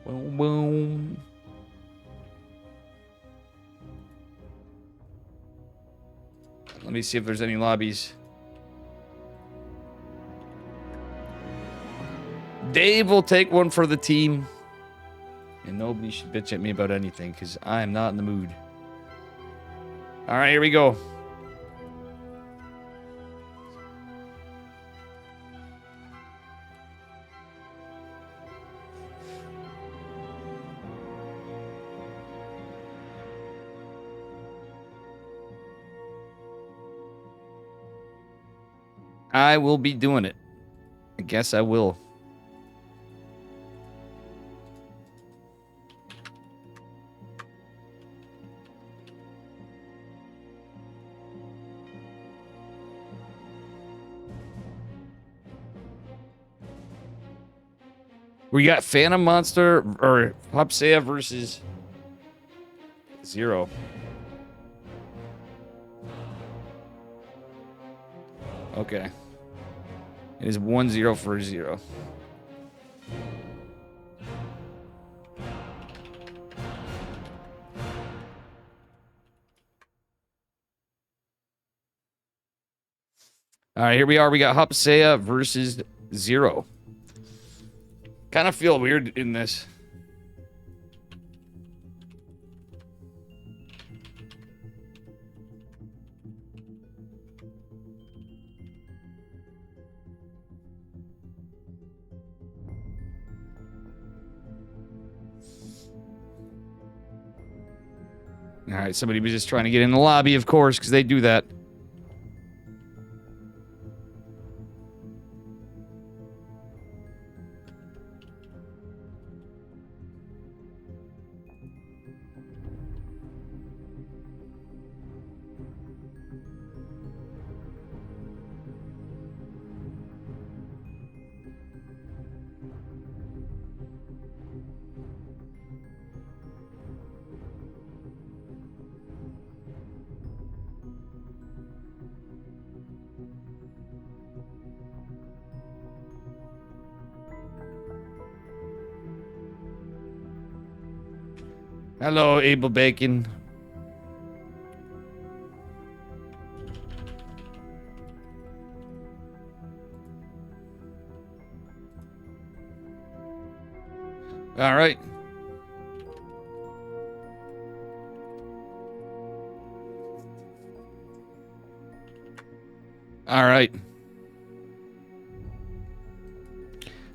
Boom, boom. Let me see if there's any lobbies. Dave will take one for the team. And nobody should bitch at me about anything, because I am not in the mood. Alright, here we go. I will be doing it. I guess I will. We got Phantom Monster or Hopsea versus 0. Okay. It is 1-0 for 0. All right, here we are. We got Hopsea versus 0. Kind of feel weird in this. All right, somebody was just trying to get in the lobby, of course, because they do that. Hello, Abel Bacon. All right. All right.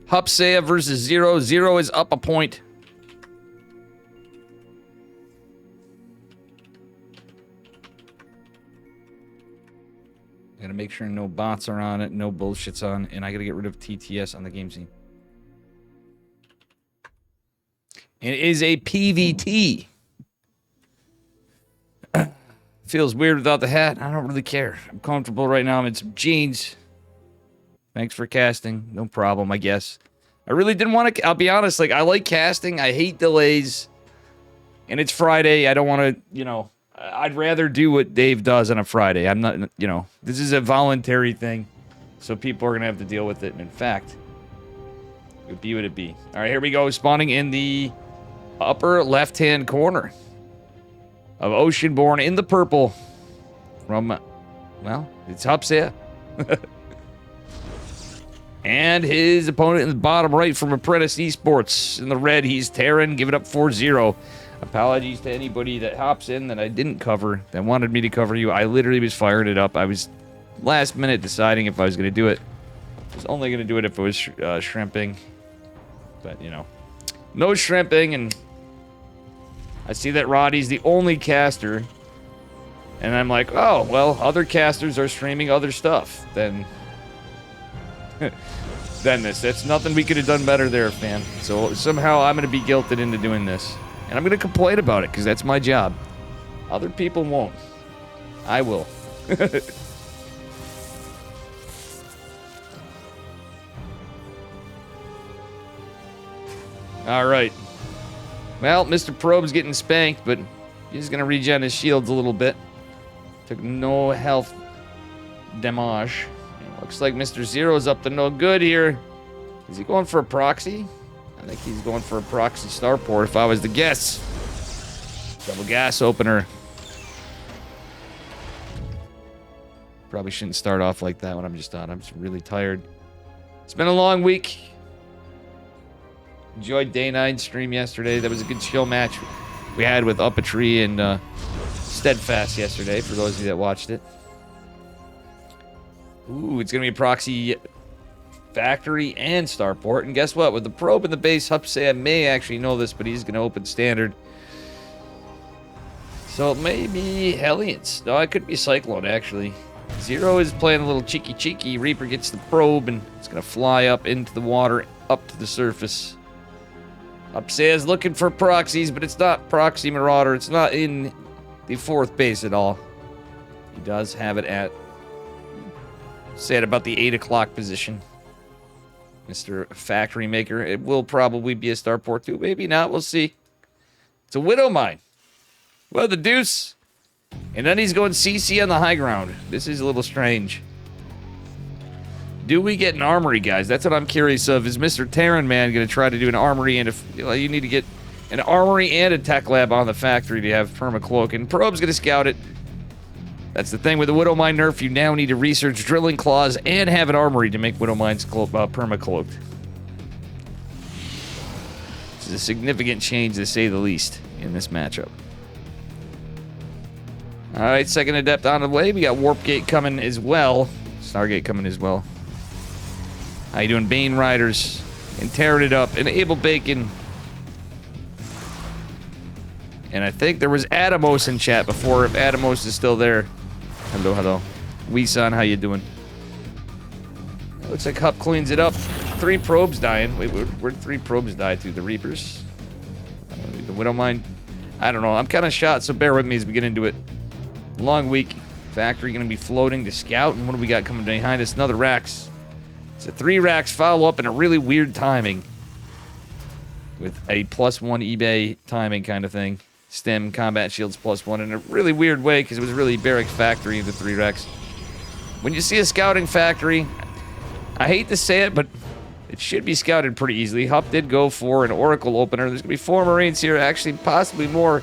Hopsea versus 0. 0 is up a point. Gotta make sure no bots are on it, no bullshit's on, and I gotta get rid of TTS on the game scene. It is a PVT. Feels weird without the hat. I don't really care. I'm comfortable right now. I'm in some jeans. Thanks for casting. No problem, I guess. I really didn't want to... I'll be honest. Like, I like casting. I hate delays. And it's Friday. I don't want to, you know... I'd rather do what Dave does on a Friday. I'm not, you know... This is a voluntary thing. So people are going to have to deal with it. And in fact... It would be what it be. Alright, here we go. Spawning in the upper left-hand corner of Oceanborn in the purple from, well, it's Hopsea. And his opponent in the bottom right from Apprentice Esports. In the red, he's Terran, giving up 4-0. Apologies to anybody that hops in that I didn't cover, that wanted me to cover you. I literally was firing it up. I was last minute deciding if I was going to do it. I was only going to do it if it was shrimping. But, you know, no shrimping, and I see that Roddy's the only caster. And I'm like, oh, well, other casters are streaming other stuff. Then this. That's nothing we could have done better there, fam. So somehow I'm going to be guilted into doing this. And I'm going to complain about it, because that's my job. Other people won't. I will. All right. Well, Mr. Probe's getting spanked, but he's going to regen his shields a little bit. Took no health damage. Looks like Mr. Zero's up to no good here. Is he going for a proxy? I think he's going for a proxy starport if I was to guess. Double gas opener. Probably shouldn't start off like that when I'm just really tired. It's been a long week. Enjoyed day 9 stream yesterday. That was a good chill match we had with Up a Tree and Steadfast yesterday, for those of you that watched it. Ooh, it's going to be a proxy factory and starport. And guess what? With the probe in the base, Hupsea may actually know this, but he's going to open standard. So it may be Hellions. No, it could be Cyclone, actually. Zero is playing a little cheeky. Reaper gets the probe, and it's going to fly up into the water, up to the surface. Hupsea's looking for proxies, but it's not Proxy Marauder. It's not in the 4th base at all. He does have it at, say, at about the 8 o'clock position. Mr. Factory Maker. It will probably be a starport too. Maybe not. We'll see. It's a Widow Mine. Well, the deuce. And then he's going CC on the high ground. This is a little strange. Do we get an armory, guys? That's what I'm curious of. Is Mr. Terran Man going to try to do an armory? And if you need to get an armory and a tech lab on the factory to have permacloak. And Probe's going to scout it. That's the thing with the Widow Mine nerf. You now need to research drilling claws and have an armory to make Widow Mines permacloaked. This is a significant change, to say the least, in this matchup. Alright, second Adept on the way. We got Warp Gate coming as well. Stargate coming as well. How you doing, Bane Riders? And tearing it up. And Abel Bacon. And I think there was Adamos in chat before, if Adamos is still there. Hello. Wee-san, how you doing? It looks like Hup cleans it up. 3 probes dying. Wait, where'd 3 probes die to? The Reapers? The Widow Mine? I don't know. I'm kind of shot, so bear with me as we get into it. Long week. Factory going to be floating to scout. And what do we got coming behind us? Another Rax. It's a 3 Rax follow up in a really weird timing. With a +1 eBay timing kind of thing. Stem, combat shields +1 in a really weird way because it was really Barracks Factory in the 3 Rex. When you see a scouting factory, I hate to say it, but it should be scouted pretty easily. Hup did go for an Oracle opener. There's going to be 4 Marines here, actually possibly more,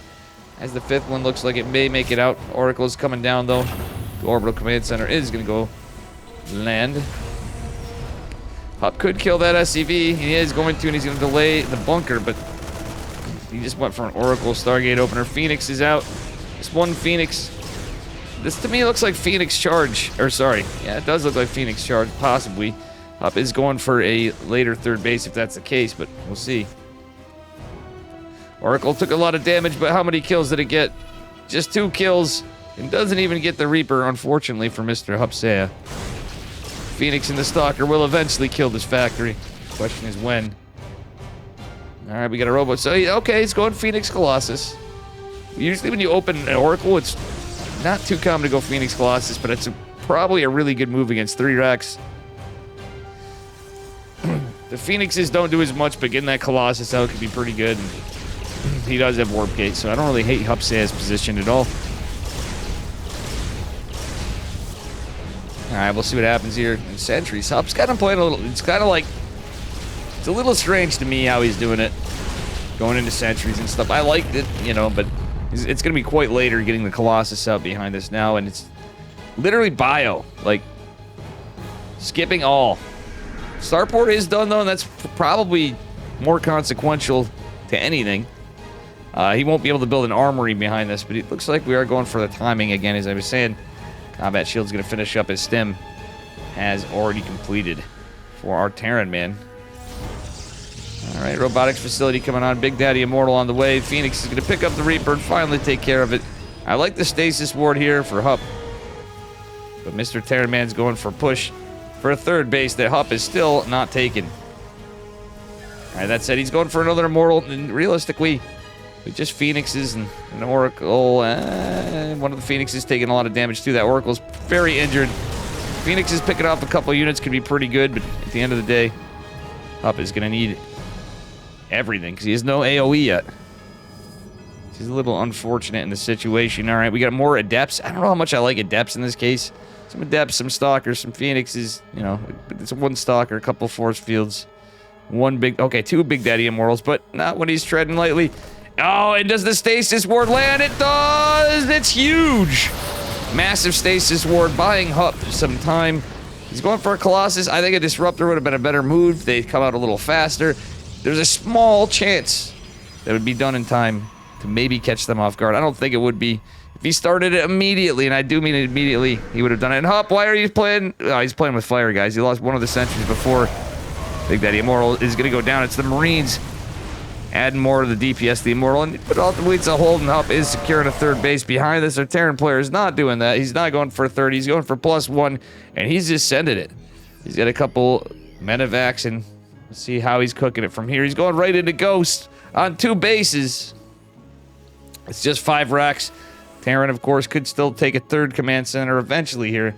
as the 5th one looks like it may make it out. Oracle's coming down, though. The Orbital Command Center is going to go land. Hup could kill that SCV. He is going to, and he's going to delay the bunker, but he just went for an Oracle Stargate opener. Phoenix is out. Just 1 Phoenix. This to me looks like Phoenix Charge. Or sorry. Yeah, it does look like Phoenix Charge, possibly. Hup is going for a later 3rd base if that's the case, but we'll see. Oracle took a lot of damage, but how many kills did it get? Just 2 kills. And doesn't even get the Reaper, unfortunately, for Mr. Hupsea. Phoenix and the Stalker will eventually kill this factory. Question is when. Alright, we got a robot. So, okay, it's going Phoenix Colossus. Usually when you open an Oracle, it's not too common to go Phoenix Colossus, but it's probably a really good move against 3 Rex. The Phoenixes don't do as much, but getting that Colossus out could be pretty good. And he does have Warp Gate, so I don't really hate Hupsea's position at all. Alright, we'll see what happens here. And Sentries. Hup's kind of playing a little... It's kind of like... It's a little strange to me how he's doing it. Going into Sentries and stuff. I liked it, you know, but it's going to be quite later getting the Colossus out behind us now. And it's literally bio. Like, skipping all. Starport is done, though, and that's probably more consequential to anything. He won't be able to build an armory behind this, but it looks like we are going for the timing again, as I was saying. Combat Shield's going to finish up his stem. Has already completed for our Terran Man. Alright, robotics facility coming on. Big Daddy Immortal on the way. Phoenix is going to pick up the Reaper and finally take care of it. I like the stasis ward here for Hup. But Mr. Terran Man's going for push for a 3rd base that Hup is still not taken. Alright, that said, he's going for another Immortal. And realistically, with just Phoenixes and an Oracle, one of the Phoenixes taking a lot of damage too. That Oracle's very injured. Phoenix is picking off a couple units, could be pretty good, but at the end of the day, Hup is going to need everything, because he has no AoE yet. He's a little unfortunate in the situation. Alright, we got more Adepts. I don't know how much I like Adepts in this case. Some Adepts, some Stalkers, some Phoenixes, you know. It's 1 Stalker, a couple Force Fields. Two Big Daddy Immortals, but not when he's treading lightly. Oh, and does the Stasis Ward land? It does! It's huge! Massive Stasis Ward, buying Hup some time. He's going for a Colossus. I think a Disruptor would have been a better move. They come out a little faster. There's a small chance that would be done in time to maybe catch them off guard. I don't think it would be. If he started it immediately, and I do mean immediately, he would have done it. And Hup, why are you playing? Oh, he's playing with fire, guys. He lost one of the sentries before. Big Daddy Immortal is going to go down. It's the Marines adding more to the DPS, the Immortal. But ultimately, it's a hold, and Hup is securing a third base behind this. Our Terran player is not doing that. He's not going for a 30. He's going for +1, and he's just sending it. He's got a couple Medivacs, and let's see how he's cooking it from here. He's going right into Ghost on 2 bases. It's just 5 racks. Terran, of course, could still take a third command center eventually here.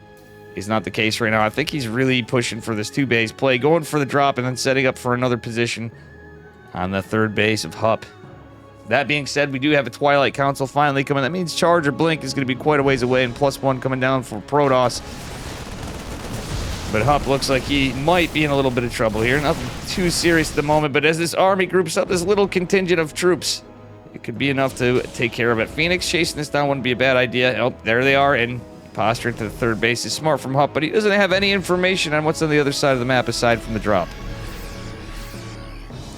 Is not the case right now. I think he's really pushing for this 2-base play, going for the drop and then setting up for another position on the third base of Hup. That being said, we do have a Twilight Council finally coming. That means Charge or Blink is going to be quite a ways away, and +1 coming down for Protoss. But Hup looks like he might be in a little bit of trouble here. Nothing too serious at the moment, but as this army groups up, this little contingent of troops, it could be enough to take care of it. Phoenix chasing this down wouldn't be a bad idea. Oh, there they are, and posturing to the third base is smart from Hup, but he doesn't have any information on what's on the other side of the map aside from the drop.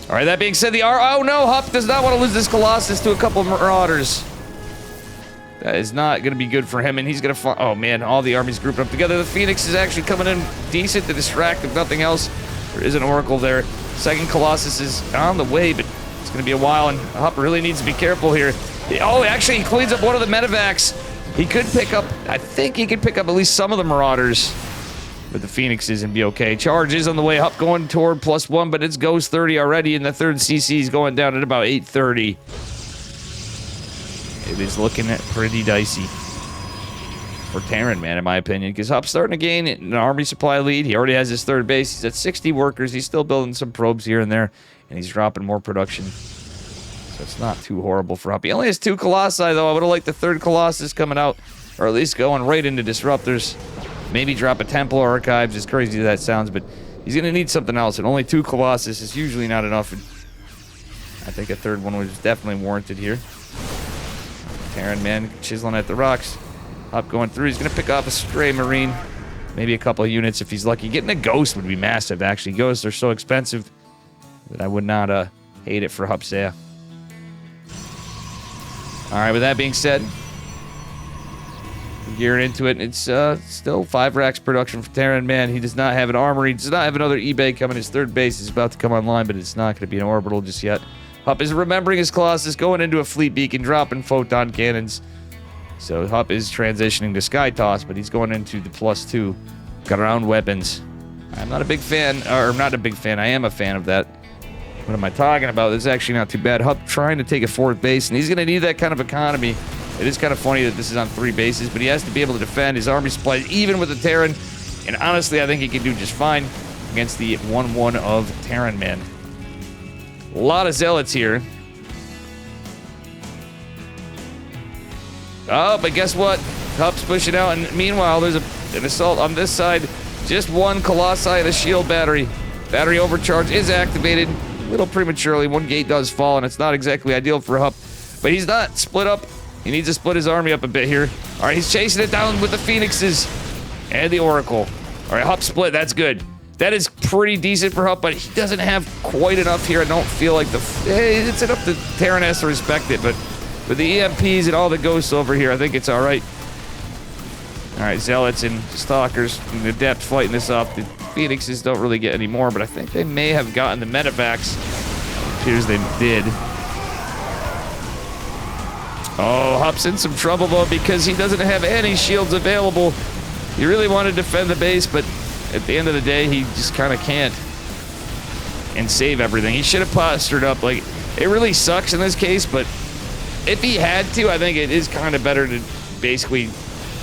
All right, that being said, oh no, Hup does not want to lose this Colossus to a couple of Marauders. That is not going to be good for him, and he's going to oh man, all the armies grouping up together. The Phoenix is actually coming in decent to distract, if nothing else. There is an Oracle there. Second Colossus is on the way, but it's going to be a while, and Hup really needs to be careful here. Oh, actually, he cleans up one of the Medivacs. He could pick up, I think he could pick up at least some of the Marauders with the Phoenixes and be okay. Charge is on the way up, going toward +1, but it's Ghost 30 already, and the third CC is going down at about 830. It is looking pretty dicey for Terran, man, in my opinion, because Hup's starting to gain an army supply lead. He already has his third base. He's at 60 workers. He's still building some probes here and there, and he's dropping more production. So it's not too horrible for Hup. He only has 2 Colossi, though. I would have liked the third Colossus coming out, or at least going right into Disruptors. Maybe drop a Temple Archives, as crazy as that sounds, but he's going to need something else, and only 2 Colossus is usually not enough. I think a third one was definitely warranted here. Terran, man, chiseling at the rocks. Hup going through. He's going to pick off a stray Marine. Maybe a couple of units if he's lucky. Getting a Ghost would be massive, actually. Ghosts are so expensive that I would not hate it for Hupsea. Alright, with that being said, gearing into it, it's still 5 racks production for Terran. Man, he does not have an armory. He does not have another eBay coming. His third base is about to come online, but it's not going to be an orbital just yet. Hup is remembering his Colossus, going into a fleet beacon, dropping photon cannons. So Hup is transitioning to Sky Toss, but he's going into the +2 ground weapons. I'm not a big fan, or not a big fan, I am a fan of that. What am I talking about? This is actually not too bad. Hup trying to take a 4th base, and he's going to need that kind of economy. It is kind of funny that this is on 3 bases, but he has to be able to defend his army supplies, even with the Terran. And honestly, I think he can do just fine against the 1-1 of Terran, man. A lot of Zealots here. Oh, but guess what? Hup's pushing out, and meanwhile, there's an assault on this side. Just 1 Colossi and a shield battery. Battery overcharge is activated. A little prematurely. 1 gate does fall, and it's not exactly ideal for Hup. But he's not split up. He needs to split his army up a bit here. All right, he's chasing it down with the Phoenixes and the Oracle. All right, Hup split. That's good. That is pretty decent for Hup, but he doesn't have quite enough here. I don't feel like it's enough that Terran has to respect it, but with the EMPs and all the Ghosts over here, I think it's all right. All right, Zealots and Stalkers in the depth fighting this up. The Phoenixes don't really get any more, but I think they may have gotten the Medivacs. It appears they did. Oh, Hup's in some trouble, though, because he doesn't have any shields available. He really wanted to defend the base, but at the end of the day, he just kind of can't. And save everything. He should have postured up. Like, it really sucks in this case, but if he had to, I think it is kind of better to basically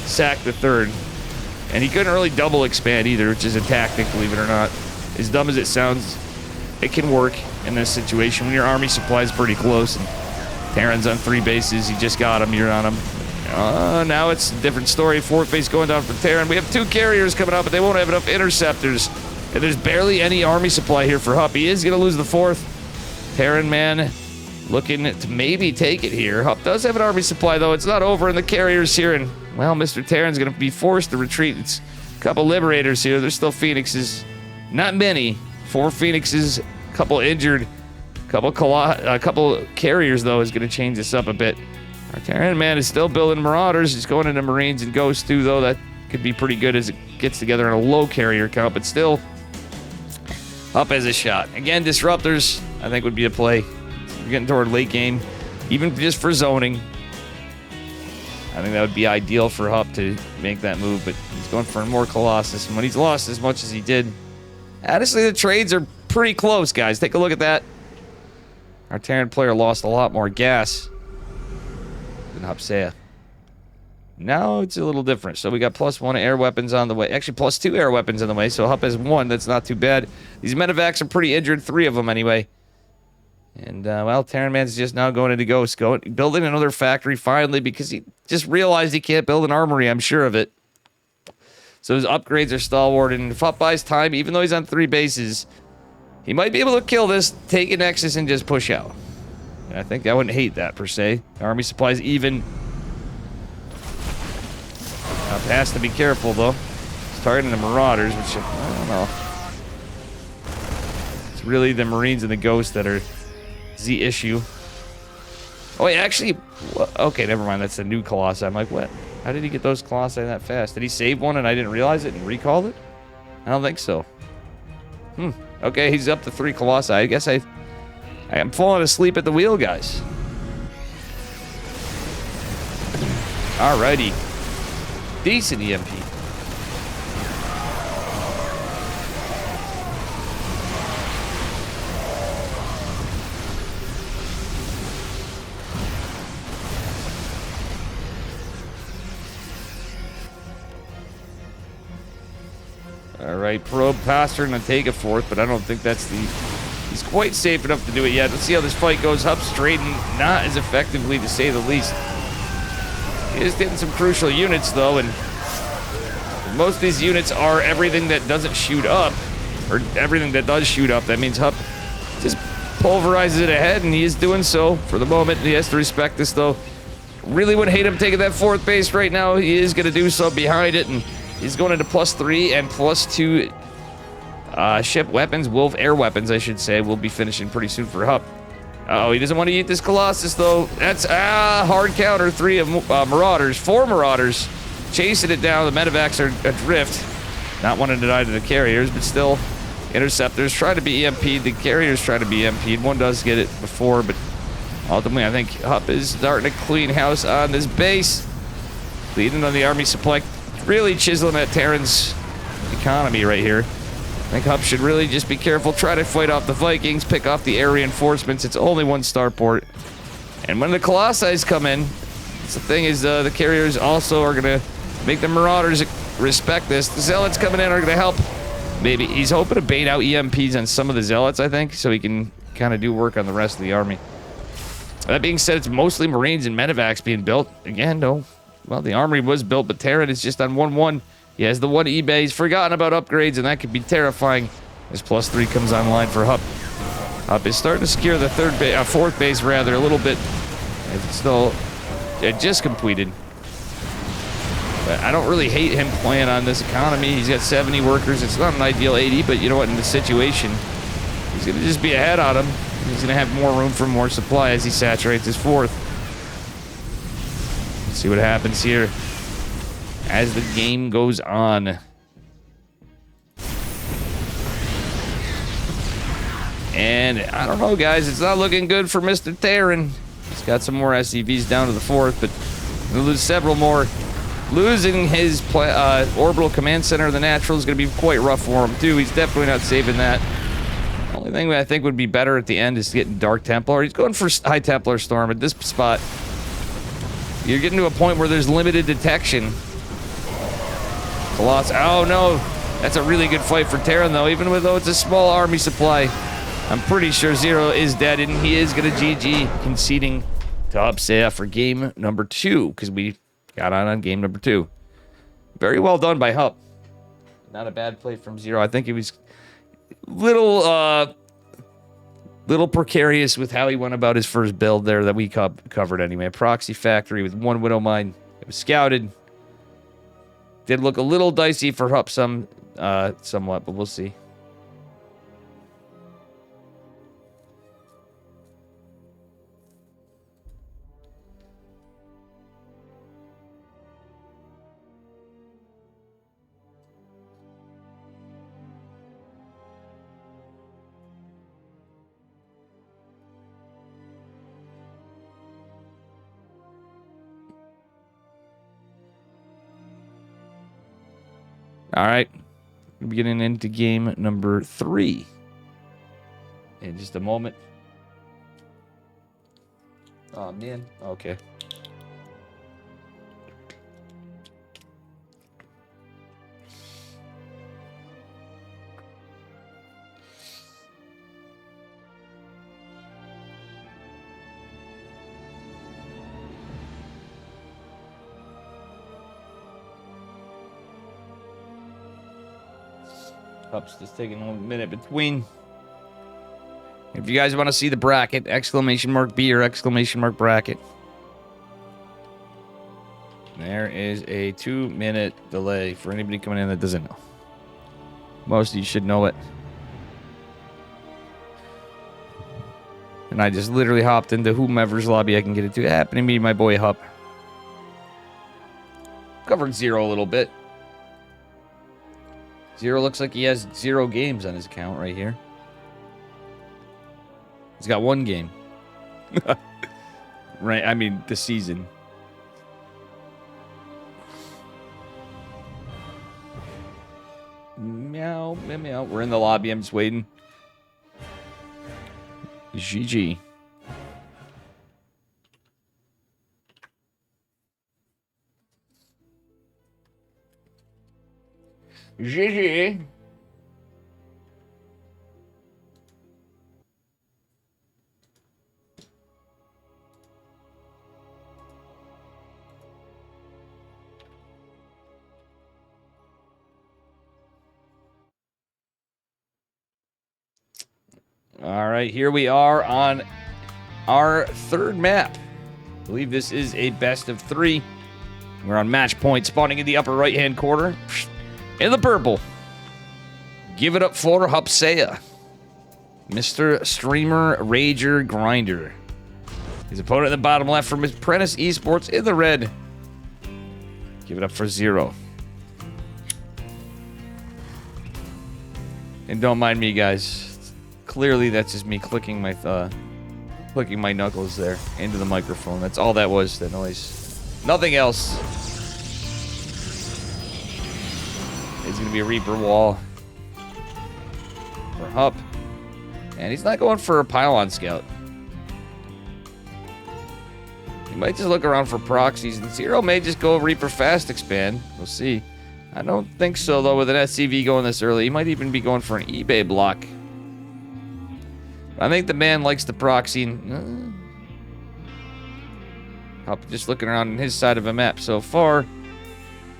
sack the third. And he couldn't really double expand either, which is a tactic, believe it or not. As dumb as it sounds, it can work in this situation when your army supply is pretty close. And Terran's on 3 bases. He just got him. You're on him. Now it's a different story. 4th base going down for Terran. We have 2 carriers coming out, but they won't have enough interceptors. And there's barely any army supply here for Hupp. He is going to lose the 4th. Terran man looking to maybe take it here. Hupp does have an army supply, though. It's not over in the carriers here. And, well, Mr. Terran's going to be forced to retreat. It's a couple Liberators here. There's still Phoenixes. Not many. 4 Phoenixes, a couple injured. A couple carriers, though, is going to change this up a bit. Our Terran man is still building Marauders. He's going into Marines and Ghosts, too, though. That could be pretty good as it gets together in a low carrier count. But still, Hupp has a shot. Again, Disruptors, I think, would be a play. We're getting toward late game. Even just for zoning, I think that would be ideal for Hupp to make that move. But he's going for more Colossus. And when he's lost as much as he did, honestly, the trades are pretty close, guys. Take a look at that. Our Terran player lost a lot more gas than Hupsea. Now it's a little different. So we got +1 air weapons on the way. Actually, +2 air weapons on the way. So Hupp has 1. That's not too bad. These medevacs are pretty injured. 3 of them anyway. And, well, Terran Man's just now going into Ghost. Building another factory finally because he just realized he can't build an armory. I'm sure of it. So his upgrades are stalwart. And if Hupp buys time, even though he's on 3 bases, he might be able to kill this, take a Nexus, and just push out. And I think I wouldn't hate that, per se. Army supplies even. Hupp has to be careful, though. He's targeting the Marauders, which, I don't know. It's really the Marines and the Ghosts that are the issue. Oh, wait, actually, okay, never mind. That's a new Colossi. I'm like, what? How did he get those Colossi that fast? Did he save one and I didn't realize it and recalled it? I don't think so. Okay, he's up to 3 Colossi. I guess I am falling asleep at the wheel, guys. Alrighty. Decent EMP. Alright, probe past her and then take a 4th, but I don't think that's the... He's quite safe enough to do it yet. Let's see how this fight goes. Hupp's trading not as effectively, to say the least. He is getting some crucial units, though, and most of these units are everything that doesn't shoot up, or everything that does shoot up. That means Hupp just pulverizes it ahead, and he is doing so for the moment. He has to respect this, though. Really would hate him taking that 4th base right now. He is going to do so behind it, and he's going into +3 and +2 ship weapons, wolf air weapons, I should say, will be finishing pretty soon for Hupp. Oh, he doesn't want to eat this Colossus, though. That's, hard counter. 3 of Marauders. 4 Marauders. Chasing it down. The medevacs are adrift. Not wanting to die to the carriers, but still. Interceptors try to be EMP'd. The carriers try to be EMP'd. One does get it before, but ultimately, I think Hupp is starting to clean house on this base. Leading on the army supply. Really chiseling at Terran's economy right here. I think Hupp should really just be careful, try to fight off the Vikings, pick off the air reinforcements. It's only 1 starport. And when the Colossi come in, the thing is the carriers also are going to make the Marauders respect this. The Zealots coming in are going to help. Maybe he's hoping to bait out EMPs on some of the Zealots, I think, so he can kind of do work on the rest of the army. That being said, it's mostly Marines and medevacs being built. Again, no. Well, the armory was built, but Terran is just on 1-1. He has the 1 eBay. He's forgotten about upgrades, and that could be terrifying as +3 comes online for Hupp. Hupp is starting to secure the 4th base, rather, a little bit. It's still just completed. But I don't really hate him playing on this economy. He's got 70 workers. It's not an ideal 80, but you know what? In the situation, he's going to just be ahead on him. He's going to have more room for more supply as he saturates his 4th. Let's see what happens here as the game goes on. And I don't know, guys. It's not looking good for Mr. Terran. He's got some more SCVs down to the 4th, but he'll lose several more. Losing his orbital command center of the natural is going to be quite rough for him, too. He's definitely not saving that. The only thing that I think would be better at the end is getting Dark Templar. He's going for High Templar Storm at this spot. You're getting to a point where there's limited detection. Colossus. Oh, no. That's a really good fight for Terran, though, even though it's a small army supply. I'm pretty sure Zero is dead, and he is going to GG, conceding to Hupsea for game number 2, because we got on game number 2. Very well done by Hupp. Not a bad play from Zero. I think he was little precarious with how he went about his first build there that we covered anyway. A proxy factory with 1 Widow Mine. It was scouted. Did look a little dicey for Hup somewhat, but we'll see. All right, we'll be getting into game number 3 in just a moment. Oh, man. Okay. Up's just taking a minute between. If you guys want to see the bracket, !B or !bracket. There is a 2-minute delay for anybody coming in that doesn't know. Most of you should know it. And I just literally hopped into whomever's lobby I can get it to. It happened to be my boy Hup. Covered 0 a little bit. 0 looks like he has 0 games on his account right here. He's got 1 game. Right, I mean, the season. Meow, meow, meow. We're in the lobby. I'm just waiting. GG. GG. All right, here we are on our 3rd map. I believe this is a best of 3. We're on match point, spawning in the upper right-hand corner. In the purple. Give it up for Hupsea. Mr. Streamer Rager Grinder. His opponent in the bottom left from Apprentice Esports in the red. Give it up for 0. And don't mind me, guys. Clearly, that's just me clicking my knuckles there into the microphone. That's all that was, that noise. Nothing else. It's going to be a Reaper wall for Hup. And he's not going for a pylon scout. He might just look around for proxies. And 0 may just go Reaper fast expand. We'll see. I don't think so, though, with an SCV going this early. He might even be going for an eBay block. I think the man likes the proxy. Hup just looking around on his side of a map so far.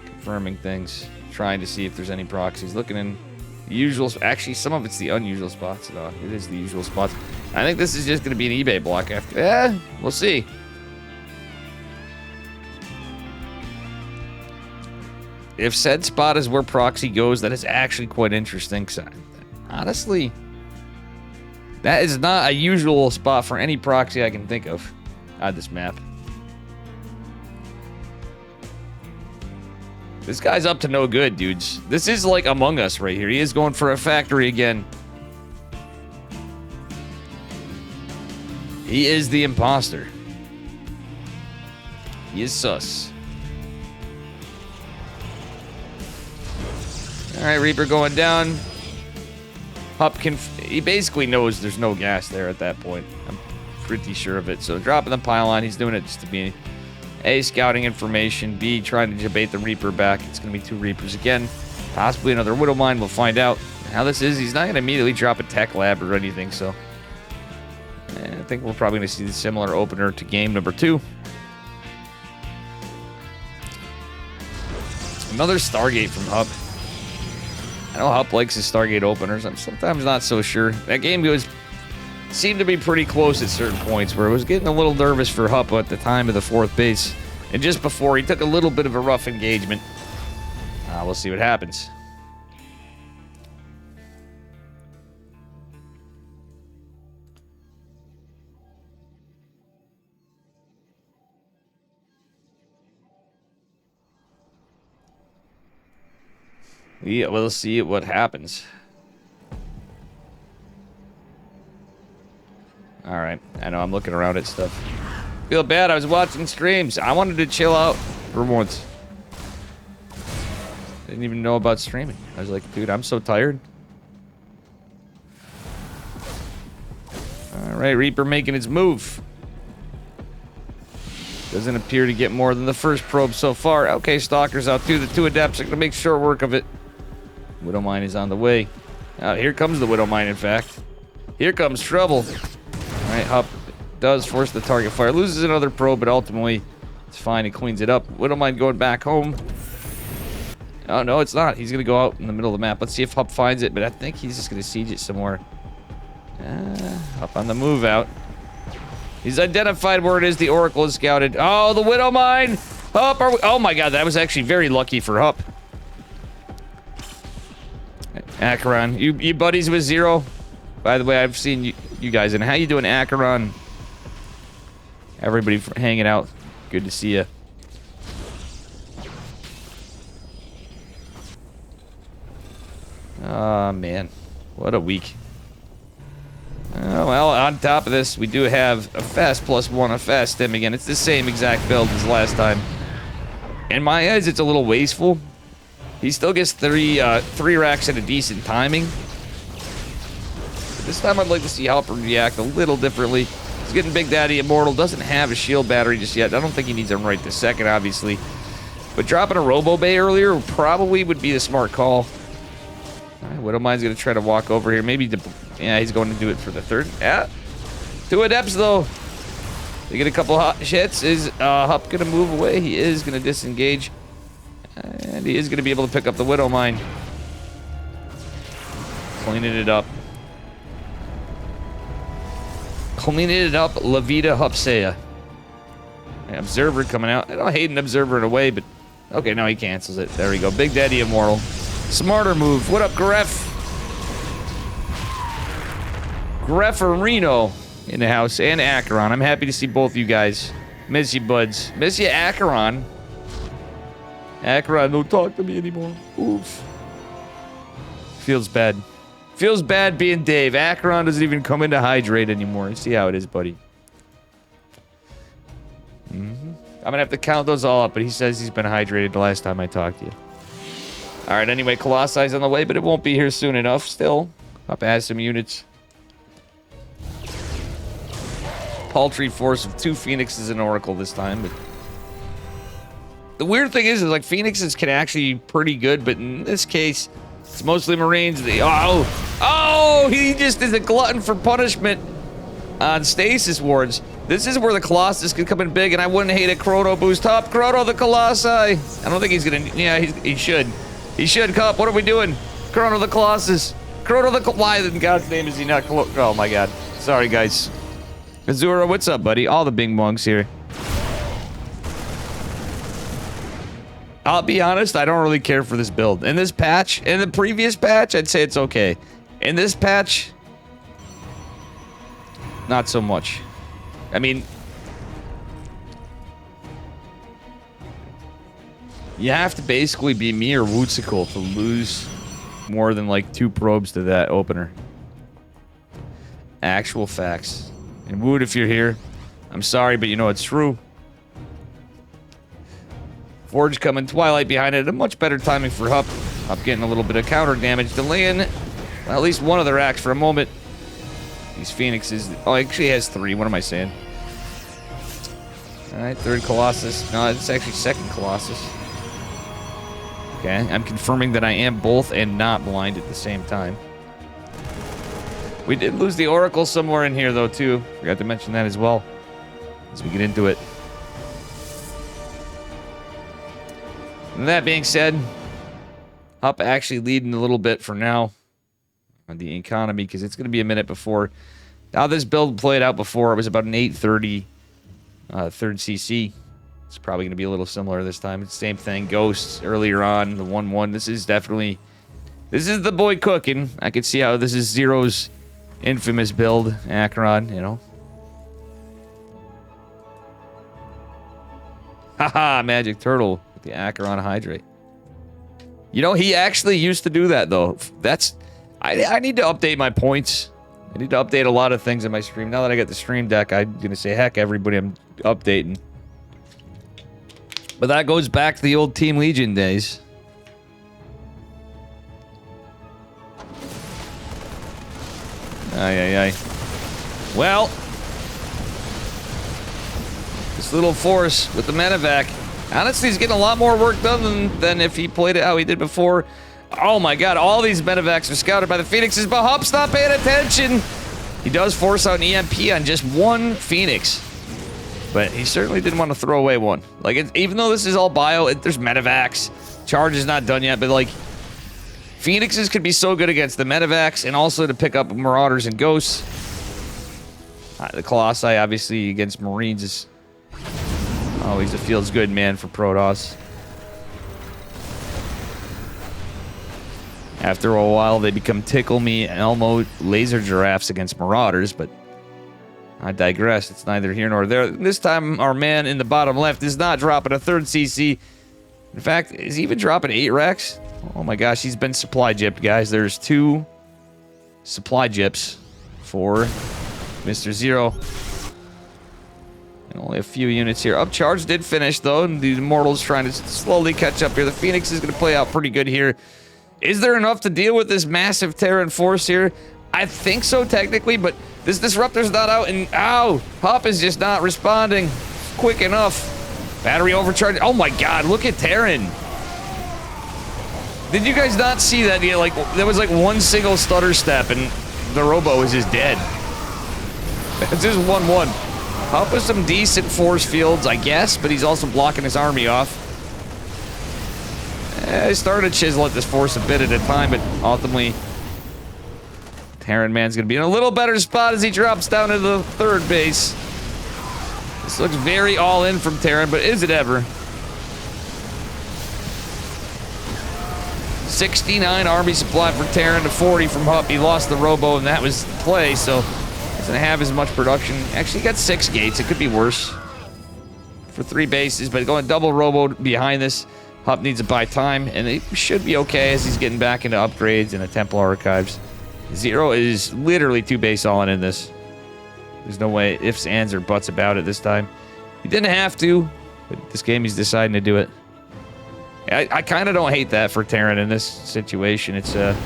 Confirming things. Trying to see if there's any proxies. Looking in the usual... Actually, some of it's the unusual spots. No, it is the usual spots. I think this is just going to be an eBay block after... Yeah, we'll see. If said spot is where proxy goes, that is actually quite interesting. Honestly, that is not a usual spot for any proxy I can think of on this map. This guy's up to no good, dudes. This is like Among Us right here. He is going for a factory again. He is the imposter. He is sus. Alright, Reaper going down. Hup he basically knows there's no gas there at that point. I'm pretty sure of it. So dropping the pylon, he's doing it just to be A, scouting information, B, trying to debate the Reaper back. It's going to be 2 Reapers again. Possibly another Widow Mine. We'll find out how this is. He's not going to immediately drop a tech lab or anything, so I think we're probably going to see the similar opener to game number 2. Another Stargate from Hup. I know Hup likes his Stargate openers. I'm sometimes not so sure. That game seemed to be pretty close at certain points where I was getting a little nervous for Hup at the time of the 4th base. And just before, he took a little bit of a rough engagement. We'll see what happens. Yeah, we'll see what happens. Alright, I know I'm looking around at stuff. Feel bad, I was watching streams. I wanted to chill out for once. Didn't even know about streaming. I was like, dude, I'm so tired. Alright, Reaper making his move. Doesn't appear to get more than the first probe so far. Okay, Stalker's out too. The 2 Adepts are going to make short work of it. Widowmine is on the way. Here comes the Widowmine, in fact. Here comes trouble. Alright, Hup does force the target fire. Loses another probe, but ultimately it's fine. It cleans it up. Widowmine going back home. Oh, no, it's not. He's going to go out in the middle of the map. Let's see if Hup finds it, but I think he's just going to siege it some more. Hup on the move out. He's identified where it is. The Oracle is scouted. Oh, the Widowmine! Hup, oh my god, that was actually very lucky for Hup. Acheron, you buddies with Zero? By the way, I've seen you guys, and how you doing, Acheron? Everybody hanging out. Good to see you. Oh, man. What a week. Oh, well, on top of this, we do have a fast +1, a fast stim again. It's the same exact build as last time. In my eyes, it's a little wasteful. He still gets three racks at a decent timing. But this time I'd like to see Hup react a little differently. He's getting Big Daddy Immortal, doesn't have a shield battery just yet. I don't think he needs them right this second, obviously. But dropping a Robo Bay earlier probably would be the smart call. Widowmine's going to try to walk over here. Maybe, yeah, he's going to do it for the 3rd. Yeah. 2 Adepts, though. They get a couple hot hits. Is Hup going to move away? He is going to disengage. And he is going to be able to pick up the Widowmine. Cleaning it up. Cleaning it up, La Vida Hupsea. Observer coming out. I don't hate an Observer in a way, but... Okay, now he cancels it. There we go. Big Daddy Immortal. Smarter move. What up, Gref? Grefferino in the house. And Acheron. I'm happy to see both you guys. Miss you, buds. Miss you, Acheron. Acheron, don't talk to me anymore. Oof. Feels bad. Feels bad being Dave. Acheron doesn't even come in to hydrate anymore. You see how it is, buddy. I'm gonna have to count those all up, but he says he's been hydrated the last time I talked to you. Alright, anyway, Colosse's on the way, but it won't be here soon enough. Still, Hup has some units. Paltry force of 2 Phoenixes and Oracle this time, but... The weird thing is like, Phoenixes can actually be pretty good, but in this case, it's mostly Marines. Oh, he just is a glutton for punishment on stasis wards. This is where the Colossus could come in big, and I wouldn't hate a Chrono boost. Up, Chrono the Colossi. I don't think he's gonna, yeah, he should. He should, Cup. What are we doing? Chrono the Colossus. Chrono the, why in God's name is he not, oh my God. Sorry, guys. Azura, what's up, buddy? All the Bing Bongs here. I'll be honest, I don't really care for this build. In this patch, in the previous patch, I'd say it's okay. In this patch, not so much. I mean, you have to basically be me or Wootsicle to lose more than like 2 probes to that opener. Actual facts. And Wood, if you're here, I'm sorry, but you know it's true. Forge coming, Twilight behind it. A much better timing for Hup. Hup getting a little bit of counter damage, delaying at least one of the racks for a moment. These Phoenixes. Oh, he actually has 3. What am I saying? Alright, 3rd Colossus. No, it's actually 2nd Colossus. Okay, I'm confirming that I am both and not blind at the same time. We did lose the Oracle somewhere in here, though, too. Forgot to mention that as well as we get into it. And that being said, Hup actually leading a little bit for now on the economy because it's going to be a minute before. Now this build played out before. It was about an 8:30 third CC. It's probably going to be a little similar this time. It's the same thing. Ghosts earlier on, the 1-1. This is the boy cooking. I can see how this is Zero's infamous build, Acheron, you know. Haha, Magic Turtle with the Acheron Hydrate. You know, he actually used to do that, though. I need to update my points. I need to update a lot of things in my stream. Now that I got the stream deck, I'm going to say, heck, everybody, I'm updating. But that goes back to the old Team Legion days. Ay. Well, this little force with the medevac, honestly, he's getting a lot more work done than if he played it how he did before. Oh my god, all these medevacs are scouted by the Phoenixes, but Hup's not paying attention. He does force out an EMP on just one Phoenix. But he certainly didn't want to throw away one. Like, even though this is all bio, there's medevacs. Charge is not done yet, but like, Phoenixes could be so good against the medevacs and also to pick up Marauders and Ghosts. The Colossi, obviously, against Marines is always a feels good man for Protoss. After a while, they become Tickle Me Elmo Laser Giraffes against Marauders, but I digress. It's neither here nor there. This time, our man in the bottom left is not dropping a third CC. In fact, is he even dropping 8 racks? Oh my gosh, he's been supply gypped, guys. There's 2 supply gyps for Mr. Zero. And only a few units here. Upcharge did finish, though, and the Immortal's trying to slowly catch up here. The Phoenix is going to play out pretty good here. Is there enough to deal with this massive Terran force here? I think so, technically, but this Disruptor's not out, and ow! Hup is just not responding quick enough. Battery overcharge. Oh my god, look at Terran. Did you guys not see that? Yeah, like, there was like one single stutter step, and the Robo was just dead. It's just 1-1. Hup with some decent force fields, I guess, but he's also blocking his army off. I started to chisel at this force a bit at a time, but ultimately, Terran Man's going to be in a little better spot as he drops down to the third base. This looks very all-in from Terran, but is it ever? 69 army supply for Terran to 40 from Hup. He lost the Robo, and that was the play, so he doesn't have as much production. Actually, he got 6 gates. It could be worse for 3 bases, but going double Robo behind this, Hup needs to buy time, and it should be okay as he's getting back into upgrades and the Temple Archives. Zero is literally 2 base all in this. There's no way ifs, ands, or buts about it this time. He didn't have to, but this game he's deciding to do it. I kind of don't hate that for Terran in this situation. It's a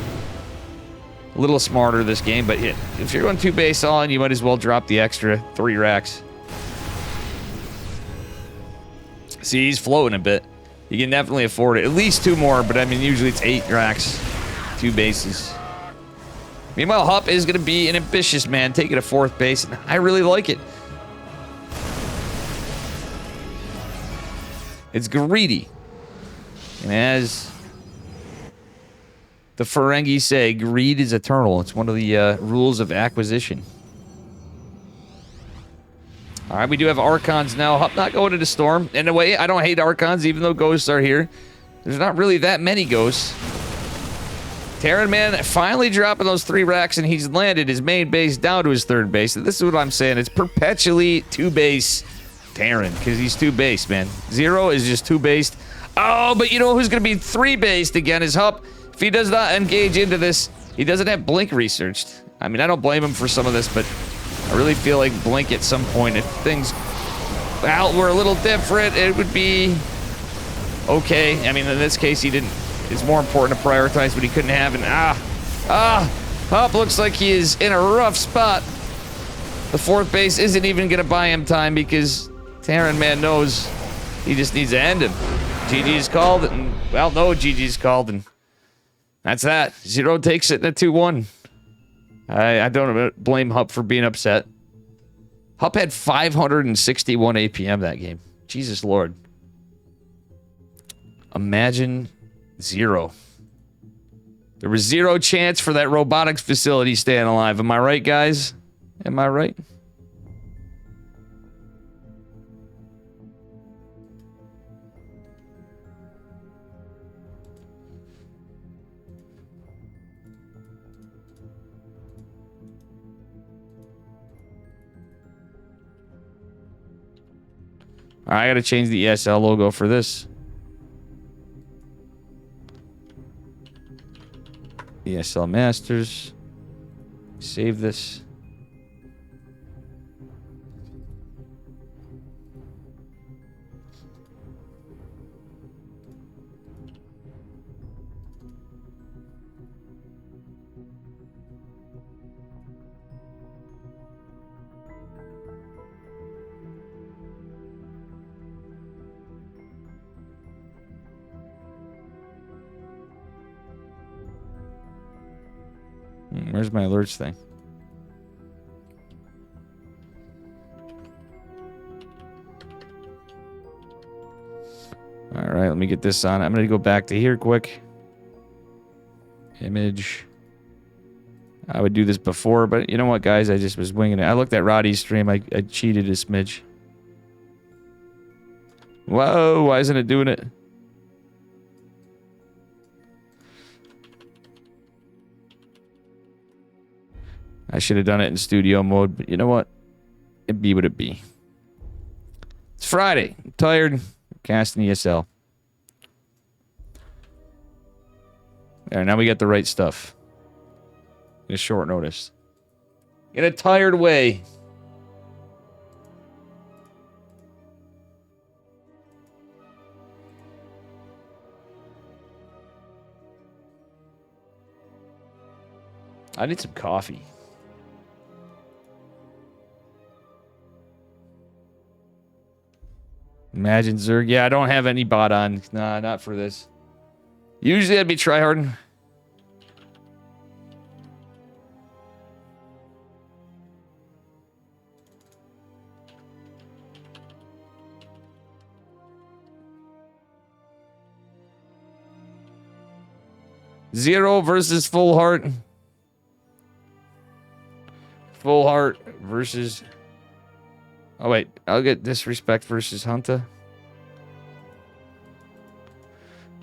little smarter this game, but if you're going 2 base all in, you might as well drop the extra 3 racks. See, he's floating a bit. You can definitely afford it. At least 2 more, but I mean, usually it's 8 racks, 2 bases. Meanwhile, Hup is going to be an ambitious man, taking a 4th base, and I really like it. It's greedy. And as the Ferengi say, greed is eternal. It's one of the rules of acquisition. All right, we do have Archons now. Hup not going into Storm. In a way, I don't hate Archons, even though Ghosts are here. There's not really that many Ghosts. Terran Man finally dropping those 3 racks, and he's landed his main base down to his 3rd base. And this is what I'm saying. It's perpetually 2 base Terran, because he's 2 base, man. Zero is just 2 based. Oh, but you know who's going to be 3 based again is Hup. If he does not engage into this, he doesn't have Blink researched. I mean, I don't blame him for some of this, but I really feel like Blink at some point, if things were a little different, it would be okay. I mean, in this case, he didn't. It's more important to prioritize what he couldn't have, and Hup looks like he is in a rough spot. The 4th base isn't even going to buy him time because Terran Man knows he just needs to end him. GG's called, and, well, no, GG's called, and that's that. Zero takes it in a 2-1. I don't blame Hup for being upset. Hup had 561 APM that game. Jesus Lord. Imagine Zero. There was zero chance for that robotics facility staying alive. Am I right, guys? Am I right? All right, I gotta change the ESL logo for this. ESL Masters. Save this. Where's my alerts thing? All right, let me get this on. I'm going to go back to here quick. Image. I would do this before, but you know what, guys? I just was winging it. I looked at Roddy's stream. I cheated a smidge. Whoa, why isn't it doing it? I should have done it in studio mode, but you know what? It be what it be. It's Friday. I'm tired. I'm casting ESL. There, now we get the right stuff. In a short notice. In a tired way. I need some coffee. Imagine Zerg. Yeah, I don't have any bot on. Nah, not for this. Usually I'd be tryharding. Zero versus full heart. Full heart versus... Oh, wait. I'll get disrespect versus Hunter.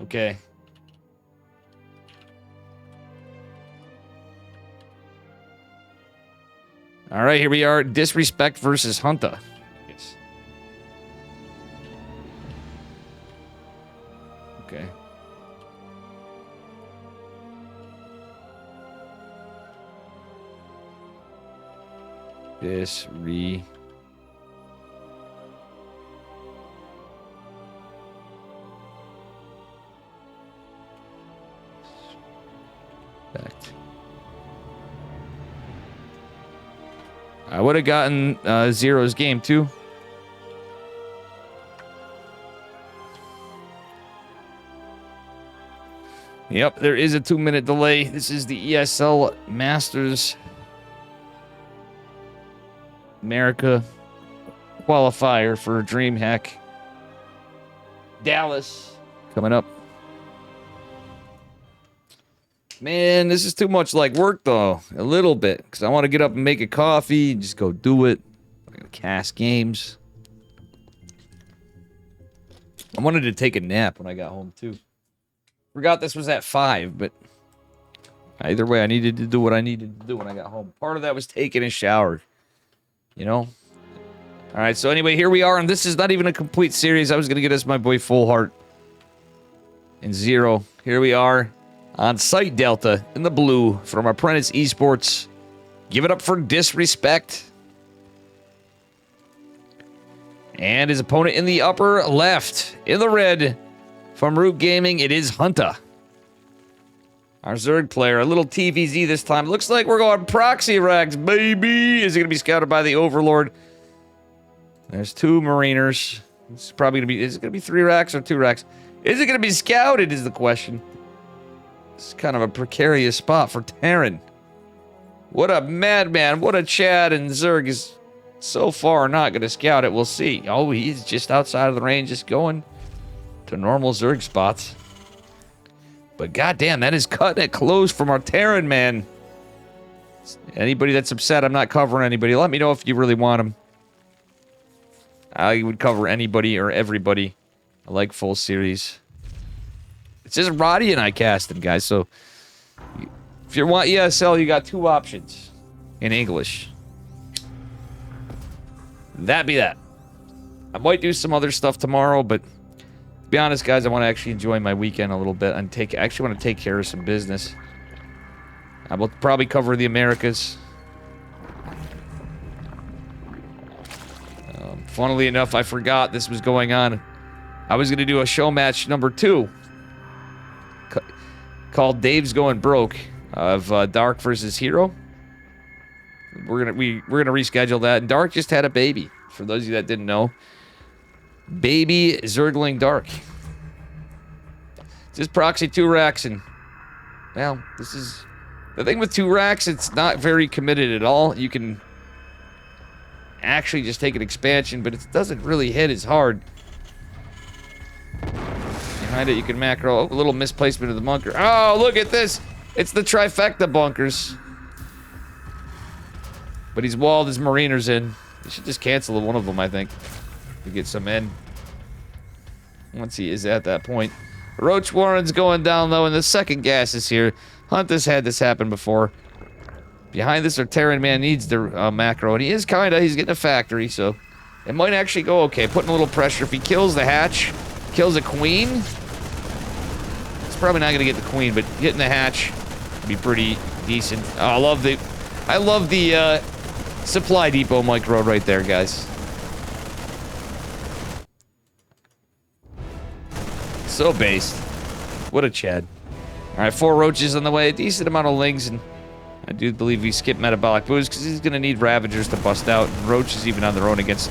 Okay. All right, here we are. Disrespect versus Hunter. Yes. Okay. Disrespect. I would have gotten Zero's game too. Yep, there is a 2-minute delay. This is the ESL Masters America qualifier for DreamHack Dallas coming up. Man, this is too much like work, though. A little bit. Because I want to get up and make a coffee and just go do it. I'm going to cast games. I wanted to take a nap when I got home, too. Forgot this was at 5, but... Either way, I needed to do what I needed to do when I got home. Part of that was taking a shower. You know? Alright, so anyway, here we are. And this is not even a complete series. I was going to get us my boy Full Heart. And Zero. Here we are. On Site Delta in the blue from Apprentice Esports. Give it up for Disrespect. And his opponent in the upper left. In the red from Root Gaming, it is Hunter. Our Zerg player. A little TVZ this time. Looks like we're going Proxy Rags, baby. Is it going to be scouted by the Overlord? There's 2 Mariners. It's probably going to be... Is it going to be 3 racks or 2 racks? Is it going to be scouted is the question. It's kind of a precarious spot for Terran. What a madman. What a Chad. And Zerg is so far not going to scout it. We'll see. Oh, he's just outside of the range, just going to normal Zerg spots. But goddamn, that is cutting it close from our Terran, man. Anybody that's upset I'm not covering anybody, let me know if you really want them. I would cover anybody or everybody. I like full series. It's just Roddy and I casting, guys, so if you want ESL, you got 2 options in English. That be that. I might do some other stuff tomorrow, but to be honest, guys, I want to actually enjoy my weekend a little bit and actually want to take care of some business. I will probably cover the Americas. Funnily enough, I forgot this was going on. I was going to do a show match number 2 called Dave's Going Broke of Dark versus Hero. We're gonna reschedule that. And Dark just had a baby. For those of you that didn't know, baby Zergling Dark. Just proxy 2 racks, and well, this is the thing with 2 racks. It's not very committed at all. You can actually just take an expansion, but it doesn't really hit as hard. Behind it, you can macro. Oh, a little misplacement of the bunker. Oh, look at this! It's the trifecta bunkers. But he's walled his mariners in. He should just cancel one of them, I think, to get some in. Once he is at that point. Roach Warren's going down low, and the second gas is here. Hunt has had this happen before. Behind this, our Terran man needs the macro, and he is he's getting a factory, so it might actually go okay. Putting a little pressure. If he kills the hatch, kills a queen, it's probably not going to get the queen, but hitting the hatch would be pretty decent. Oh, I love the supply depot micro right there, guys. So based. What a Chad. Alright, 4 roaches on the way. A decent amount of lings, and I do believe we skip metabolic boost because he's going to need Ravagers to bust out. And roaches even on their own against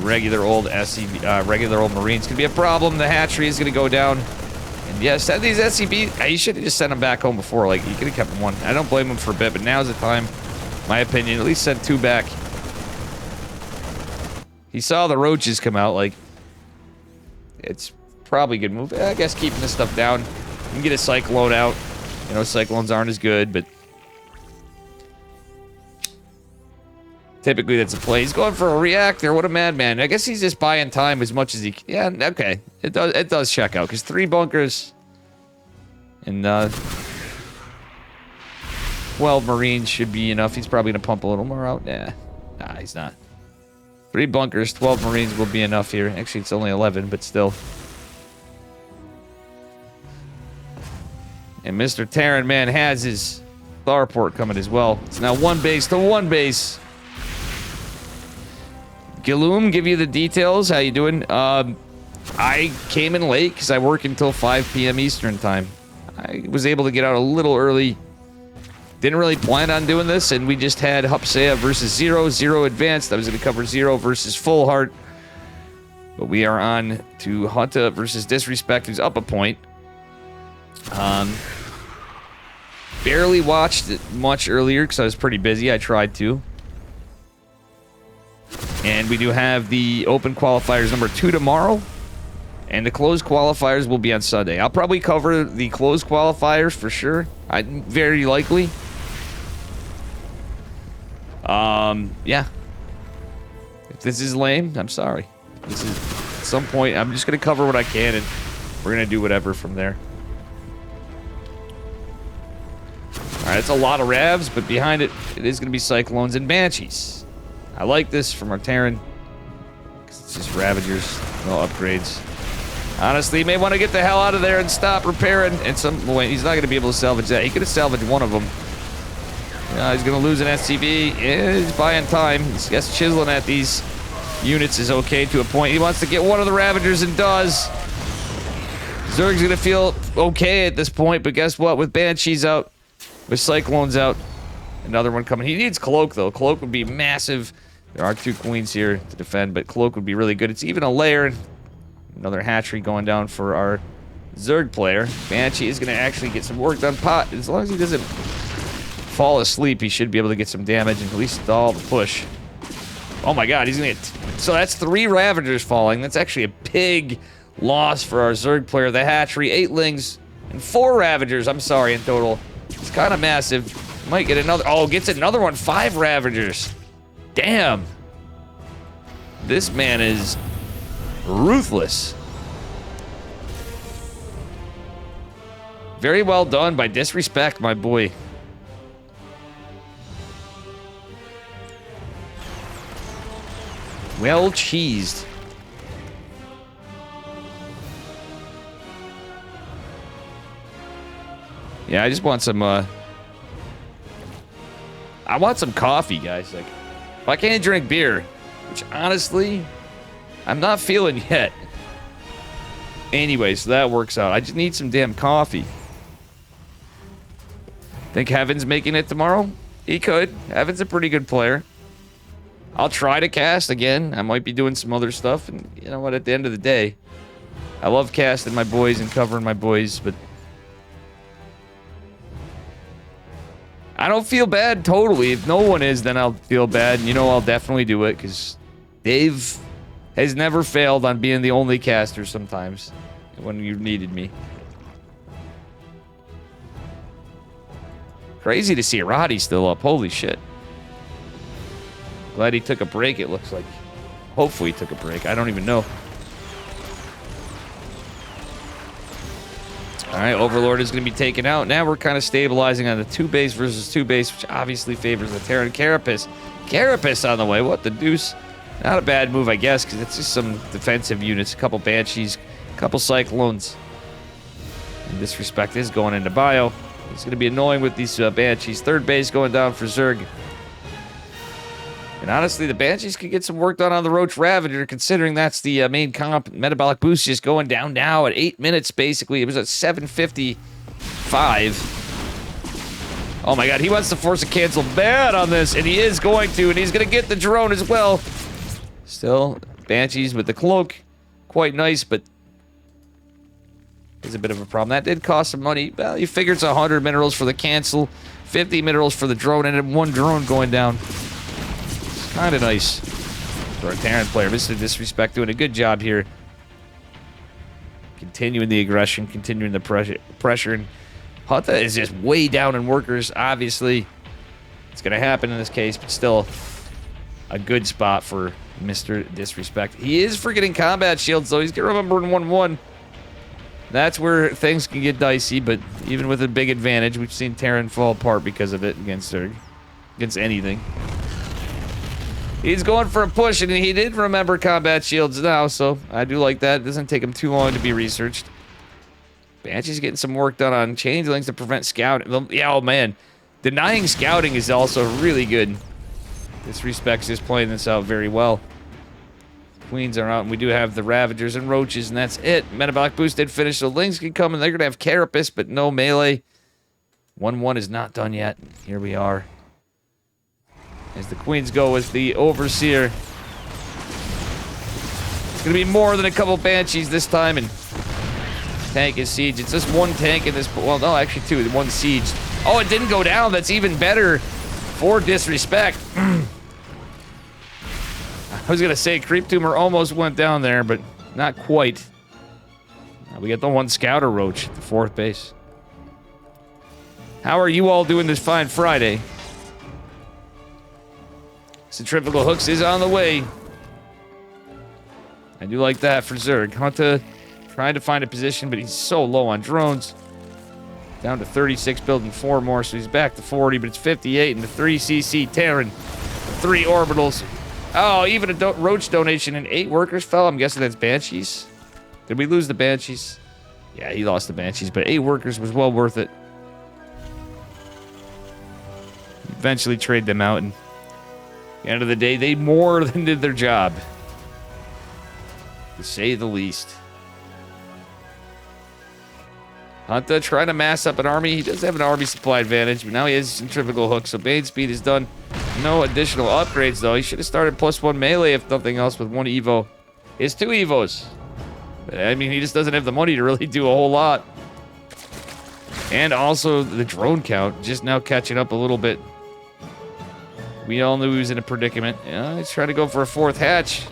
regular old SCB, regular old Marines could be a problem. The hatchery is going to go down. And yeah, send these SCB. You should have just sent them back home before. Like, you could have kept 1. I don't blame him for a bit, but now's the time, my opinion. At least send 2 back. He saw the roaches come out. Like, it's probably a good move. I guess keeping this stuff down. You can get a Cyclone out. You know, Cyclones aren't as good, but typically that's a play. He's going for a reactor. What a madman. I guess he's just buying time as much as he can. Yeah, okay. It does check out, because 3 bunkers and 12 Marines should be enough. He's probably going to pump a little more out. Nah, he's not. 3 bunkers, 12 Marines will be enough here. Actually, it's only 11, but still. And Mr. Terran Man has his starport coming as well. It's now 1 base to 1 base. Galoom, give you the details. How you doing? I came in late because I work until 5 p.m. Eastern time. I was able to get out a little early. Didn't really plan on doing this, and we just had Hupsea versus Zero. Zero advanced. I was going to cover Zero versus Full Heart. But we are on to Hunta versus Disrespect, who's up a point. Barely watched it much earlier because I was pretty busy. I tried to. And we do have the open qualifiers number 2 tomorrow. And the closed qualifiers will be on Sunday. I'll probably cover the closed qualifiers for sure. Very likely. Yeah. If this is lame, I'm sorry. This is, at some point, I'm just going to cover what I can, and we're going to do whatever from there. Alright, it's a lot of Ravs, but behind it, it is going to be Cyclones and Banshees. I like this from our Terran. It's just Ravagers, no upgrades. Honestly, he may want to get the hell out of there and stop repairing. And he's not going to be able to salvage that. He could have salvaged one of them. He's going to lose an SCV. Yeah, he's buying time. He's just chiseling at these units is okay to a point. He wants to get one of the Ravagers and does. Zerg's going to feel okay at this point, but guess what? With Banshees out, with Cyclones out, another one coming. He needs Cloak, though. Cloak would be massive. There are 2 Queens here to defend, but Cloak would be really good. It's even a lair. Another hatchery going down for our Zerg player. Banshee is going to actually get some work done. Pot, as long as he doesn't fall asleep, he should be able to get some damage and at least stall the push. Oh my god, he's going to get... So that's 3 Ravagers falling. That's actually a big loss for our Zerg player. The hatchery, 8 Lings, and 4 Ravagers. I'm sorry, in total. It's kind of massive. Might get another. Oh, gets another one. 5 Ravagers. Damn. This man is ruthless. Very well done by Disrespect, my boy. Well cheesed. Yeah, I just want some, I want some coffee, guys. Like, if I can't drink beer, which honestly, I'm not feeling yet. Anyway, so that works out. I just need some damn coffee. Think Heaven's making it tomorrow? He could. Heaven's a pretty good player. I'll try to cast again. I might be doing some other stuff. And you know what? At the end of the day, I love casting my boys and covering my boys, but I don't feel bad totally. If no one is, then I'll feel bad. And you know I'll definitely do it because Dave has never failed on being the only caster sometimes when you needed me. Crazy to see Roddy still up. Holy shit. Glad he took a break, it looks like. Hopefully he took a break. I don't even know. Alright, Overlord is going to be taken out. Now we're kind of stabilizing on the 2 base versus 2 base, which obviously favors the Terran. Carapace. Carapace on the way. What the deuce? Not a bad move, I guess, because it's just some defensive units. A couple Banshees, a couple Cyclones. And Disrespect is going into bio. It's going to be annoying with these Banshees. 3rd base going down for Zerg. And honestly, the Banshees could get some work done on the Roach Ravager, considering that's the main comp. Metabolic Boost just going down now at 8 minutes, basically. It was at 7:55. Oh my god, he wants to force a cancel bad on this, and he is going to, and he's going to get the drone as well. Still, Banshees with the cloak. Quite nice, but is a bit of a problem. That did cost some money. Well, you figure it's 100 minerals for the cancel, 50 minerals for the drone, and then 1 drone going down. It's kind of nice for a Terran player. Mr. Disrespect doing a good job here. Continuing the aggression, continuing the pressure. And Hunta is just way down in workers, obviously. It's going to happen in this case, but still a good spot for Mr. Disrespect. He is forgetting combat shields, though. He's going to remember in 1-1. That's where things can get dicey, but even with a big advantage, we've seen Terran fall apart because of it against Zerg. Against anything. He's going for a push, and he did remember combat shields now, so I do like that. It doesn't take him too long to be researched. Banshee's getting some work done on changelings to prevent scouting. Yeah, oh man. Denying scouting is also really good. Disrespect's just playing this out very well. Queens are out, and we do have the Ravagers and Roaches, and that's it. Metabolic Boost did finish, so Lings can come, and they're going to have Carapace, but no melee. 1-1 is not done yet. Here we are. As the Queens go with the Overseer. It's going to be more than a couple Banshees this time, and tank is siege. It's just 1 tank in this, well, no, actually 2. 1 siege. Oh, it didn't go down. That's even better for Disrespect. I was going to say Creep Tumor almost went down there, but not quite. Now we get the 1 Scouter Roach at the 4th base. How are you all doing this fine Friday? Centrifugal Hooks is on the way. I do like that for Zerg. Hunta trying to find a position, but he's so low on drones. Down to 36, building 4 more, so he's back to 40, but it's 58 and the 3 CC Terran. 3 orbitals. Oh, even a Roach donation and 8 workers fell. I'm guessing that's Banshees. Did we lose the Banshees? Yeah, he lost the Banshees, but 8 workers was well worth it. Eventually trade them out, and at the end of the day, they more than did their job. To say the least. Hunta trying to mass up an army. He does have an army supply advantage, but now he has centrifugal hook, so Bane speed is done. No additional upgrades, though. He should have started +1 melee, if nothing else, with 1 Evo. He has 2 Evos. But, I mean, he just doesn't have the money to really do a whole lot. And also, the drone count just now catching up a little bit. We all knew he was in a predicament. Yeah, he's trying to go for a 4th hatch.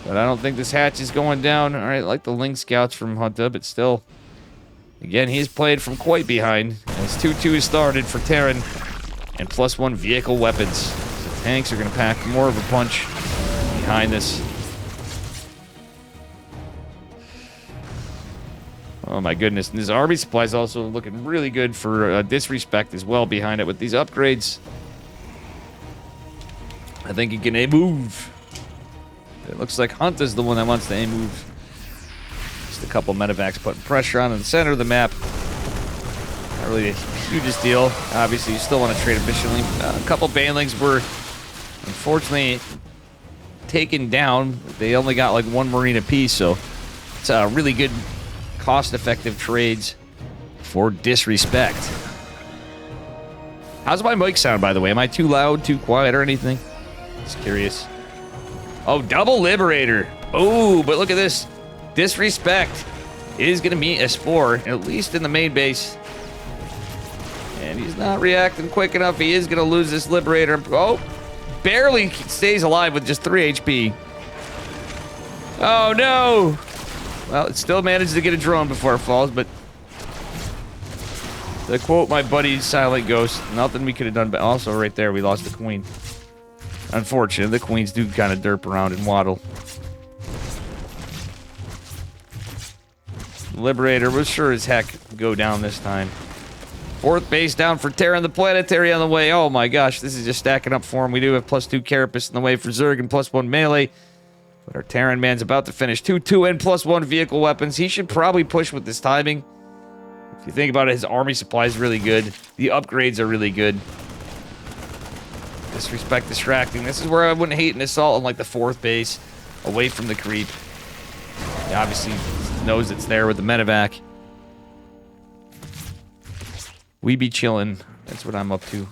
But I don't think this hatch is going down. All right, I like the Ling Scouts from Hunta, but still. Again, he's played from quite behind. As 2-2 is started for Terran. And +1 vehicle weapons. So tanks are going to pack more of a punch behind this. Oh my goodness. And this army supply is also looking really good for disrespect as well behind it with these upgrades. I think he can A-move. It looks like Hunt is the one that wants to A-move. Just a couple medevacs putting pressure on in the center of the map. Not really the hugest deal. Obviously, you still want to trade efficiently. A couple banelings were unfortunately taken down. They only got like 1 Marine apiece, so it's a really good cost-effective trades for disrespect. How's my mic sound, by the way? Am I too loud, too quiet, or anything? Just curious. Oh, double Liberator. Oh, but look at this. Disrespect is going to meet a Spore, at least in the main base. And he's not reacting quick enough. He is going to lose this Liberator. Oh, barely stays alive with just 3 HP. Oh, no. Well, it still manages to get a drone before it falls, but to quote my buddy Silent Ghost, nothing we could have done, but also right there, we lost the Queen. Unfortunate, the Queens do kind of derp around and waddle. Liberator was sure as heck go down this time. 4th base down for Terran, the Planetary on the way. Oh my gosh, this is just stacking up for him. We do have +2 Carapace in the way for Zerg and +1 melee. But our Terran man's about to finish 2-2 and +1 vehicle weapons. He should probably push with this timing. If you think about it, his army supply is really good. The upgrades are really good. Disrespect distracting. This is where I wouldn't hate an assault on like the 4th base, away from the creep. He obviously knows it's there with the medevac. We be chillin'. That's what I'm up to.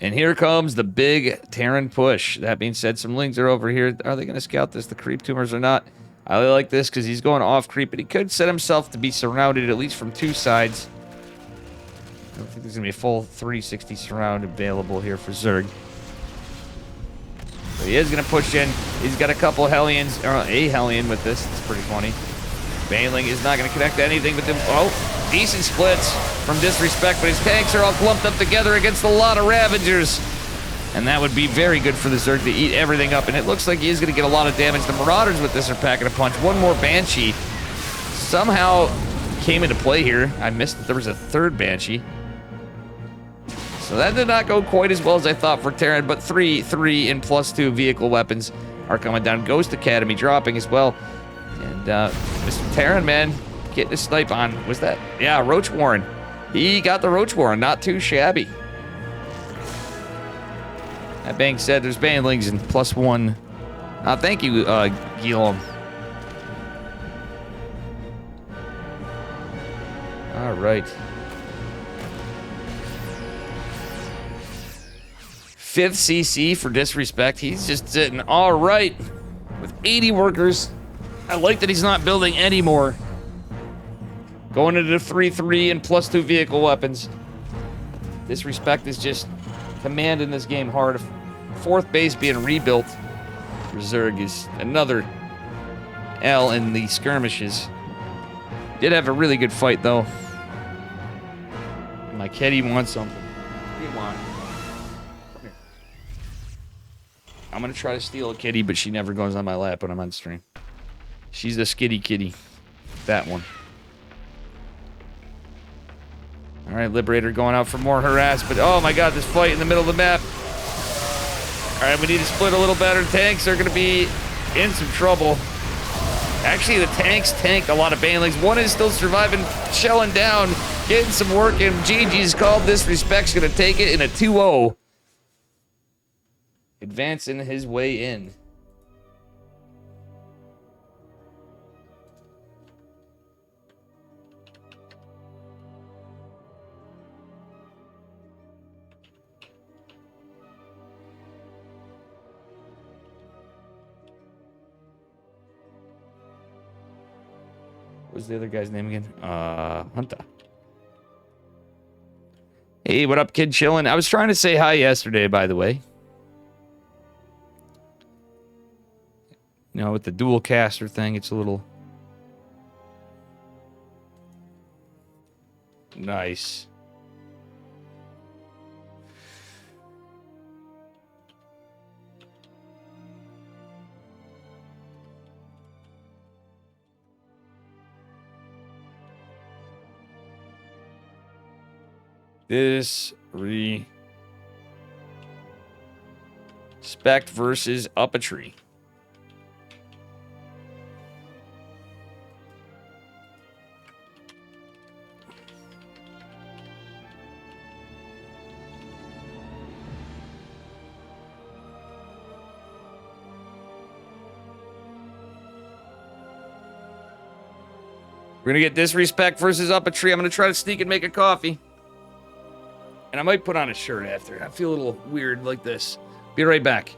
And here comes the big Terran push. That being said, some Lings are over here. Are they going to scout this? The creep tumors or not? I really like this because he's going off creep, but he could set himself to be surrounded at least from 2 sides. I don't think there's going to be a full 360 surround available here for Zerg. But he is going to push in. He's got a couple Hellions, or a Hellion with this. It's pretty funny. Baneling is not going to connect to anything with him. Oh, decent splits from disrespect, but his tanks are all clumped up together against a lot of Ravagers. And that would be very good for the Zerg to eat everything up. And it looks like he is going to get a lot of damage. The Marauders with this are packing a punch. One more Banshee somehow came into play here. I missed that there was a 3rd Banshee. So that did not go quite as well as I thought for Terran, but 3 and +2 vehicle weapons are coming down. Ghost Academy dropping as well. And Mr. Terran, man, getting a snipe on. Was that? Yeah, Roach Warren. He got the Roach Warren. Not too shabby. That being said, there's Banelings and +1. Thank you, Guillaume. All right. 5th CC for disrespect. He's just sitting all right with 80 workers. I like that he's not building anymore. Going into 3-3 and +2 vehicle weapons. Disrespect is just commanding this game hard. 4th base being rebuilt for Zerg is another L in the skirmishes. Did have a really good fight though. My kitty wants something. What do you want? Come here. I'm gonna try to steal a kitty, but she never goes on my lap when I'm on stream. She's a skitty kitty. That one. Alright, Liberator going out for more harass, but oh my god, this fight in the middle of the map. Alright, we need to split a little better. Tanks are going to be in some trouble. Actually, the tanks tanked a lot of Banelings. One is still surviving, shelling down, getting some work, and GG's called. Disrespect's going to take it in a 2-0. Advancing his way in. What's the other guy's name again? Hunta. Hey, what up, kid? Chillin'. I was trying to say hi yesterday, by the way. You know, with the dual caster thing, it's a little... Nice. Respect versus up a tree. We're gonna get disrespect versus up a tree. I'm gonna try to sneak and make a coffee. And I might put on a shirt after. I feel a little weird like this. Be right back.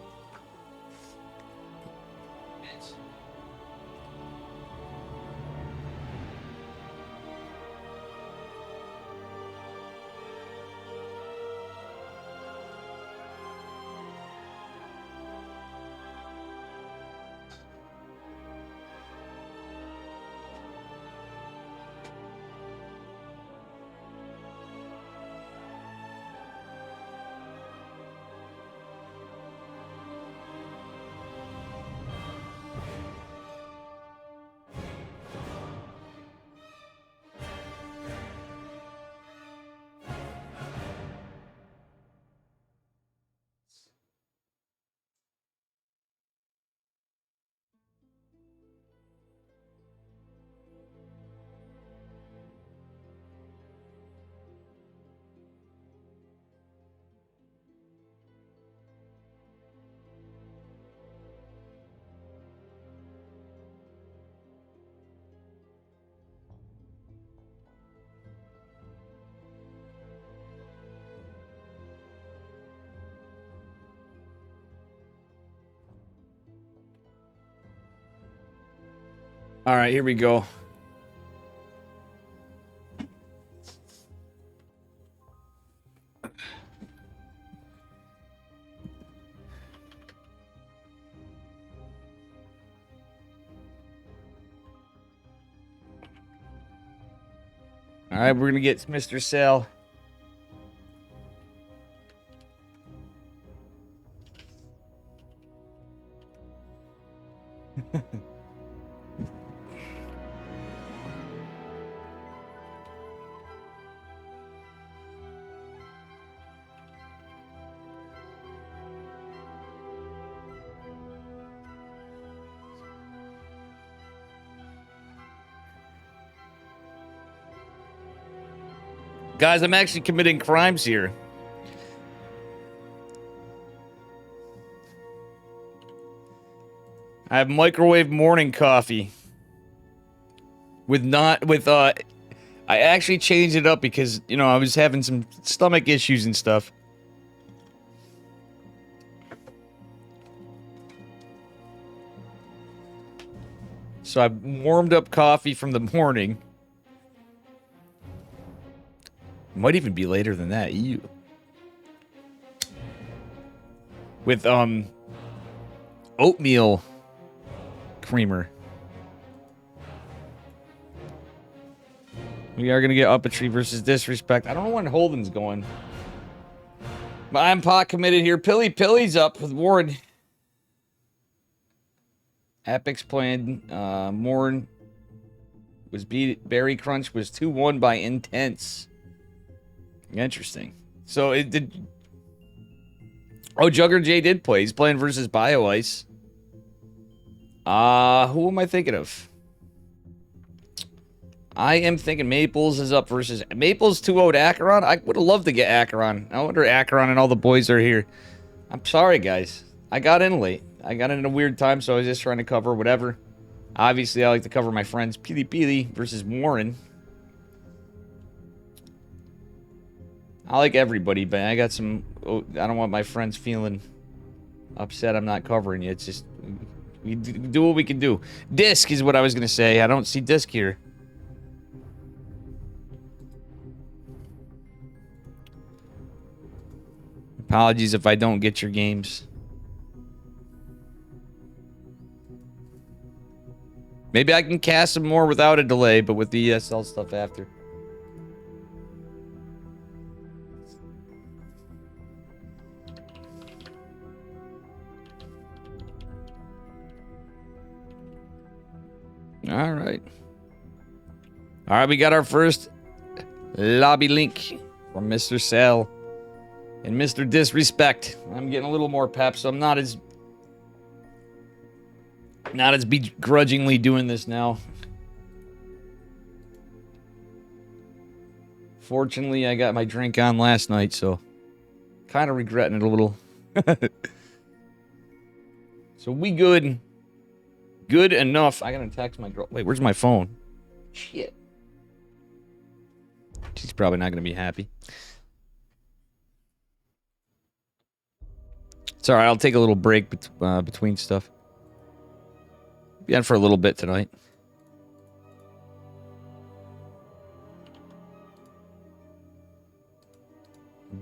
All right, here we go. All right, we're gonna get Mr. Sale. Guys, I'm actually committing crimes here. I have microwave morning coffee. I actually changed it up because, you know, I was having some stomach issues and stuff. So I warmed up coffee from the morning. Might even be later than that. Ew. With oatmeal creamer. We are gonna get up a tree versus disrespect. I don't know when Holden's going. But I'm pot committed here. Pilly's up with Warren. Epic's playing. Warren was beat. Berry Crunch was 2-1 by Intense. Interesting. So it did. Oh, Jugger J did play. He's playing versus Bio Ice. Who am I thinking of? I am thinking Maples is up versus Maples 2-0 Acheron. I would have loved to get Acheron. I wonder Acheron and all the boys are here. I'm sorry, guys. I got in late. I got in at a weird time, so I was just trying to cover whatever. Obviously, I like to cover my friends. Peely versus Warren. I like everybody, but I got some... Oh, I don't want my friends feeling upset I'm not covering you. It's just... We do what we can do. Disc is what I was going to say. I don't see Disc here. Apologies if I don't get your games. Maybe I can cast some more without a delay, but with the ESL stuff after. All right. All right, we got our first lobby link from Mr. Sal and Mr. Disrespect. I'm getting a little more pep, so I'm not as begrudgingly doing this now. Fortunately, I got my drink on last night, so kind of regretting it a little. So we good. Good enough. I gotta text my girl. Wait, where's my phone? Shit. She's probably not gonna be happy. It's alright, I'll take a little break between stuff. Be on for a little bit tonight.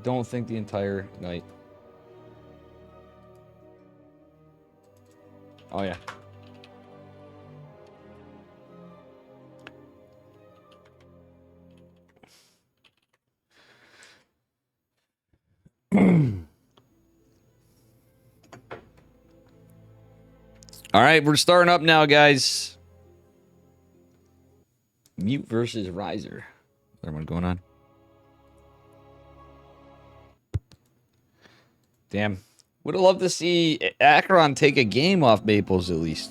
Don't think the entire night. Oh yeah. All right, we're starting up now, guys. Mute versus Riser. Is everyone going on? Damn. Would have loved to see Acheron take a game off Maples at least.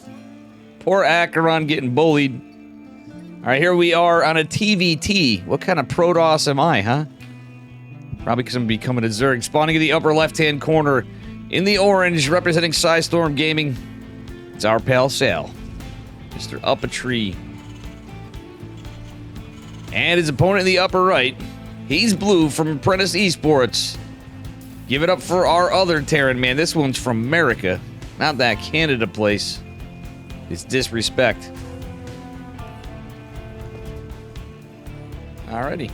Poor Acheron getting bullied. All right, here we are on a TVT. What kind of Protoss am I, huh? Probably because I'm becoming a Zerg. Spawning in the upper left-hand corner in the orange, representing Psystorm Gaming. It's our pal Sal. Mr. Up a Tree. And his opponent in the upper right, he's blue from Apprentice Esports. Give it up for our other Terran man. This one's from America. Not that Canada place. It's Disrespect. Alrighty.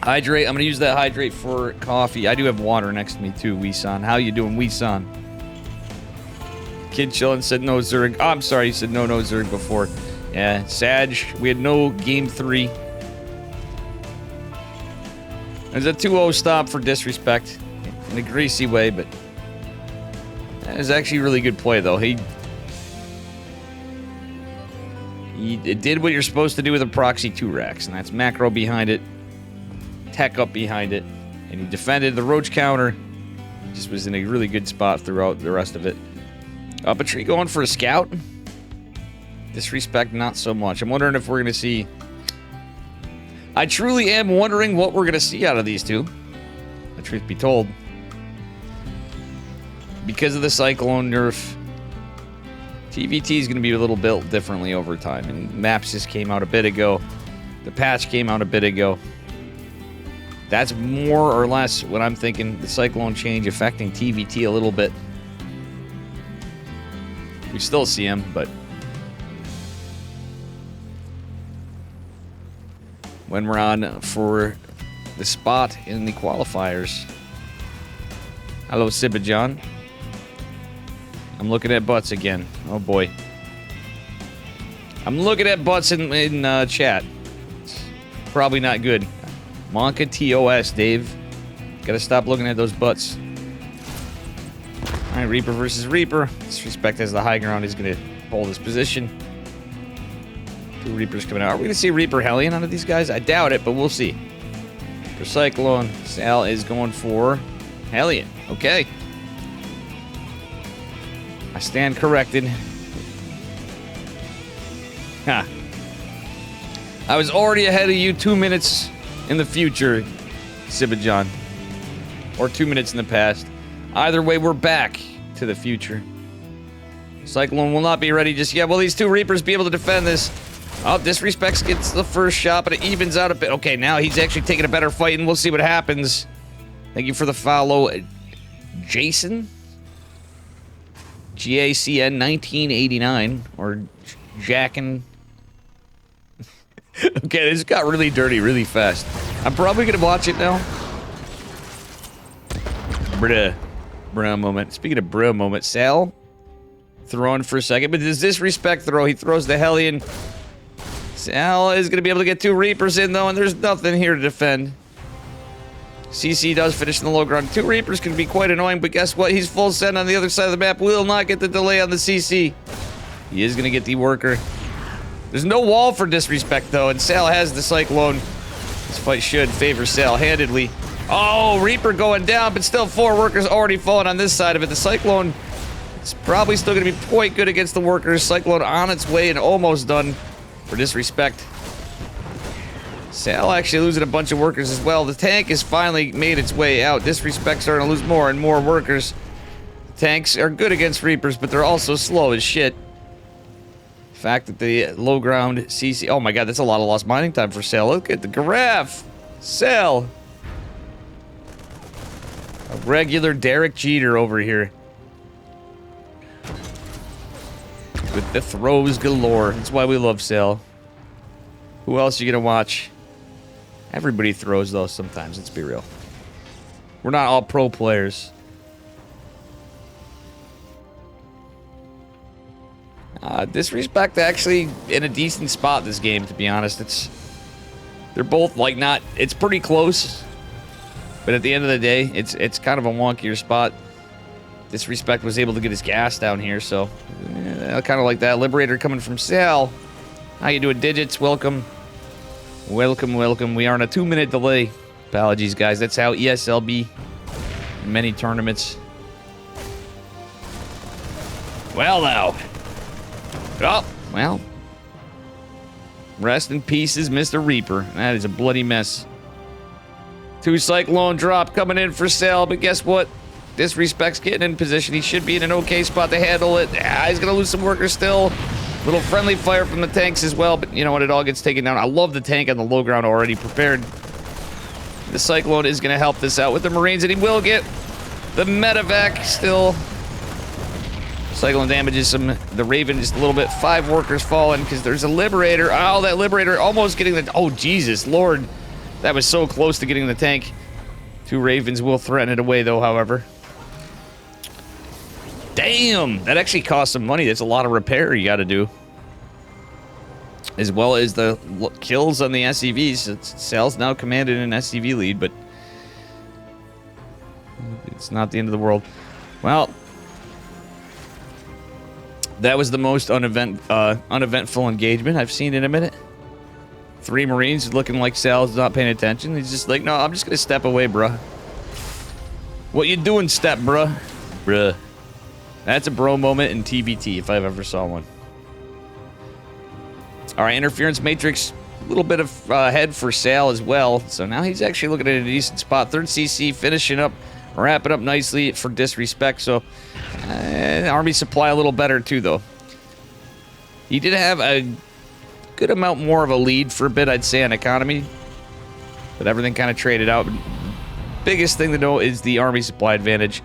Hydrate. I'm going to use that hydrate for coffee. I do have water next to me too, Weesan. How you doing, Weesan? Kid chillin' said no Zerg. Oh, I'm sorry, you said no Zerg before. Yeah, Sag. We had no game 3. There's a 2-0 stop for Disrespect. In a greasy way, but... that is actually a really good play, though. He did what you're supposed to do with a proxy 2 racks, and that's macro behind it. Tech up behind it, and he defended the roach counter. Just was in a really good spot throughout the rest of it. Up a tree going for a scout. Disrespect not so much. I'm wondering if we're gonna see. I truly am wondering what we're gonna see out of these two. The truth be told, because of the Cyclone nerf, TVT is gonna be a little built differently over time. And maps just came out a bit ago. The patch came out a bit ago. That's more or less what I'm thinking. The Cyclone change affecting TVT a little bit. We still see him, but when we're on for the spot in the qualifiers. Hello, Sibajan. I'm looking at butts again. Oh boy. I'm looking at butts in chat. It's probably not good. Monka TOS, Dave. Gotta stop looking at those butts. Alright, Reaper versus Reaper. Disrespect has the high ground. He's gonna hold his position. 2 Reapers coming out. Are we gonna see Reaper Hellion out of these guys? I doubt it, but we'll see. For Cyclone, Sal is going for Hellion. Okay. I stand corrected. Ha. I was already ahead of you 2 minutes in the future, Sibajan. Or 2 minutes in the past. Either way, we're back to the future. Cyclone will not be ready just yet. Will these 2 Reapers be able to defend this? Oh, Disrespect gets the first shot, but it evens out a bit. Okay, now he's actually taking a better fight, and we'll see what happens. Thank you for the follow, Jason? GACN 1989, or Jackin. Okay, this got really dirty really fast. I'm probably gonna watch it now. Bruh moment. Speaking of bruh moment, Sal throwing for a second, but this disrespect throw, he throws the Hellion. Sal is going to be able to get 2 Reapers in, though, and there's nothing here to defend. CC does finish in the low ground. 2 Reapers can be quite annoying, but guess what? He's full send on the other side of the map. Will not get the delay on the CC. He is going to get the worker. There's no wall for disrespect, though, and Sal has the Cyclone. This fight should favor Sal handedly. Oh, Reaper going down, but still 4 workers already falling on this side of it. The Cyclone is probably still going to be quite good against the workers. Cyclone on its way and almost done for disrespect. Sal actually losing a bunch of workers as well. The tank has finally made its way out. Disrespect starting to lose more and more workers. Tanks are good against Reapers, but they're also slow as shit. The fact that the low ground CC... Oh my god, that's a lot of lost mining time for Sal. Look at the graph. Sal. A regular Derek Jeter over here. With the throws galore. That's why we love Sal. Who else are you gonna watch? Everybody throws, though, sometimes. Let's be real. We're not all pro players. Disrespect actually in a decent spot this game, to be honest. They're both, like, not... It's pretty close. But at the end of the day, it's kind of a wonkier spot. Disrespect was able to get his gas down here, so... kind of like that. Liberator coming from Sal. How you doing, Digits? Welcome. Welcome, welcome. We are on a 2-minute delay. Apologies, guys. That's how ESL be in many tournaments. Well, now. Oh, well. Rest in pieces, Mr. Reaper. That is a bloody mess. 2 Cyclone drop coming in for Sal, but guess what? Disrespect's getting in position. He should be in an okay spot to handle it. He's going to lose some workers still. Little friendly fire from the tanks as well, but you know what? It all gets taken down. I love the tank on the low ground already prepared. The Cyclone is going to help this out with the Marines, and he will get the medevac still. Cyclone damages the Raven just a little bit. 5 workers falling because there's a Liberator. Oh, that Liberator almost getting the... Oh, Jesus, Lord. That was so close to getting the tank. 2 Ravens will threaten it away, though, however. Damn! That actually costs some money. That's a lot of repair you gotta do. As well as the kills on the SCVs. Sal's now commanded an SCV lead, but... it's not the end of the world. Well... that was the most uneventful engagement I've seen in a minute. 3 Marines looking like Sal's not paying attention. He's just like, no, I'm just gonna step away, bruh. What you doing, step, bruh? Bruh. That's a bro moment in TBT, if I've ever saw one. Alright, Interference Matrix, a little bit of head for Sal as well. So now he's actually looking at a decent spot. 3rd CC finishing up, wrapping up nicely for disrespect. So, Army supply a little better too, though. He did have a good amount more of a lead for a bit, I'd say, on economy. But everything kind of traded out. Biggest thing to know is the Army supply advantage.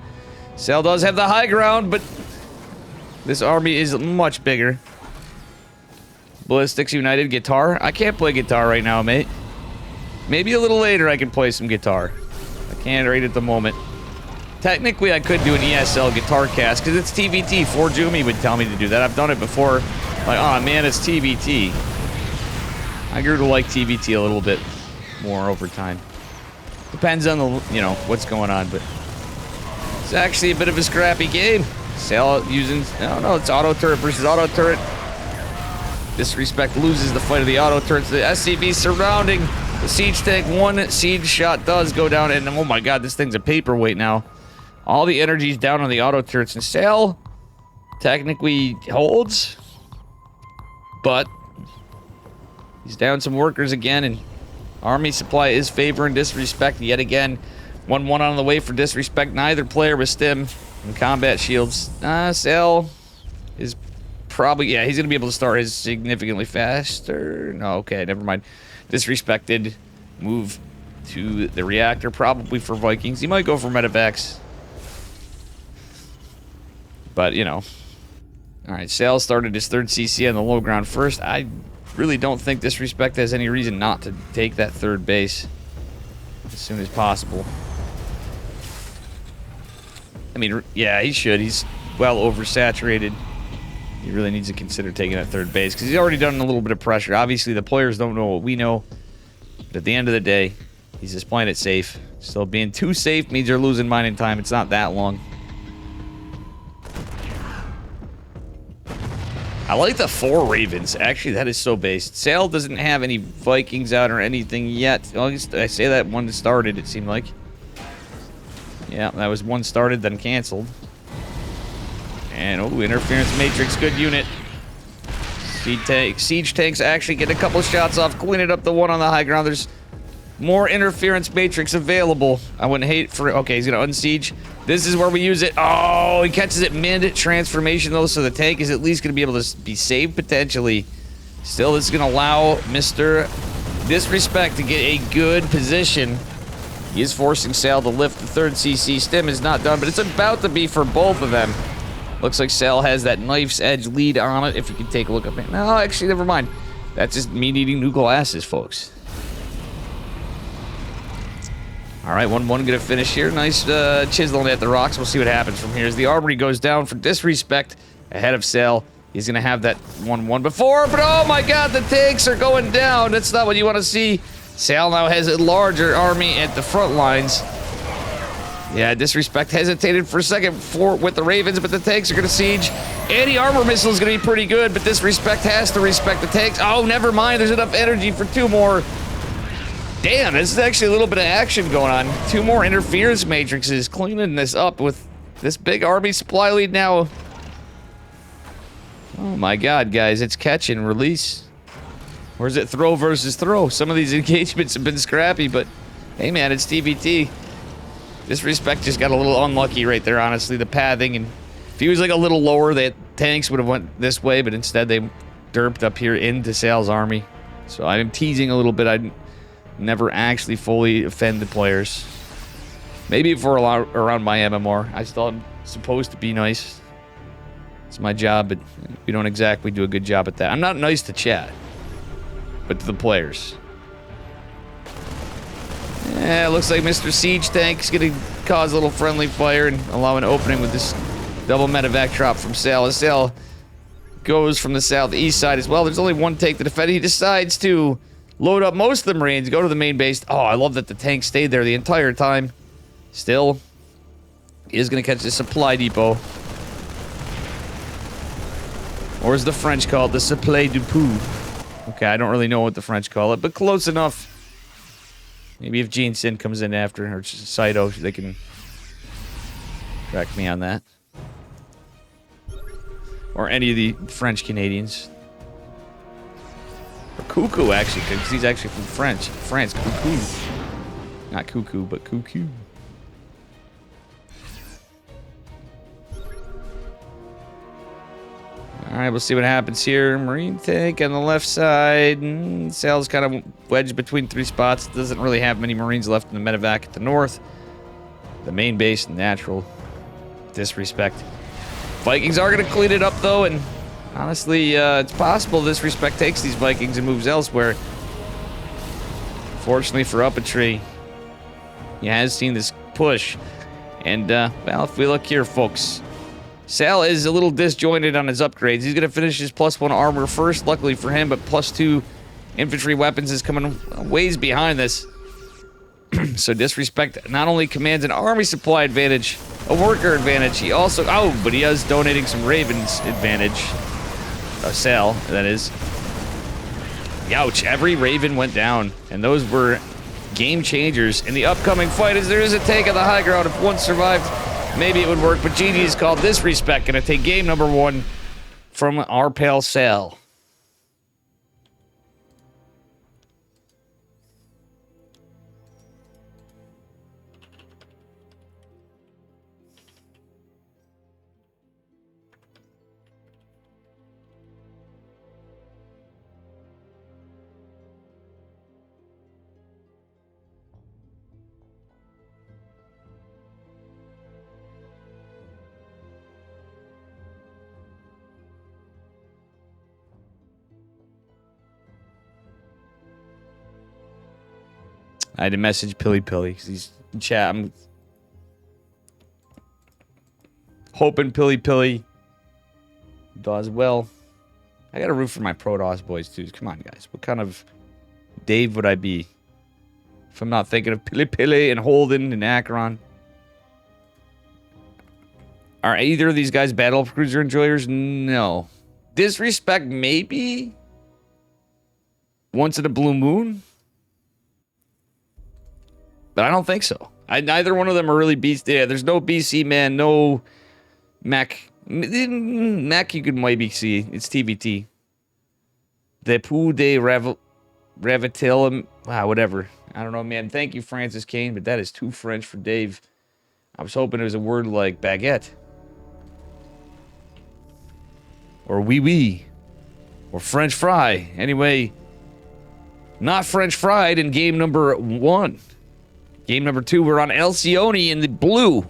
Sal does have the high ground, but this army is much bigger. Ballistics United guitar. I can't play guitar right now, mate. Maybe a little later I can play some guitar. I can't right at the moment. Technically, I could do an ESL guitar cast, because it's TBT. 4Jumi would tell me to do that. I've done it before. Like, oh man, it's TBT. I grew to like TBT a little bit more over time. Depends on the, you know, what's going on, but... it's actually a bit of a scrappy game. Sal using... no, no, it's auto turret versus auto turret. Disrespect loses the fight of the auto turrets. The SCV surrounding the siege tank. 1 siege shot does go down, and oh my god, this thing's a paperweight now. All the energy's down on the auto turrets, and Sal technically holds, but he's down some workers again, and Army supply is favoring disrespect yet again. 1-1 on the way for disrespect. Neither player with stim and combat shields. Sal is probably... yeah, he's going to be able to start his significantly faster. No, okay, never mind. Disrespected. Move to the reactor, probably for Vikings. He might go for medevacs. But, you know. Alright, Sal started his 3rd CC on the low ground first. I really don't think disrespect has any reason not to take that 3rd base as soon as possible. I mean, yeah, he should. He's well oversaturated. He really needs to consider taking that third base because he's already done a little bit of pressure. Obviously, the players don't know what we know. But at the end of the day, he's just playing it safe. Still being too safe means you're losing mining time. It's not that long. I like the 4 Ravens. Actually, that is so based. Sale doesn't have any Vikings out or anything yet. Well, I say that one started, it seemed like. Yeah, that was one started, then canceled. And, oh, interference matrix, good unit. Siege tanks actually get a couple shots off, cleaning up the one on the high ground. There's more interference matrix available. I wouldn't hate for it. Okay, he's going to unsiege. This is where we use it. Oh, he catches it mid-transformation, though, so the tank is at least going to be able to be saved potentially. Still, this is going to allow Mr. Disrespect to get a good position. He is forcing Sal to lift the third CC. Stim is not done, but it's about to be for both of them. Looks like Sal has that knife's edge lead on it, if you can take a look at it. No, actually, never mind. That's just me needing new glasses, folks. All right, 1-1 going to finish here. Nice chiseling at the rocks. We'll see what happens from here. As the Armory goes down for Disrespect ahead of Sal. He's going to have that 1-1 before, but oh my god, the tanks are going down. That's not what you want to see. Sal now has a larger army at the front lines. Yeah, Disrespect hesitated for a second with the Ravens, but the tanks are going to siege. Anti-armor missile is going to be pretty good, but Disrespect has to respect the tanks. Oh, never mind. There's enough energy for 2 more. Damn, this is actually a little bit of action going on. 2 more interference matrices, cleaning this up with this big army supply lead now. Oh my god, guys, it's catch and release. Or is it throw versus throw? Some of these engagements have been scrappy, but hey man, it's TBT. Disrespect just got a little unlucky right there, honestly. The pathing, and if he was like a little lower, the tanks would have went this way, but instead they derped up here into Sal's army. So I'm teasing a little bit. I never actually fully offend the players. Maybe for around my MMR. I still am supposed to be nice. It's my job, but we don't exactly do a good job at that. I'm not nice to chat, but to the players. Yeah, it looks like Mr. Siege Tank is going to cause a little friendly fire and allow an opening with this double medevac drop from Sal. As Sal goes from the southeast side as well. There's only one tank to defend. He decides to load up most of the Marines, go to the main base. Oh, I love that the tank stayed there the entire time. Still, he is going to catch the supply depot. Or as the French call it, the Supply Depot. Okay, I don't really know what the French call it, but close enough. Maybe if Gene Sin comes in after, or Saito, they can correct me on that. Or any of the French Canadians. Or Cuckoo, actually, because he's actually from France, Cuckoo. Not Cuckoo, but Cuckoo. Alright, we'll see what happens here. Marine tank on the left side. Sal's kind of wedged between 3 spots. Doesn't really have many Marines left in the medevac at the north. The main base, natural Disrespect. Vikings are going to clean it up, though, and honestly, it's possible Disrespect takes these Vikings and moves elsewhere. Fortunately for Uppatry, he has seen this push. And, well, if we look here, folks, Sal is a little disjointed on his upgrades. He's going to finish his +1 armor first, luckily for him, but +2 infantry weapons is coming ways behind this. So Disrespect not only commands an army supply advantage, a worker advantage, he also... Oh, but he is donating some Ravens advantage. Sal, that is. Ouch, every Raven went down, and those were game changers in the upcoming fight, as there is a tank on the high ground. If one survived, maybe it would work, but GG's called Disrespect, gonna take game number 1 from our pal Sal. I had to message Pilly because he's in chat. I'm hoping Pilly Does well. I got to root for my Protoss boys, too. Come on, guys. What kind of Dave would I be if I'm not thinking of Pili and Holden and Acheron? Are either of these guys battle cruiser enjoyers? No. Disrespect, maybe? Once in a blue moon? But I don't think so. Neither one of them are really beast. Yeah, there's no BC man, no Mac. Mac you could maybe see. It's TVT. The Pou de Revitil. Wow, whatever. I don't know, man. Thank you, Francis Kane, but that is too French for Dave. I was hoping it was a word like baguette. Or wee wee. Or French fry. Anyway, not French fried in game number 1. Game number 2, we're on Alcione in the blue.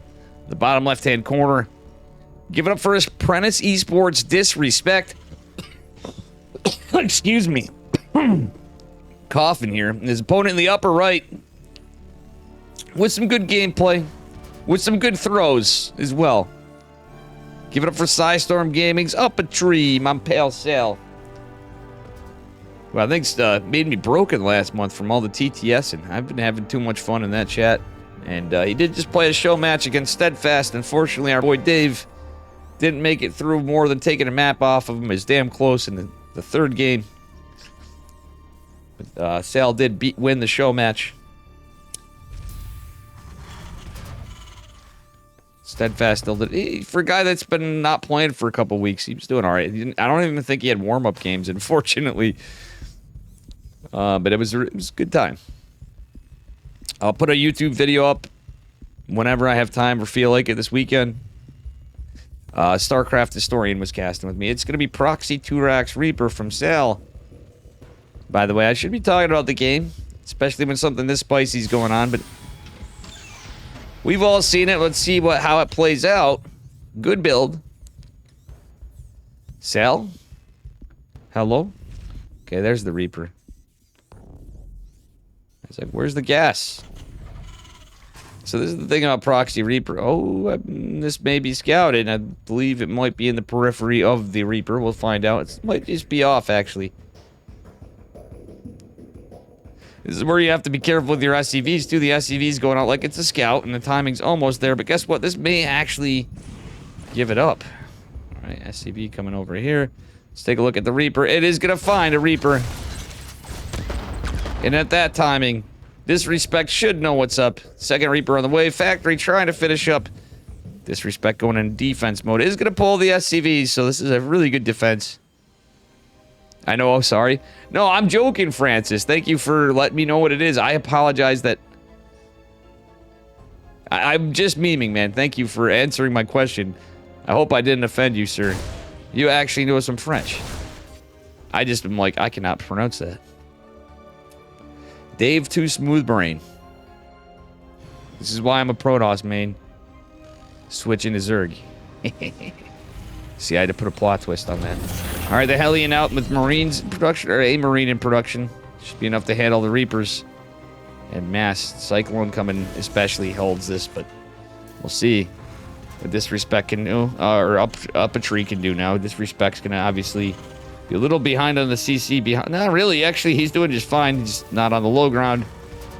The bottom left-hand corner. Give it up for his Apprentice Esports Disrespect. Excuse me. Coughing here. And his opponent in the upper right. With some good gameplay. With some good throws as well. Give it up for Psystorm Gaming's Up a Tree, my pal Sal. Well, I think made me broken last month from all the TTSing. I've been having too much fun in that chat. And he did just play a show match against Steadfast. Unfortunately, our boy Dave didn't make it through more than taking a map off of him. Is damn close in the third game. But Sal did win the show match. Steadfast still did. For a guy that's been not playing for a couple weeks, he was doing all right. I don't even think he had warm-up games, unfortunately. But it was a good time. I'll put a YouTube video up whenever I have time or feel like it this weekend. StarCraft Historian was casting with me. It's going to be Proxy Turax Reaper from Sal. By the way, I should be talking about the game, especially when something this spicy is going on, but we've all seen it. Let's see how it plays out. Good build. Sal? Hello? Okay, there's the Reaper. It's like, where's the gas? So this is the thing about Proxy Reaper. Oh, this may be scouted. I believe it might be in the periphery of the Reaper. We'll find out. It might just be off, actually. This is where you have to be careful with your SCVs, too. The SCV's going out like it's a scout, and the timing's almost there. But guess what? This may actually give it up. All right, SCV coming over here. Let's take a look at the Reaper. It is going to find a Reaper. And at that timing, Disrespect should know what's up. Second Reaper on the way. Factory trying to finish up. Disrespect going in defense mode. Is going to pull the SCVs, so this is a really good defense. I know, I'm sorry. No, I'm joking, Francis. Thank you for letting me know what it is. I apologize that... I'm just memeing, man. Thank you for answering my question. I hope I didn't offend you, sir. You actually know some French. I just am like, I cannot pronounce that. Dave Too Smooth Brain. This is why I'm a Protoss main. Switching to Zerg. See, I had to put a plot twist on that. Alright, the Hellion out with Marines in production, or a Marine in production. Should be enough to handle the Reapers. And Mass. Cyclone coming especially holds this, but we'll see what Disrespect can do, or up a tree can do now. Disrespect's gonna obviously be a little behind on the CC. Not really, actually, he's doing just fine. He's just not on the low ground.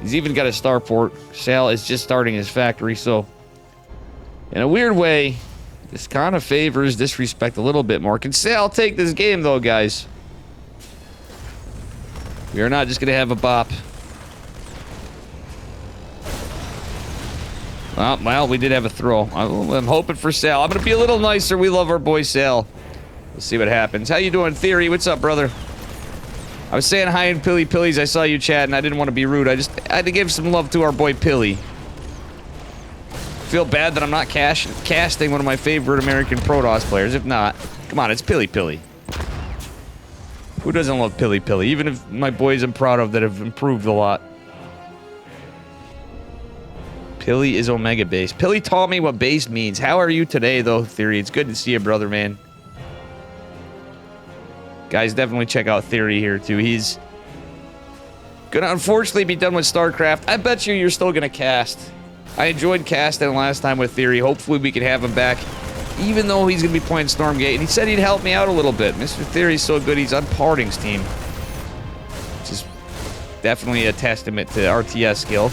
He's even got a starport. Sal is just starting his factory, so in a weird way, this kind of favors Disrespect a little bit more. Can Sal take this game, though, guys? We are not just going to have a bop. Well, we did have a throw. I'm hoping for Sal. I'm going to be a little nicer. We love our boy Sal. We'll see what happens. How you doing, Theory? What's up, brother? I was saying hi in Pilly Pillies. I saw you chatting. I didn't want to be rude. I had to give some love to our boy Pilly. Feel bad that I'm not casting one of my favorite American Protoss players. If not, come on, it's Pilly Pilly. Who doesn't love Pilly Pilly? Even if my boys I'm proud of that have improved a lot. Pilly is Omega base. Pilly taught me what base means. How are you today, though, Theory? It's good to see you, brother, man. Guys, definitely check out Theory here, too. He's gonna unfortunately be done with StarCraft. I bet you're still gonna cast. I enjoyed casting last time with Theory. Hopefully we can have him back even though he's going to be playing Stormgate. And he said he'd help me out a little bit. Mr. Theory's so good, he's on Parting's team. Which is definitely a testament to RTS skill.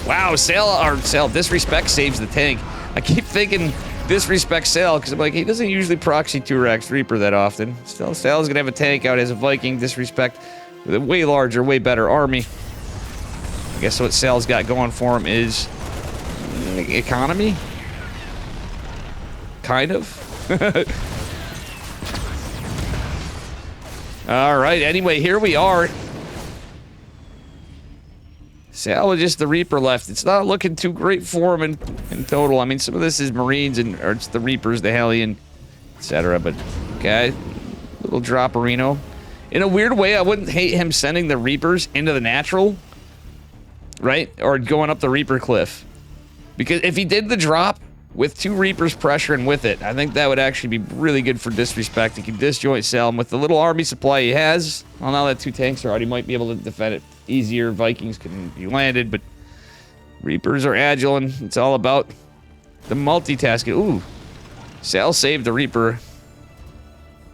Wow, Sale Disrespect saves the tank. I keep thinking Disrespect Sale, because I'm like, he doesn't usually proxy 2-Rax Reaper that often. Still, Sale's going to have a tank out as a Viking. Disrespect with a way larger, way better army. I guess what Sale's got going for him is economy? Kind of. Alright, anyway, here we are. Sal with just the Reaper left. It's not looking too great for him in total. I mean, some of this is Marines, or it's the Reapers, the Hellion, etc. But, okay, little drop-a-reno. In a weird way, I wouldn't hate him sending the Reapers into the natural, right? Or going up the Reaper cliff. Because if he did the drop with 2 Reapers pressuring with it, I think that would actually be really good for Disrespect. He can disjoint Salem with the little army supply he has. Well, now that 2 tanks are out, he might be able to defend it easier. Vikings can be landed, but Reapers are agile, and it's all about the multitasking. Ooh, Sal saved the Reaper.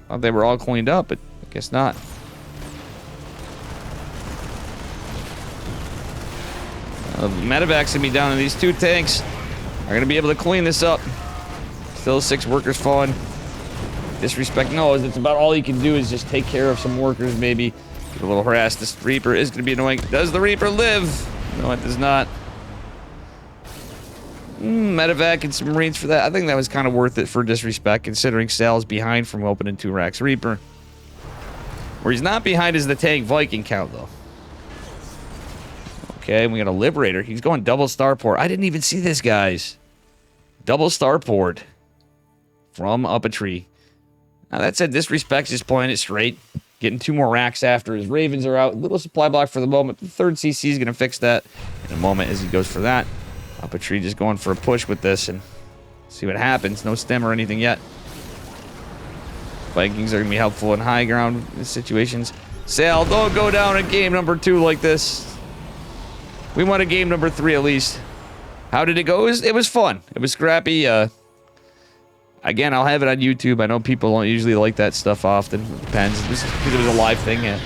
Thought they were all cleaned up, but I guess not. Medevac's gonna be down in these 2 tanks. Are gonna be able to clean this up. Still 6 workers falling. Disrespect knows it's about all he can do is just take care of some workers, maybe. Get a little harassed. This Reaper is gonna be annoying. Does the Reaper live? No, it does not. Medevac and some Marines for that. I think that was kind of worth it for Disrespect, considering Sal's behind from opening 2-Rax Reaper. Where he's not behind is the tank Viking count, though. Okay, we got a Liberator. He's going double starport. I didn't even see this, guys. Double starport from up a tree. Now, that said, Disrespect's just playing it straight. Getting 2 more racks after his Ravens are out. Little supply block for the moment. The 3rd CC is going to fix that in a moment as he goes for that. Up a tree just going for a push with this and see what happens. No stem or anything yet. Vikings are going to be helpful in high ground situations. Sal, don't go down in game number 2 like this. We won a game number 3 at least. How did it go? It was fun. It was scrappy. Again, I'll have it on YouTube. I know people don't usually like that stuff often. It depends. It was a live thing. Yeah.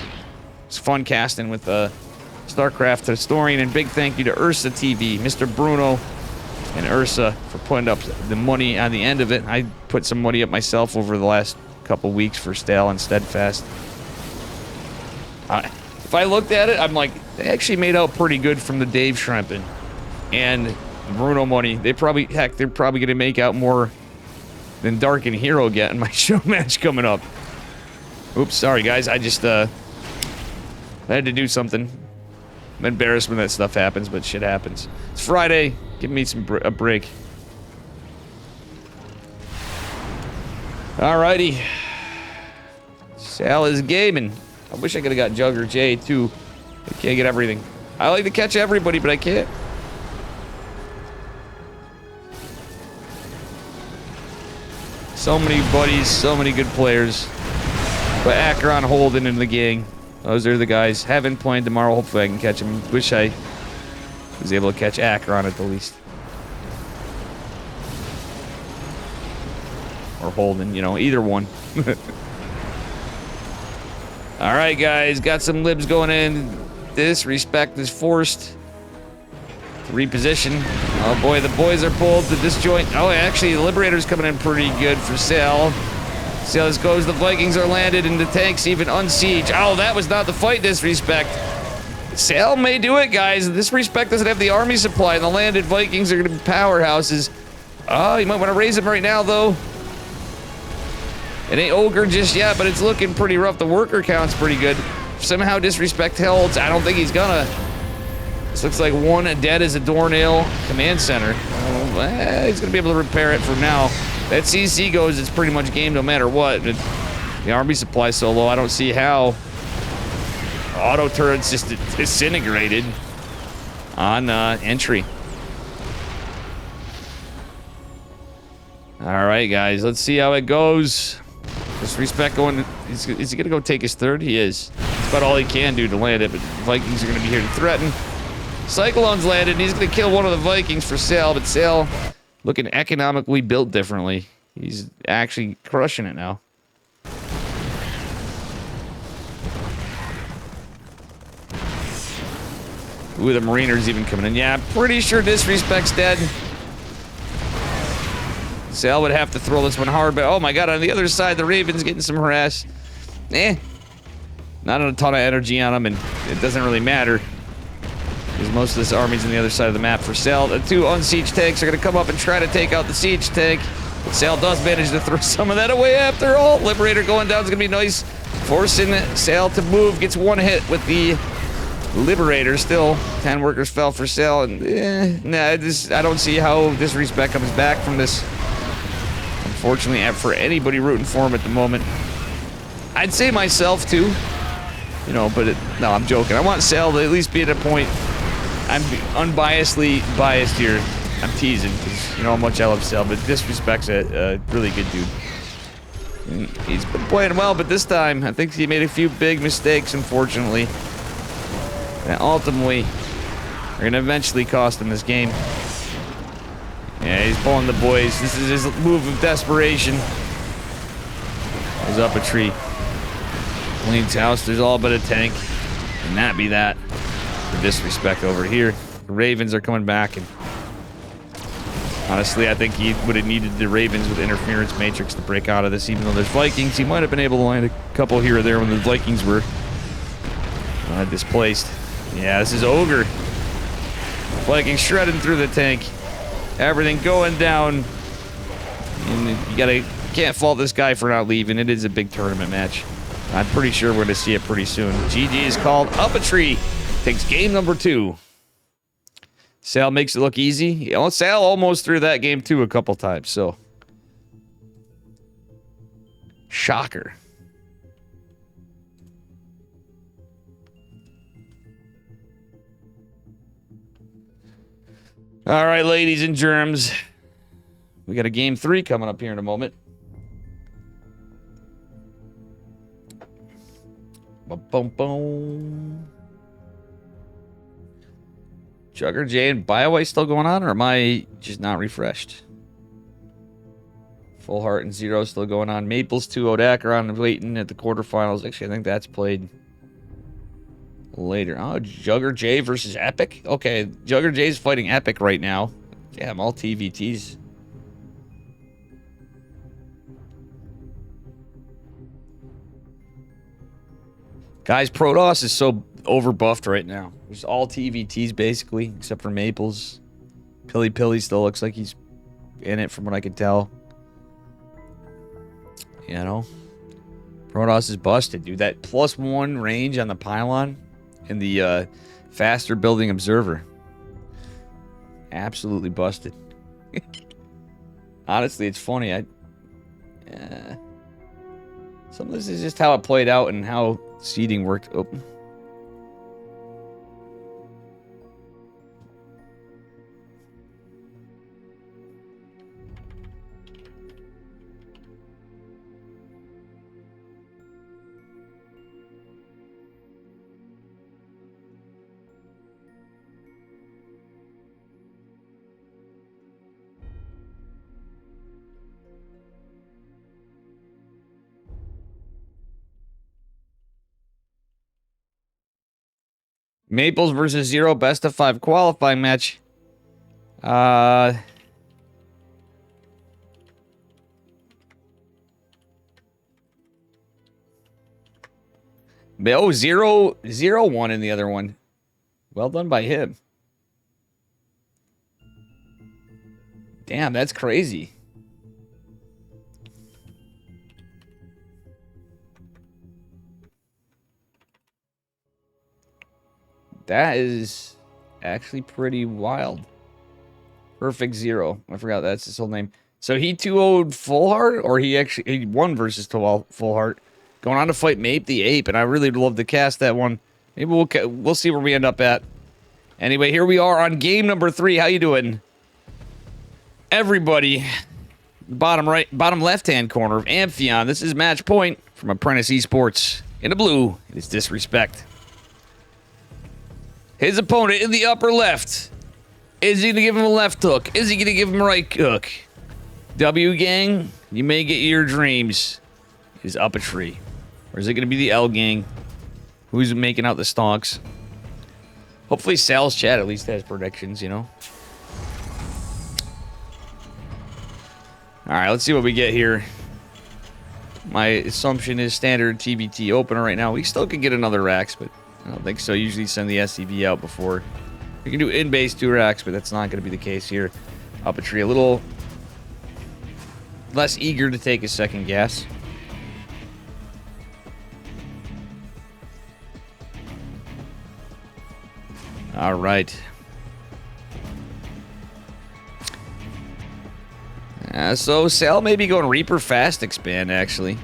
It's fun casting with StarCraft Historian. And big thank you to Ursa TV, Mr. Bruno and Ursa for putting up the money on the end of it. I put some money up myself over the last couple weeks for Stale and Steadfast. If I looked at it, I'm like, they actually made out pretty good from the Dave Shrimping and Bruno money. They're probably going to make out more than Dark and Hero get in my show match coming up. Oops, sorry guys. I just I had to do something. I'm embarrassed when that stuff happens, but shit happens. It's Friday. Give me a break. Alrighty. Sal is gaming. I wish I could have got Jug or Jay too. I can't get everything. I like to catch everybody, but I can't. So many buddies, so many good players. But Akron, Holden, and the gang. Those are the guys. Haven't played tomorrow. Hopefully I can catch them. Wish I was able to catch Akron at the least. Or Holden, you know, either one. Alright, guys. Got some libs going in. Disrespect is forced to reposition. Oh boy, the boys are pulled to disjoint. Oh, actually, the Liberator's coming in pretty good for Sal. See how this goes. The Vikings are landed and the tanks even unsiege. Oh, that was not the fight, Disrespect. Sal may do it, guys. Disrespect doesn't have the army supply, and the landed Vikings are going to be powerhouses. Oh, you might want to raise them right now, though. It ain't Ogre just yet, but it's looking pretty rough. The worker count's pretty good. If somehow Disrespect holds, I don't think he's gonna. This looks like one dead as a doornail command center. He's gonna be able to repair it for now. That CC goes, it's pretty much game no matter what. But the army supply's so low, I don't see how. Auto turrets just disintegrated on entry. All right, guys, let's see how it goes. Disrespect going. Is he gonna go take his 3rd? He is. It's about all he can do to land it, but the Vikings are gonna be here to threaten. Cyclone's landed, and he's gonna kill one of the Vikings for Sal, but Sal Looking economically built differently. He's actually crushing it now. Ooh, the Mariner's even coming in. Yeah, I'm pretty sure Disrespect's dead. Sal would have to throw this one hard, but oh my god, on the other side, the Ravens getting some harass. Not a ton of energy on them, and it doesn't really matter. Because most of this army's on the other side of the map for Sal. The two unsiege tanks are going to come up and try to take out the siege tank. But Sal does manage to throw some of that away after all. Liberator going down is going to be nice. Forcing Sal to move. Gets one hit with the Liberator. Still, 10 workers fell for Sal. And I don't see how Disrespect comes back from this. Unfortunately, for anybody rooting for him at the moment. I'd say myself too. You know, but no, I'm joking. I want Sal to at least be at a point. I'm unbiasedly biased here. I'm teasing because you know how much I love Sal, but Disrespect's a really good dude. And he's been playing well, but this time I think he made a few big mistakes, unfortunately, that ultimately are going to eventually cost him this game. Yeah, he's pulling the boys. This is his move of desperation. Goes up a tree. Lean's house, there's all but a tank. And that be that. For Disrespect over here. The Ravens are coming back, and honestly, I think he would have needed the Ravens with Interference Matrix to break out of this, even though there's Vikings. He might have been able to land a couple here or there when the Vikings were displaced. Yeah, this is Ogre. Vikings shredding through the tank. Everything going down. And you can't fault this guy for not leaving. It is a big tournament match. I'm pretty sure we're going to see it pretty soon. GG is called up a tree. Takes game number 2. Sal makes it look easy. Sal almost threw that game too a couple times, so. Shocker. All right, ladies and germs. We got a game 3 coming up here in a moment. Boom. Jugger J and Bioway still going on, or am I just not refreshed? Full Heart and Zero still going on. Maples 2 Odacaron waiting at the quarterfinals. Actually, I think that's played later. Oh, Jugger J versus Epic? Okay, Jugger J's fighting Epic right now. Damn, all TVTs. Guys, Protoss is so overbuffed right now. There's all TVTs basically, except for Maples. Pilly still looks like he's in it from what I could tell. You know? Protoss is busted, dude. That +1 range on the pylon in the faster building observer. Absolutely busted. Honestly, it's funny. Some of this is just how it played out and how seeding worked. Oh. Maples versus Zero, best of 5 qualifying match. Oh, 0-0-1 in the other one. Well done by him. Damn, that's crazy. That is actually pretty wild. Perfect Zero. I forgot that's his whole name. So he 2-0'd Full Heart, or he won versus Full Heart, going on to fight Mape the Ape, and I really would love to cast that one. Maybe we'll see where we end up at. Anyway, here we are on game number 3. How you doing, everybody? Bottom left-hand corner of Amphion. This is Match Point from Apprentice Esports. In the blue, it is Disrespect. His opponent in the upper left, Is he going to give him a left hook? Is he going to give him a right hook? W gang, you may get your dreams. Is up a tree. Or is it going to be the L gang? Who's making out the stonks? Hopefully Sal's chat at least has predictions, you know? Alright, let's see what we get here. My assumption is standard TBT opener right now. We still could get another racks, but I don't think so. Usually send the SCV out before. We can do in-base 2 racks, but that's not going to be the case here. Up a tree, a little less eager to take a second guess. All right. So Sal may be going Reaper fast expand, actually.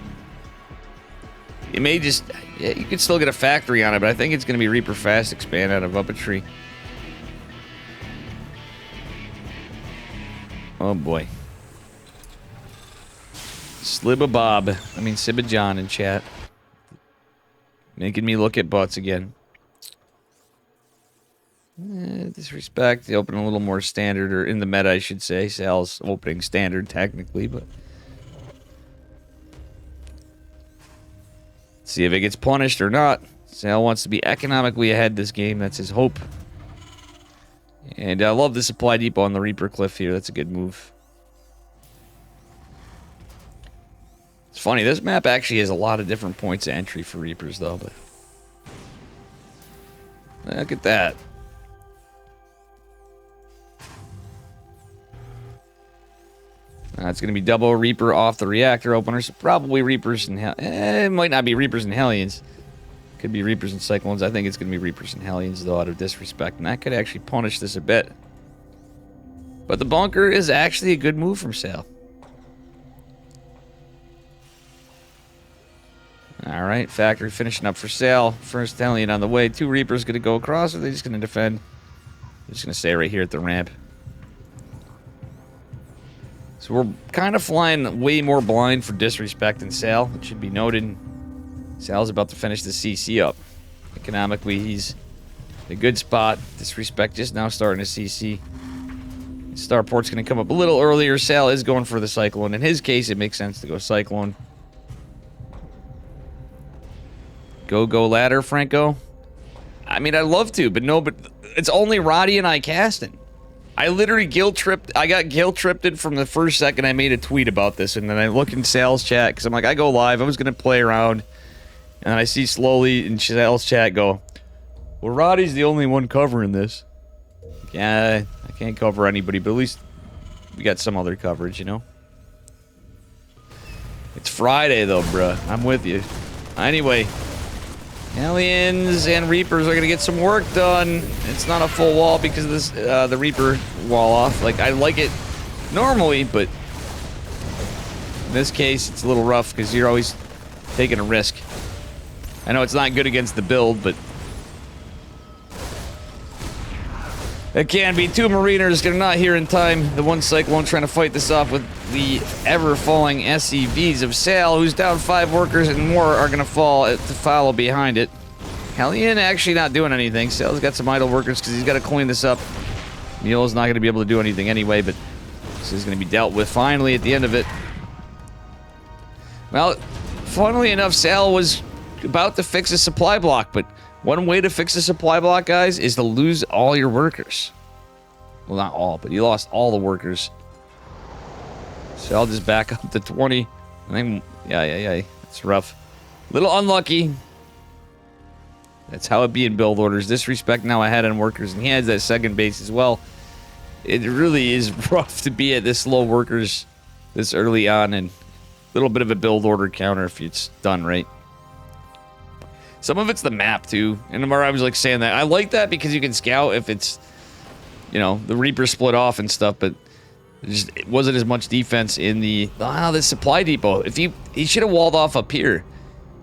It may just... Yeah, you could still get a factory on it, but I think it's going to be Reaper fast expand out of up a tree. Oh, boy. Slibba Bob. I mean, Sibba John in chat. Making me look at butts again. Disrespect. They open a little more standard, or in the meta, I should say. Sal's opening standard, technically, but... See if it gets punished or not. Sal wants to be economically ahead this game. That's his hope. And I love the supply depot on the Reaper Cliff here. That's a good move. It's funny, this map actually has a lot of different points of entry for Reapers, though. But look at that. It's going to be double Reaper off the reactor opener. So probably Reapers and it might not be Reapers and Hellions. Could be Reapers and Cyclones. I think it's going to be Reapers and Hellions, though, out of disrespect. And that could actually punish this a bit. But the bunker is actually a good move from Sal. Alright, factory finishing up for Sal. First Hellion on the way. 2 Reapers going to go across, or are they just going to defend? They're just going to stay right here at the ramp. So we're kind of flying way more blind for disrespect than Sal. It should be noted. Sal's about to finish the CC up. Economically, he's in a good spot. Disrespect just now starting to CC. Starport's going to come up a little earlier. Sal is going for the Cyclone. In his case, it makes sense to go Cyclone. Go ladder, Franco. I mean, I'd love to, but no, but it's only Roddy and I casting. I literally I got guilt-tripped from the first second I made a tweet about this, and then I look in Sal's chat, because I'm like, I go live, I was going to play around, and I see slowly in Sal's chat go, well, Roddy's the only one covering this. Yeah, I can't cover anybody, but at least we got some other coverage, you know? It's Friday, though, bruh. I'm with you. Anyway, Aliens and Reapers are going to get some work done. It's not a full wall because of this, the Reaper wall off. Like, I like it normally, but in this case, it's a little rough because you're always taking a risk. I know it's not good against the build, but it can be. 2 Mariners are not here in time. The 1 Cyclone trying to fight this off with the ever-falling SCVs of Sal, who's down 5 workers, and more are going to fall to follow behind it. Hellion actually not doing anything. Sal's got some idle workers because he's got to clean this up. Mule's not going to be able to do anything anyway, but this is going to be dealt with finally at the end of it. Well, funnily enough, Sal was about to fix a supply block, but one way to fix a supply block, guys, is to lose all your workers. Well, not all, but he lost all the workers. So I'll just back up to 20. I think, yeah. It's rough. Little unlucky. That's how it be in build orders. Disrespect now ahead on workers, and he has that second base as well. It really is rough to be at this low workers this early on, and a little bit of a build order counter if it's done right. Some of it's the map, too. And I was like saying that. I like that because you can scout if it's, you know, the Reaper split off and stuff, but it wasn't as much defense in the supply depot. If he should have walled off up here,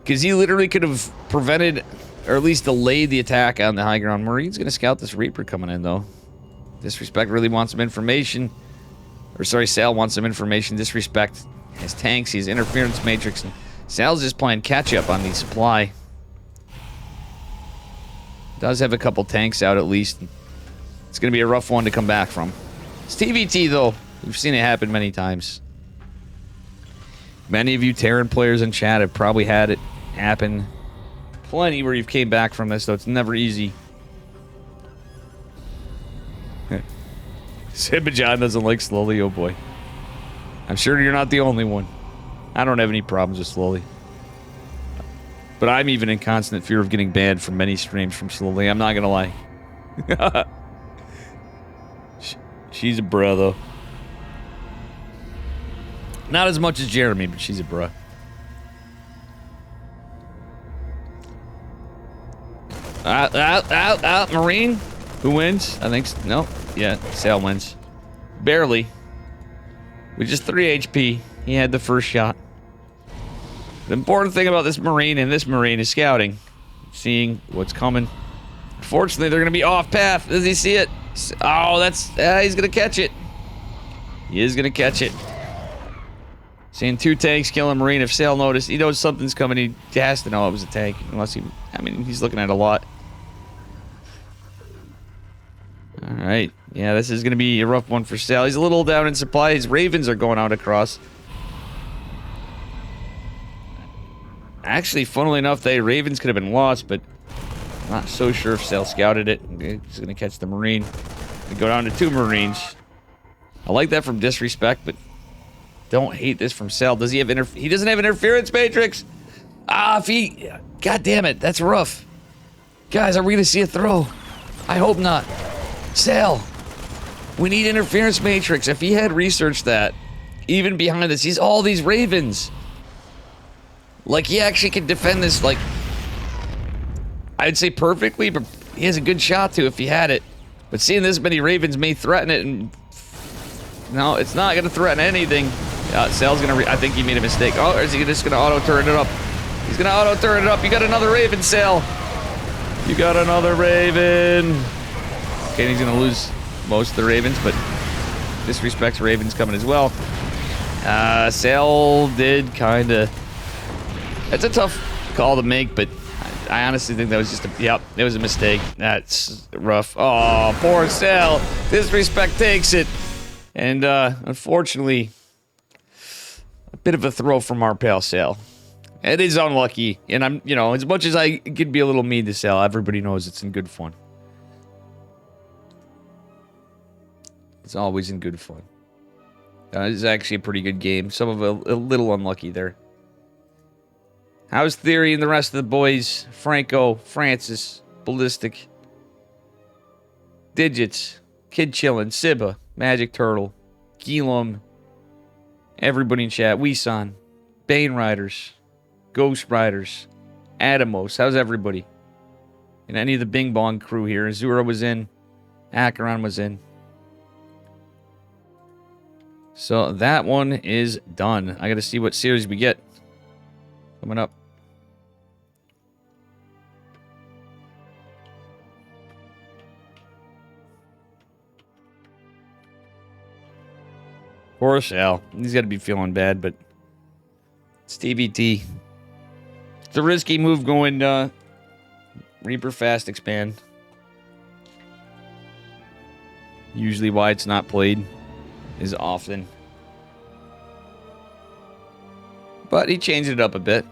because he literally could have prevented, or at least delayed the attack on the high ground. Marine's going to scout this Reaper coming in, though. Disrespect really wants some information. Or sorry, Sal wants some information. Disrespect has tanks, he has interference matrix, and Sal's just playing catch-up on the supply. Does have a couple tanks out at least. It's going to be a rough one to come back from. It's TVT, though. We've seen it happen many times. Many of you Terran players in chat have probably had it happen plenty where you've came back from this, though it's never easy. Sibajan doesn't like slowly, oh boy. I'm sure you're not the only one. I don't have any problems with slowly. But I'm even in constant fear of getting banned from many streams from slowly. I'm not gonna lie. She's a bruh, though. Not as much as Jeremy, but she's a bruh. Out, Marine. Who wins? I think... No. Yeah, Sail wins. Barely. With just 3 HP. He had the first shot. The important thing about this Marine and this Marine is scouting. Seeing what's coming. Unfortunately, they're going to be off path. Does he see it? Oh, that's... he's going to catch it. He is going to catch it. Seeing 2 tanks kill a Marine. If Sail noticed, he knows something's coming. He has to know it was a tank. Unless he... I mean, he's looking at a lot. Alright. Yeah, this is going to be a rough one for Sail. He's a little down in supply. His Ravens are going out across. Actually, funnily enough, the Ravens could have been lost, but I'm not so sure if Sail scouted it. He's going to catch the Marine. We go down to 2 Marines. I like that from Disrespect, but don't hate this from Sail. Does he have he doesn't have interference matrix? Ah, if he... God damn it, that's rough. Guys, are we going to see a throw? I hope not. Sail, we need interference matrix. If he had researched that, even behind this, he's all these Ravens. Like, he actually could defend this, like, I'd say perfectly, but he has a good shot to if he had it. But seeing this many Ravens may threaten it, and... No, it's not going to threaten anything. Sail's going to... I think he made a mistake. Oh, or is he just going to auto-turn it up? He's going to auto-turn it up. You got another Raven, Sail. You got another Raven. Okay, he's going to lose most of the Ravens, but Disrespect's Ravens coming as well. Sail did kind of... That's a tough call to make, but I honestly think that was just a... Yep, it was a mistake. That's rough. Oh, poor Sail. Disrespect takes it. And, unfortunately, a bit of a throw from our pal Sail. It is unlucky. And I'm, you know, as much as I could be a little mean to Sail, everybody knows it's in good fun. It's always in good fun. This is actually a pretty good game. Some of it a little unlucky there. How's Theory and the rest of the boys? Franco, Francis, Ballistic, Digits, Kid Chillin', Sibba, Magic Turtle, Gilum, everybody in chat, Weeson, Bane Riders, Ghost Riders, Adamos. How's everybody? And any of the Bing Bong crew here. Azura was in. Acheron was in. So that one is done. I got to see what series we get coming up. Poor Sal. He's got to be feeling bad, but it's TBT. It's a risky move going Reaper Fast Expand. Usually why it's not played is often. But he changed it up a bit.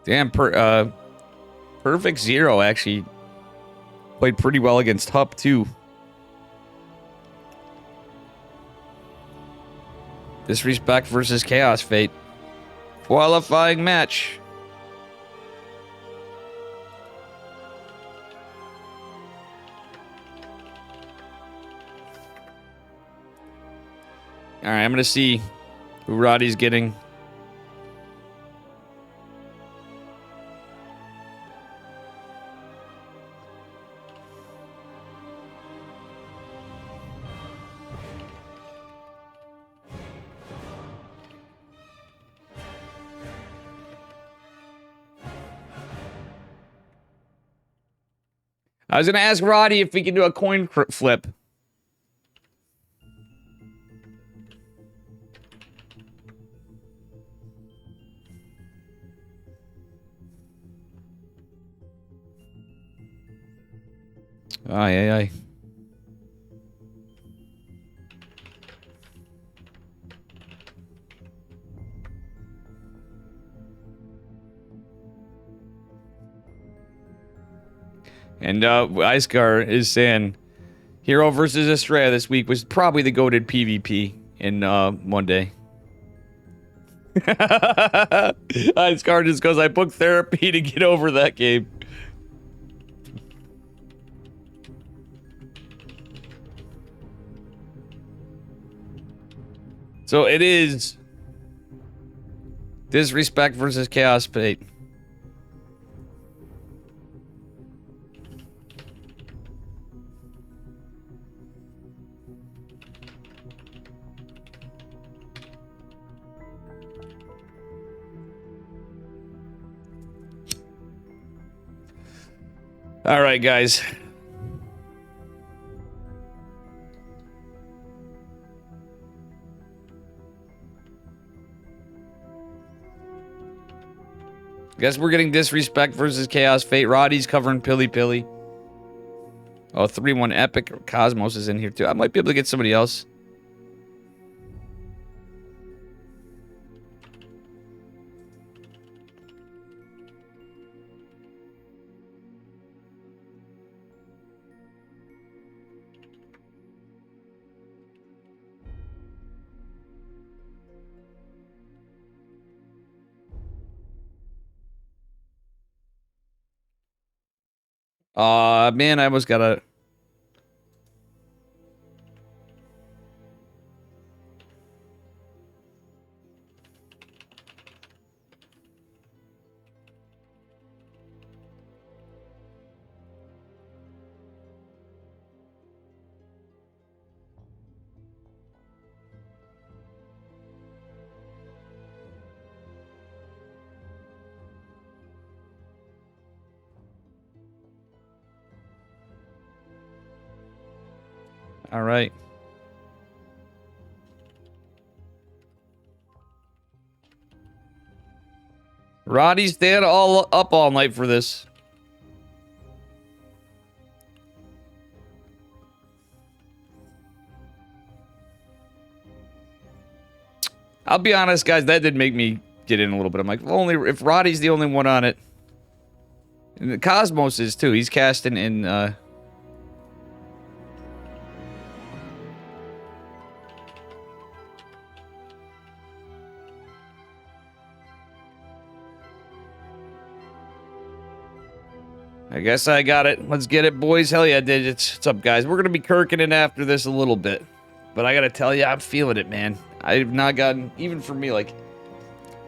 Damn, Perfect Zero actually played pretty well against Hup too. Disrespect versus Chaos Fate. Qualifying match. Alright, I'm gonna see who Roddy's getting. I was gonna ask Roddy if we can do a coin flip. Aye, aye, aye. And Icegar is saying Hero versus Estrella this week was probably the goated PvP in one day. Icegar just goes, I booked therapy to get over that game. So it is Disrespect versus Chaos Fate. All right, guys. Guess we're getting Disrespect versus Chaos Fate. Roddy's covering Pilly Pilly. Oh, 3-1 Epic. Cosmos is in here too. I might be able to get somebody else. Man, I almost got a... All right. Roddy's staying all up all night for this. I'll be honest, guys, that did make me get in a little bit. I'm like, well, only if Roddy's the only one on it. And the Cosmos is too. He's casting in I guess I got it. Let's get it, boys. Hell yeah, digits. What's up, guys? We're gonna be kirking in after this a little bit. But I gotta tell you, I'm feeling it, man. I've not gotten, even for me, like,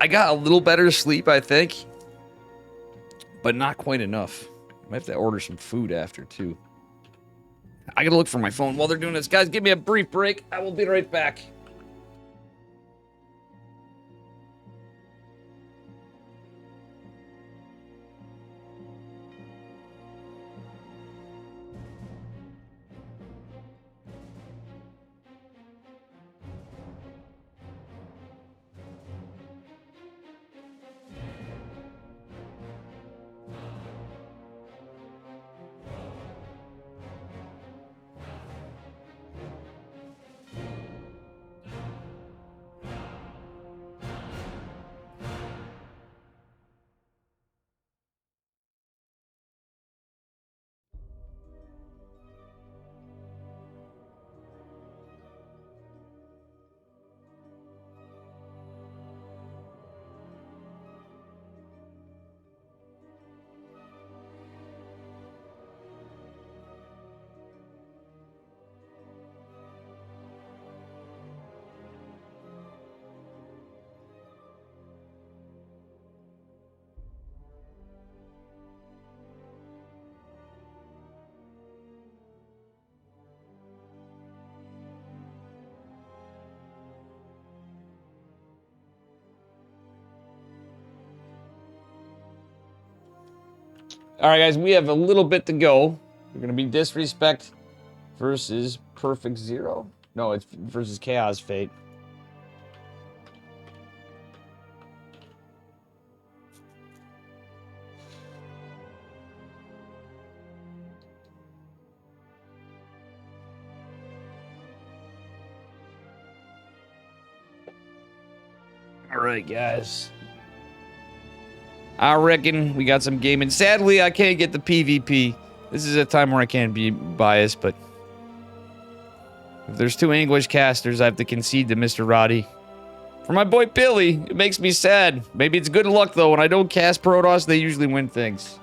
I got a little better sleep, I think. But not quite enough. I might have to order some food after, too. I gotta look for my phone while they're doing this. Guys, give me a brief break. I will be right back. All right, guys, we have a little bit to go. We're going to be Disrespect versus Perfect Zero. No, it's versus Chaos Fate. All right, guys. I reckon we got some gaming. Sadly, I can't get the PvP. This is a time where I can't be biased, but if there's 2 English casters, I have to concede to Mr. Roddy. For my boy Billy, it makes me sad. Maybe it's good luck, though. When I don't cast Protoss, they usually win things.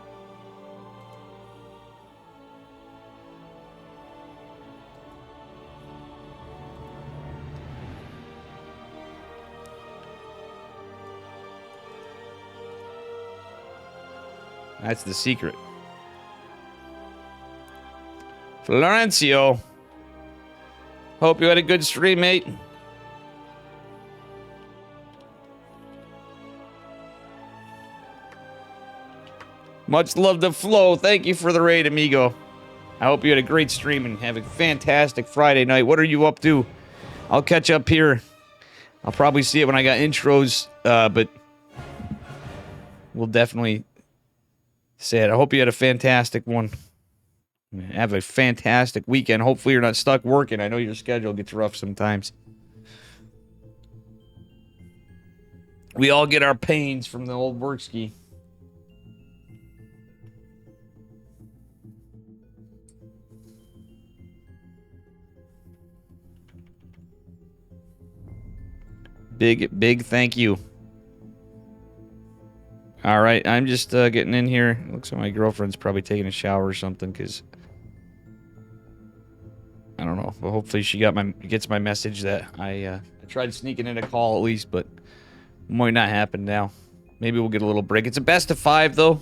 That's the secret. Florencio. Hope you had a good stream, mate. Much love to Flo. Thank you for the raid, amigo. I hope you had a great stream and have a fantastic Friday night. What are you up to? I'll catch up here. I'll probably see it when I got intros, but we'll definitely say it. I hope you had a fantastic one. Have a fantastic weekend. Hopefully you're not stuck working. I know your schedule gets rough sometimes. We all get our pains from the old work ski. Big thank you. All right, I'm just getting in here. Looks like my girlfriend's probably taking a shower or something, because I don't know. But hopefully she gets my message that I tried sneaking in a call at least, but might not happen now. Maybe we'll get a little break. It's a best of 5 though.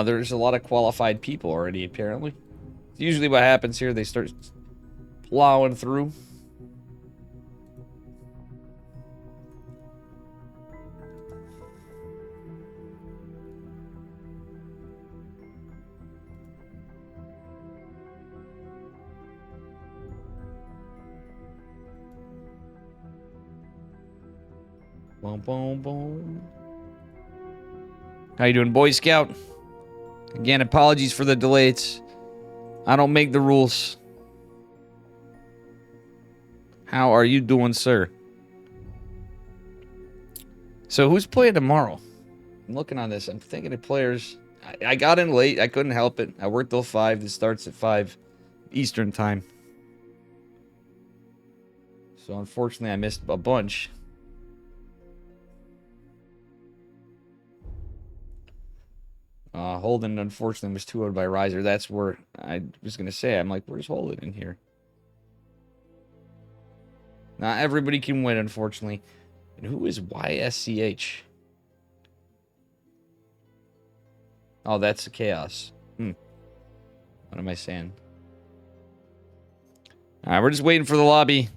There's a lot of qualified people already, apparently. It's usually what happens here. They start plowing through. Boom, boom, boom. How you doing, Boy Scout? Again, apologies for the delays. I don't make the rules. How are you doing, sir? So who's playing tomorrow? I'm looking on this. I'm thinking of players. I got in late. I couldn't help it. I worked till 5. It starts at 5 Eastern time. So unfortunately, I missed a bunch. Holden, unfortunately, was 2-0 by Riser. That's where I was going to say. I'm like, where's Holden in here? Not everybody can win, unfortunately. And who is YSCH? Oh, that's the Chaos. What am I saying? All right, we're just waiting for the lobby.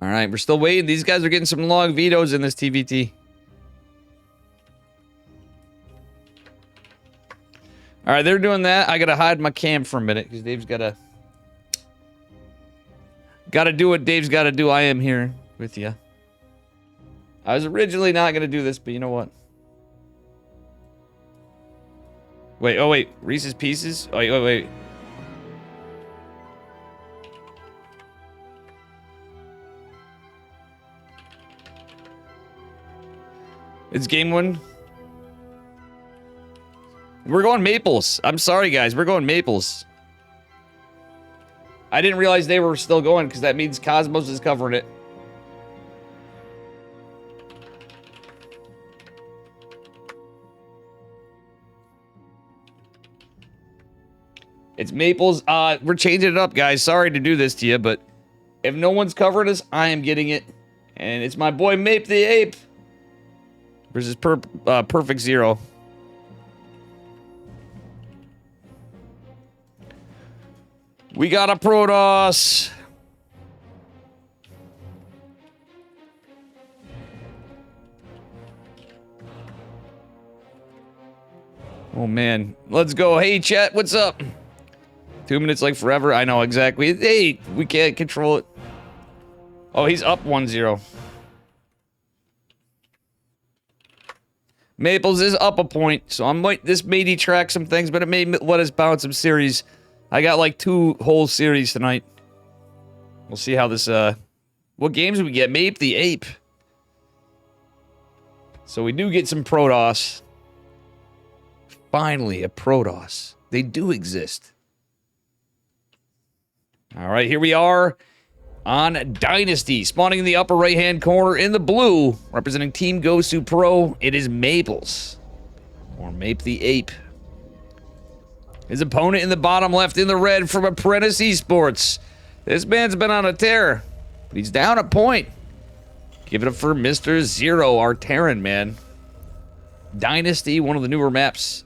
All right, we're still waiting. These guys are getting some long vetoes in this TVT. All right, they're doing that. I gotta hide my cam for a minute because Dave's gotta do what Dave's gotta do. I am here with you. I was originally not gonna do this, but you know what? Wait, oh wait, Reese's Pieces? Oh wait. It's game 1. We're going Maples. I'm sorry, guys. We're going Maples. I didn't realize they were still going because that means Cosmos is covering it. It's Maples. We're changing it up, guys. Sorry to do this to you, but if no one's covering us, I am getting it. And it's my boy Mape the Ape versus Perfect Zero. We got a Protoss. Oh, man. Let's go. Hey, chat, what's up? 2 minutes like forever. I know, exactly. Hey, we can't control it. Oh, he's up 1-0. Maples is up a point, so this may detract some things, but it may let us bounce some series. I got like 2 whole series tonight. We'll see how this, what games we get? Mape the Ape. So we do get some Protoss. Finally, a Protoss. They do exist. Alright, here we are on Dynasty. Spawning in the upper right-hand corner in the blue, representing Team Gosu Pro, it is Maples. Or Mape the Ape. His opponent in the bottom left in the red from Apprentice Esports. This man's been on a tear, but he's down a point. Give it up for Mr. Zero, our Terran man. Dynasty, one of the newer maps.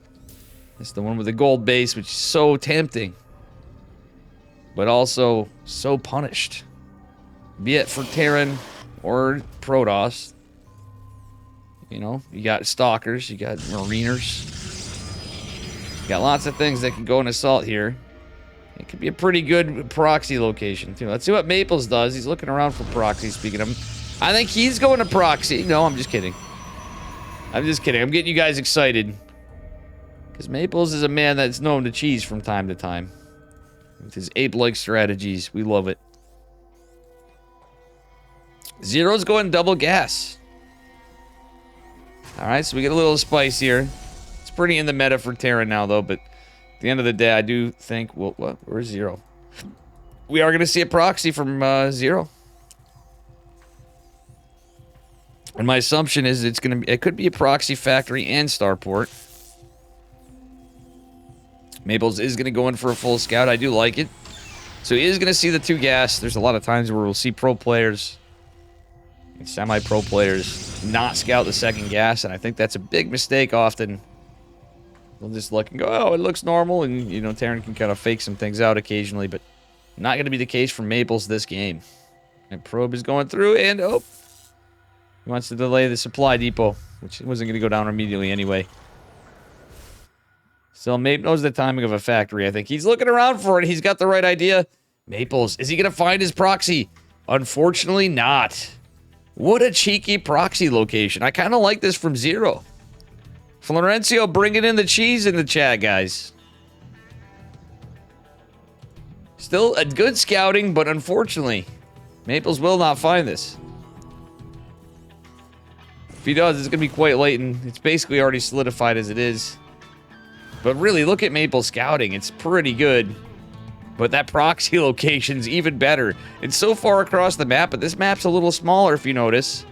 It's the one with the gold base, which is so tempting. But also so punished. Be it for Terran or Protoss. You know, you got Stalkers, you got Mariners. You got lots of things that can go in Assault here. It could be a pretty good proxy location, too. Let's see what Maples does. He's looking around for proxy, speaking of him. I think he's going to proxy. No, I'm just kidding. I'm just kidding. I'm getting you guys excited. Because Maples is a man that's known to cheese from time to time. With his ape-like strategies. We love it. Zero's going double gas. Alright, so we get a little spice here. It's pretty in the meta for Terra now, though, but at the end of the day, I do think... Well, what? Where's Zero? We are going to see a proxy from Zero. And my assumption is it could be a proxy factory and starport. Maples is going to go in for a full scout. I do like it. So he is going to see the 2 gas. There's a lot of times where we'll see pro players and semi-pro players not scout the 2nd gas, and I think that's a big mistake often. They'll just look and go, oh, it looks normal, and, you know, Terran can kind of fake some things out occasionally, but not going to be the case for Maples this game. And Probe is going through, and, oh, he wants to delay the supply depot, which wasn't going to go down immediately anyway. So Mape knows the timing of a factory, I think. He's looking around for it. He's got the right idea. Maples, is he going to find his proxy? Unfortunately not. What a cheeky proxy location. I kind of like this from Zero. Florencio bringing in the cheese in the chat, guys. Still a good scouting, but unfortunately, Maples will not find this. If he does, it's going to be quite late, and it's basically already solidified as it is. But really, look at Maples scouting. It's pretty good. But that proxy location's even better. It's so far across the map, but this map's a little smaller, if you notice.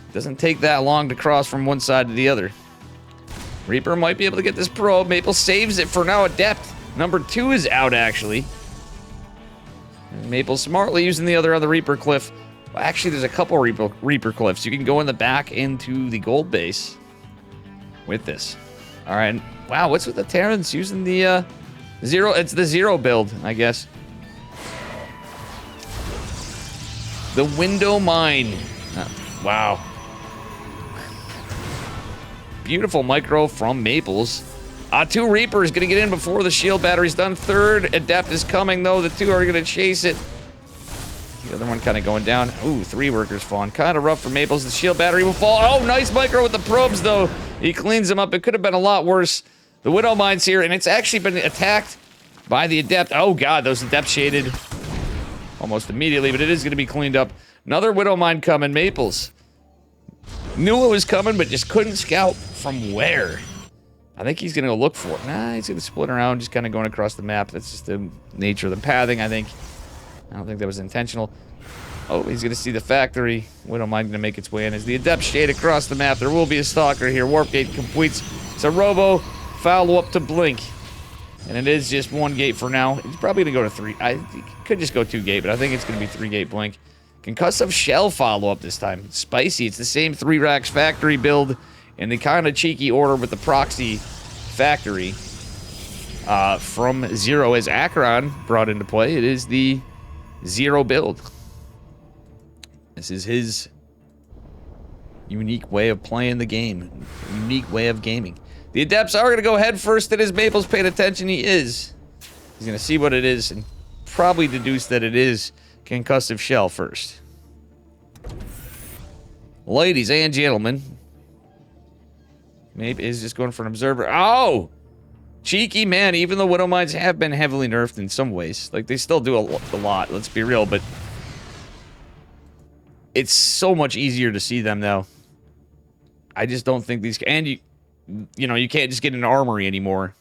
It doesn't take that long to cross from one side to the other. Reaper might be able to get this probe. Maple saves it for now. Adept number 2 is out, actually. And Maple smartly using the other on the Reaper cliff. Well, actually, there's a couple Reaper cliffs. You can go in the back into the gold base with this. All right. Wow, what's with the Terrans using the Zero? It's the Zero build, I guess. The window mine. Wow. Beautiful micro from Maples. 2 Reapers gonna get in before the shield battery's done. 3rd Adept is coming, though. The 2 are gonna chase it. The other one kind of going down. Ooh, 3 workers falling. Kind of rough for Maples. The shield battery will fall. Oh, nice micro with the probes, though. He cleans them up. It could have been a lot worse. The Widow Mine's here, and it's actually been attacked by the Adept. Oh, God, those Adept shaded almost immediately, but it is going to be cleaned up. Another Widow Mine coming. Maples knew it was coming, but just couldn't scout from where. I think he's going to go look for it. Nah, he's going to split around, just kind of going across the map. That's just the nature of the pathing, I think. I don't think that was intentional. Oh, he's going to see the factory. Widow Mine going to make its way in. As the Adept shade across the map, there will be a Stalker here. Warp Gate completes. It's a Robo. Follow up to Blink. And it is just 1 gate for now. It's probably going to go to 3. I could just go 2 gate, but I think it's going to be 3 gate Blink. Concussive Shell follow up this time. Spicy. It's the same 3 racks factory build in the kind of cheeky order with the proxy factory from Zero as Acheron brought into play. It is the Zero build. This is his unique way of playing the game. Unique way of gaming. The Adepts are going to go head first. It is Maples paying attention. He is. He's going to see what it is and probably deduce that it is Concussive Shell first. Ladies and gentlemen. Maybe is just going for an Observer. Oh! Cheeky man, even though Widow Mines have been heavily nerfed in some ways. Like, they still do a lot, let's be real, but it's so much easier to see them now. I just don't think these... And, you know, you can't just get an armory anymore.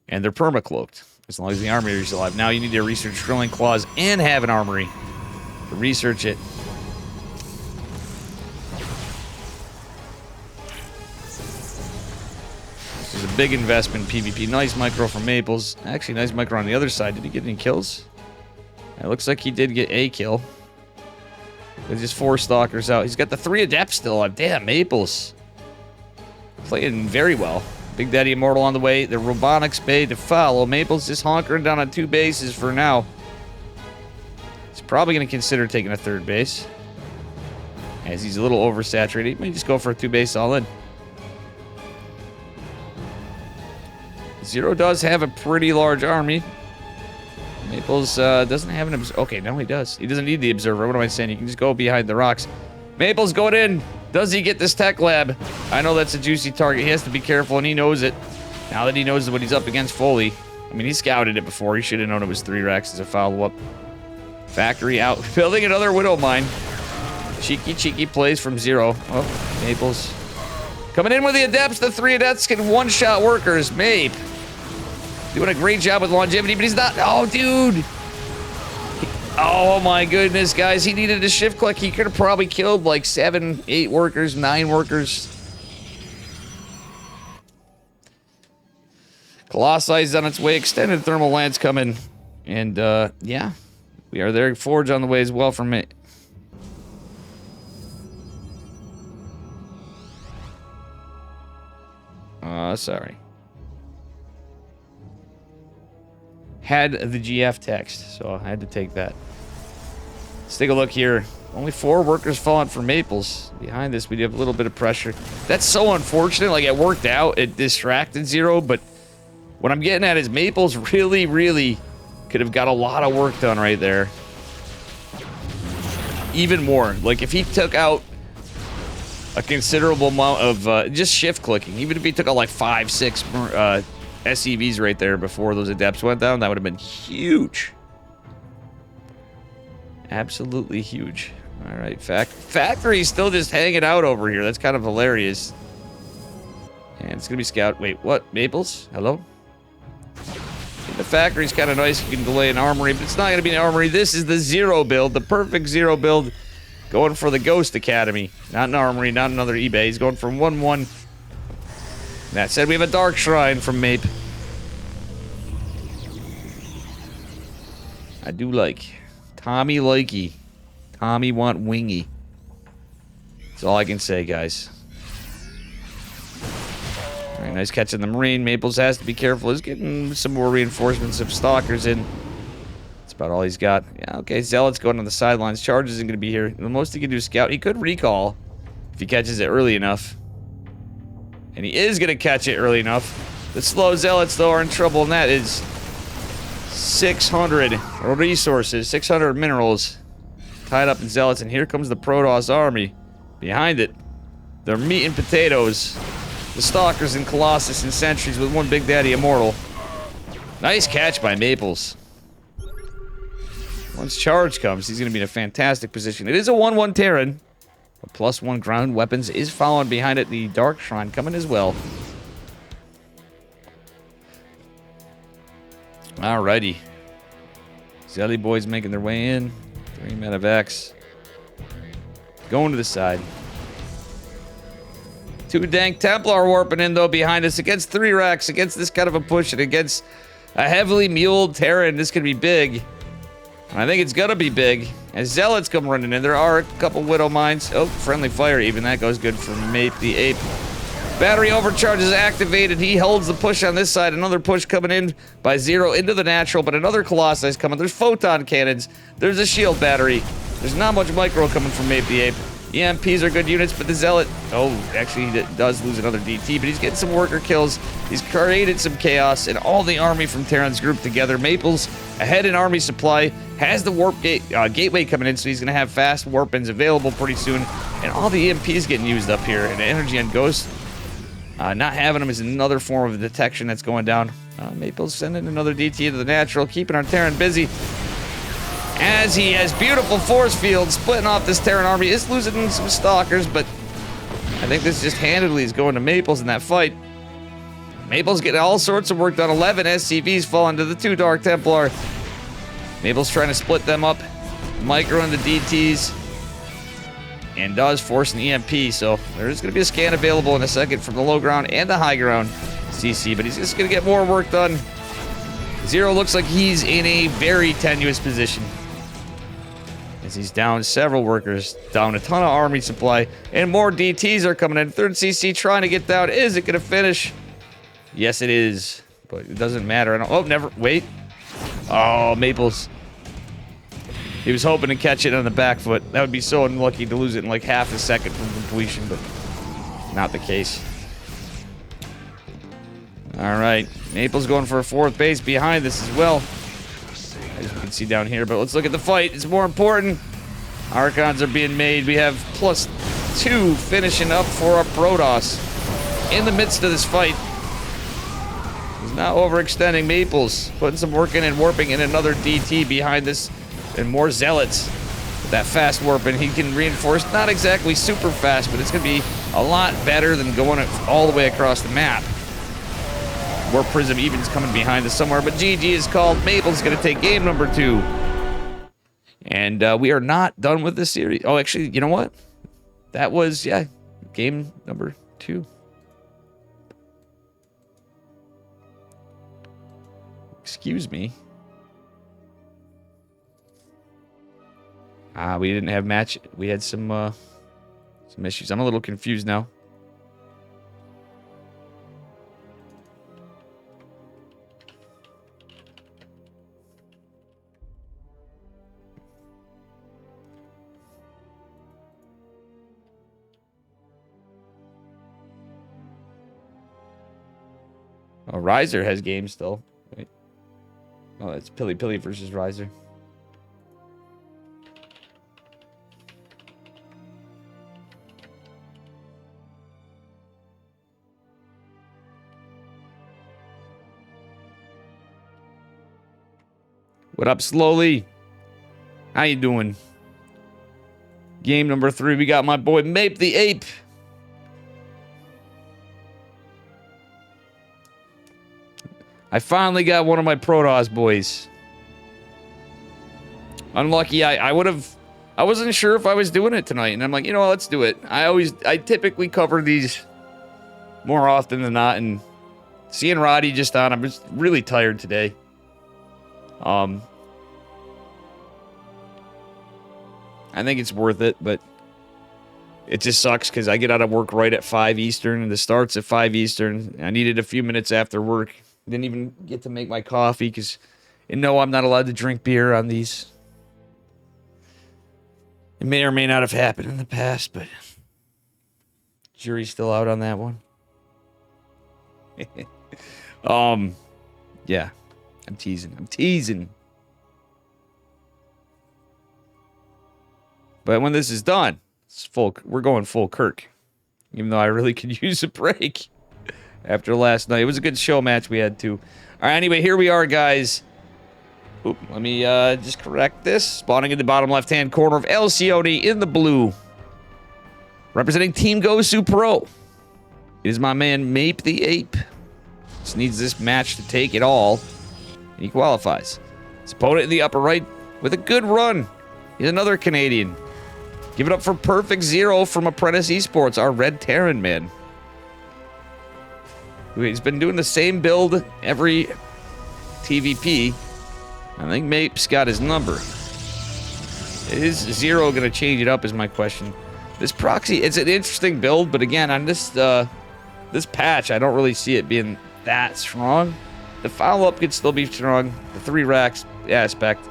And they're perma-cloaked. As long as the armory is alive. Now you need to research Drilling Claws and have an armory to research it. This is a big investment in PvP. Nice micro from Maples. Actually, nice micro on the other side. Did he get any kills? It looks like he did get a kill. With just 4 Stalkers out. He's got the 3 Adepts still on. Damn, Maples. Playing very well. Big Daddy Immortal on the way. The Robotics Bay to follow. Maples just honkering down on 2 bases for now. He's probably going to consider taking a 3rd base. As he's a little oversaturated. He may just go for a 2 base all in. Zero does have a pretty large army. Maples doesn't have an observer. Okay, no, he does. He doesn't need the observer. What am I saying? He can just go behind the rocks. Maples going in. Does he get this tech lab? I know that's a juicy target. He has to be careful, and he knows it. Now that he knows what he's up against fully. I mean, he scouted it before. He should have known it was 3 racks as a follow-up. Factory out. Building another Widow Mine. Cheeky plays from Zero. Oh, Maples. Coming in with the Adepts. The 3 Adepts can one-shot workers. Mape. Doing a great job with longevity, but he's not... Oh, dude! Oh, my goodness, guys. He needed a shift click. He could have probably killed, like, 7, 8 workers, 9 workers. Colossi is on its way. Extended Thermal Lance coming. And, yeah. We are there. Forge on the way as well from it. Sorry. Had the GF text, so I had to take that. Let's take a look here. Only 4 workers falling for Maples. Behind this, we do have a little bit of pressure. That's so unfortunate. Like, it worked out. It distracted Zero, but what I'm getting at is Maples really could have got a lot of work done right there. Even more. Like, if he took out a considerable amount of just shift clicking, even if he took out like 5, 6 SCVs right there before those Adepts went down, that would have been huge. Absolutely huge. All right, Factory's still just hanging out over here. That's kind of hilarious. And it's gonna be Scout. Wait, what? Maples? Hello? The Factory's kind of nice. You can delay an armory, but it's not gonna be an armory. This is the Zero build, the perfect Zero build. Going for the Ghost Academy. Not an armory, not another eBay. He's going from 1-1. That said, we have a Dark Shrine from Mape. I do like. Tommy likey. Tommy want wingy. That's all I can say, guys. Very nice catch in the Marine. Maples has to be careful. He's getting some more reinforcements of Stalkers in. That's about all he's got. Yeah, okay. Zealot's going on the sidelines. Charge isn't going to be here. The most he can do is Scout. He could recall if he catches it early enough. And he is going to catch it early enough. The slow Zealots, though, are in trouble, and that is 600 resources, 600 minerals tied up in Zealots. And here comes the Protoss army. Behind it, they're meat and potatoes. The Stalkers and Colossus and Sentries with one Big Daddy Immortal. Nice catch by Maples. Once Charge comes, he's going to be in a fantastic position. It is a 1-1 Terran. A +1 ground weapons is following behind it. The Dark Shrine coming as well. Alrighty. Zelly boys making their way in. 3 medevacs. Going to the side. 2 dank Templar warping in, though, behind us. Against 3 racks. Against this kind of a push. And against a heavily muled Terran. This could be big. I think it's gonna be big. As Zealots come running in, there are a couple Widow Mines. Oh, friendly fire even. That goes good for Mape the Ape. Battery overcharge is activated. He holds the push on this side. Another push coming in by Zero into the natural, but another Colossi is coming. There's photon cannons. There's a shield battery. There's not much micro coming from Mape the Ape. EMPs are good units, but the Zealot... Oh, actually, he does lose another DT, but he's getting some worker kills. He's created some chaos, and all the army from Terran's group together. Maple's ahead in army supply, has the warp gateway coming in, so he's going to have fast warp-ins available pretty soon. And all the EMPs getting used up here, and energy on Ghost. Not having them is another form of detection that's going down. Maple's sending another DT to the natural, keeping our Terran busy. As he has beautiful force fields splitting off this Terran army, is losing some stalkers, but I think this just handedly is going to Maples in that fight. Maples getting all sorts of work done. 11 SCVs fall into the 2 Dark Templar. Maples trying to split them up, micro into DTs, and does force an EMP, so there's going to be a scan available in a second from the low ground and the high ground CC, but he's just going to get more work done. Zero looks like he's in a very tenuous position, as he's down several workers, down a ton of army supply, and more DTs are coming in. 3rd CC trying to get down. Is it going to finish? Yes, it is, but it doesn't matter. Oh, never. Wait. Oh, Maples. He was hoping to catch it on the back foot. That would be so unlucky to lose it in like half a second from completion, but not the case. All right. Maples going for a 4th base behind this as well, as you can see down here, but let's look at the fight. It's more important. Archons are being made. We have +2 finishing up for our Protoss in the midst of this fight. He's not overextending. Maples putting some work in and warping in another DT behind this, and more Zealots. With that fast warping, he can reinforce, not exactly super fast, but it's going to be a lot better than going all the way across the map. Warp Prism even's coming behind us somewhere, but GG is called. Maple's going to take game number 2. And we are not done with this series. Oh, actually, you know what? That was, yeah, game number 2. Excuse me. We didn't have match. We had some issues. I'm a little confused now. Oh, Riser has games still. Wait. Oh, it's Pilly Pilly versus Riser. What up, Slowly? How you doing? Game number 3, we got my boy Mape the Ape. I finally got one of my Protoss boys. Unlucky, I wasn't sure if I was doing it tonight, and I'm like, you know what, let's do it. I typically cover these more often than not, and seeing Roddy just on, I'm just really tired today. I think it's worth it, but it just sucks because I get out of work right at 5 Eastern, and the start's at 5 Eastern. I needed a few minutes after work. Didn't even get to make my coffee because, you know, I'm not allowed to drink beer on these. It may or may not have happened in the past, but jury's still out on that one. Yeah, I'm teasing. But when this is done, we're going full Kirk. Even though I really could use a break after last night. It was a good show match we had too. All right, anyway, here we are, guys. Oop, let me just correct this. Spawning in the bottom left-hand corner of Alcyone in the blue. Representing Team Gosu Pro. It is my man Mape the Ape. Just needs this match to take it all. And he qualifies. His opponent in the upper right with a good run. He's another Canadian. Give it up for Perfect Zero from Apprentice Esports, our Red Terran man. He's been doing the same build every TVP. I think Mape's got his number. Is Zero going to change it up is my question. This proxy, it's an interesting build, but again, on this patch, I don't really see it being that strong. The follow-up could still be strong. The 3 racks aspect.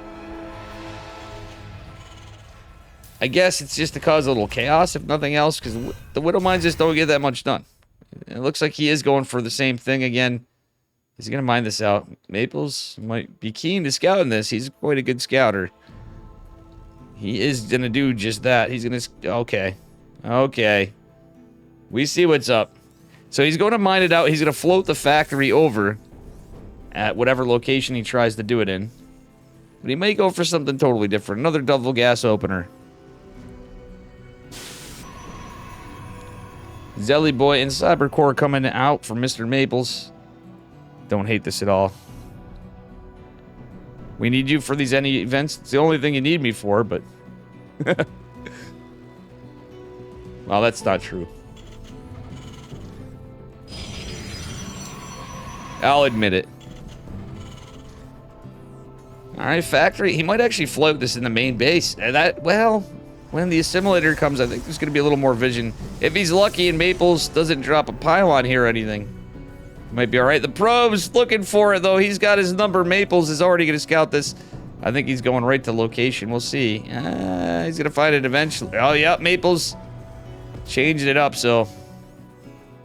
I guess it's just to cause a little chaos, if nothing else, because the Widow Mines just don't get that much done. It looks like he is going for the same thing again. He's going to mine this out. Maples might be keen to scouting this. He's quite a good scouter. He is going to do just that. He's going to... Okay. Okay. We see what's up. So he's going to mine it out. He's going to float the factory over at whatever location he tries to do it in. But he may go for something totally different. Another double gas opener. Zelly Boy and Cybercore coming out for Mr. Maples. Don't hate this at all. We need you for these any events. It's the only thing you need me for, but... Well, that's not true. I'll admit it. Alright, factory. He might actually float this in the main base. Well, when the assimilator comes, I think there's going to be a little more vision. If he's lucky and Maples doesn't drop a pylon here or anything, might be alright. The probe's looking for it, though. He's got his number. Maples is already going to scout this. I think he's going right to location. We'll see. He's going to find it eventually. Oh, yeah, Maples changed it up, so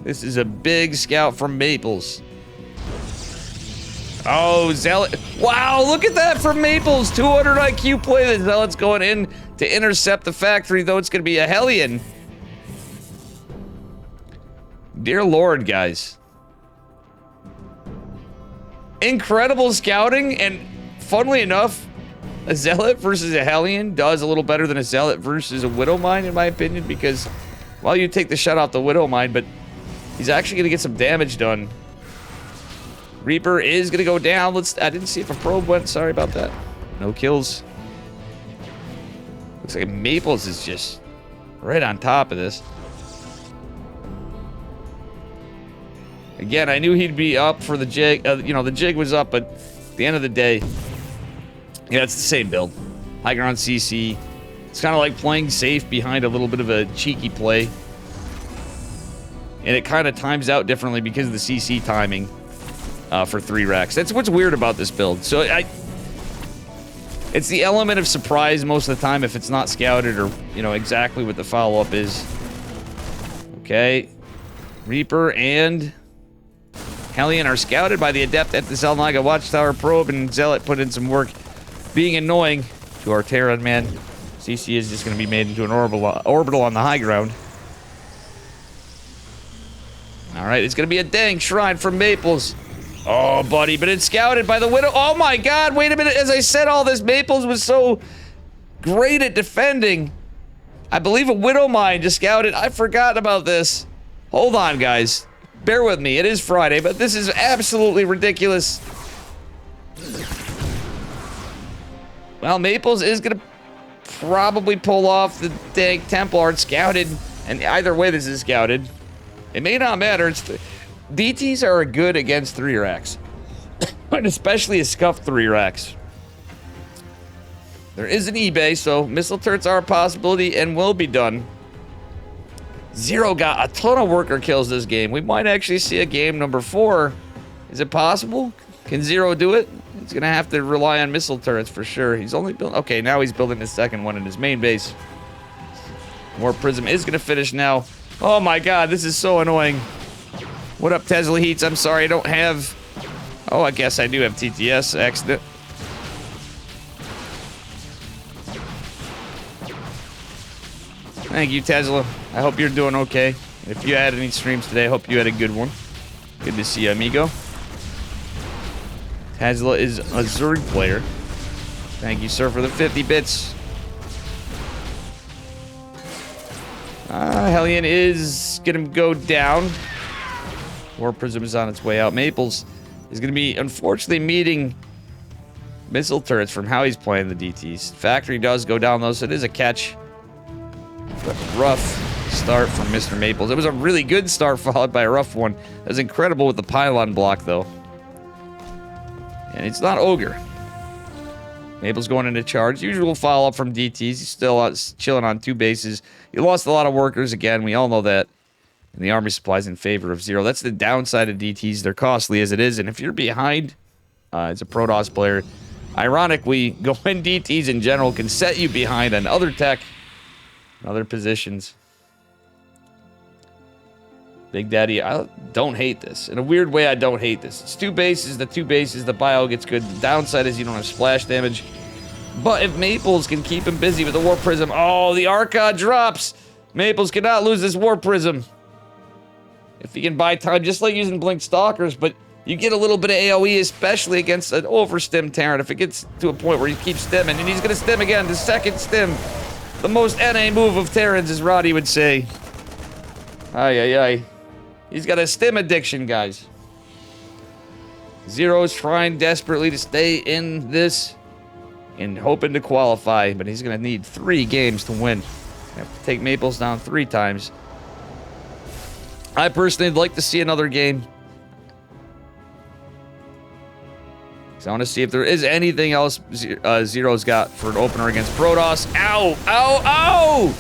this is a big scout from Maples. Oh, Zealot. Wow, look at that from Maples. 200 IQ play. The Zealot's going in to intercept the factory, though it's going to be a Hellion. Dear Lord, guys. Incredible scouting, and funnily enough, a Zealot versus a Hellion does a little better than a Zealot versus a Widow Mine, in my opinion, because, well, you take the shot off the Widow Mine, but he's actually going to get some damage done. Reaper is going to go down. I didn't see if a probe went. Sorry about that. No kills. Looks like Maples is just right on top of this. Again, I knew he'd be up for the jig. You know, the jig was up, but at the end of the day, yeah, it's the same build. High ground CC. It's kind of like playing safe behind a little bit of a cheeky play. And it kind of times out differently because of the CC timing. For 3 racks. That's what's weird about this build. So it's the element of surprise most of the time if it's not scouted or, you know, exactly what the follow-up is. Okay. Reaper and Hellion are scouted by the Adept at the Zelnaga Watchtower probe, and Zealot put in some work being annoying to our Terran man. CC is just going to be made into an orbital on the high ground. Alright, it's going to be a dang shrine from Maples. Oh, buddy, but it's scouted by the Widow. Oh, my God. Wait a minute. As I said all this, Maples was so great at defending. I believe a Widow Mine just scouted. I forgot about this. Hold on, guys. Bear with me. It is Friday, but this is absolutely ridiculous. Well, Maples is going to probably pull off the dang Templar scouted. And either way, this is scouted. It may not matter. DTs are good against 3 racks, and especially a scuffed 3 racks. There is an eBay, so missile turrets are a possibility and will be done. Zero got a ton of worker kills this game. We might actually see a game number 4. Is it possible? Can Zero do it? He's gonna have to rely on missile turrets for sure. He's only built. Okay, now he's building his second one in his main base. War Prism is gonna finish now. Oh my God, this is so annoying. What up, Tesla Heats? I'm sorry, I don't have... Oh, I guess I do have TTS. Accident. Thank you, Tesla. I hope you're doing okay. If you had any streams today, I hope you had a good one. Good to see you, amigo. Tesla is a Zerg player. Thank you, sir, for the 50 bits. Hellion is gonna go down. War Prism is on its way out. Maples is going to be, unfortunately, meeting missile turrets from how he's playing the DTs. Factory does go down, though, so it is a catch. But rough start from Mr. Maples. It was a really good start, followed by a rough one. That was incredible with the pylon block, though. And it's not Ogre. Maples going into charge. Usual follow-up from DTs. He's still chilling on 2 bases. He lost a lot of workers, again. We all know that. And the army supplies in favor of Zero. That's the downside of DTs. They're costly as it is. And if you're behind as a Protoss player, ironically, going DTs in general can set you behind on other tech Other positions. Big Daddy, I don't hate this. In a weird way, I don't hate this. It's 2 bases, the bio gets good. The downside is you don't have splash damage. But if Maples can keep him busy with the Warp Prism... Oh, the Archon drops! Maples cannot lose this Warp Prism. If he can buy time, just like using Blink Stalkers, but you get a little bit of AoE, especially against an overstim Terran. If it gets to a point where he keeps stimming, and he's going to stim again, the second stim. The most NA move of Terrans, as Roddy would say. Ay, ay, ay. He's got a stim addiction, guys. Zero's trying desperately to stay in this and hoping to qualify, but he's going to need 3 games to win. Have to take Maples down 3 times. I personally would like to see another game. So I want to see if there is anything else Zero's got for an opener against Protoss. Ow! Ow! Ow!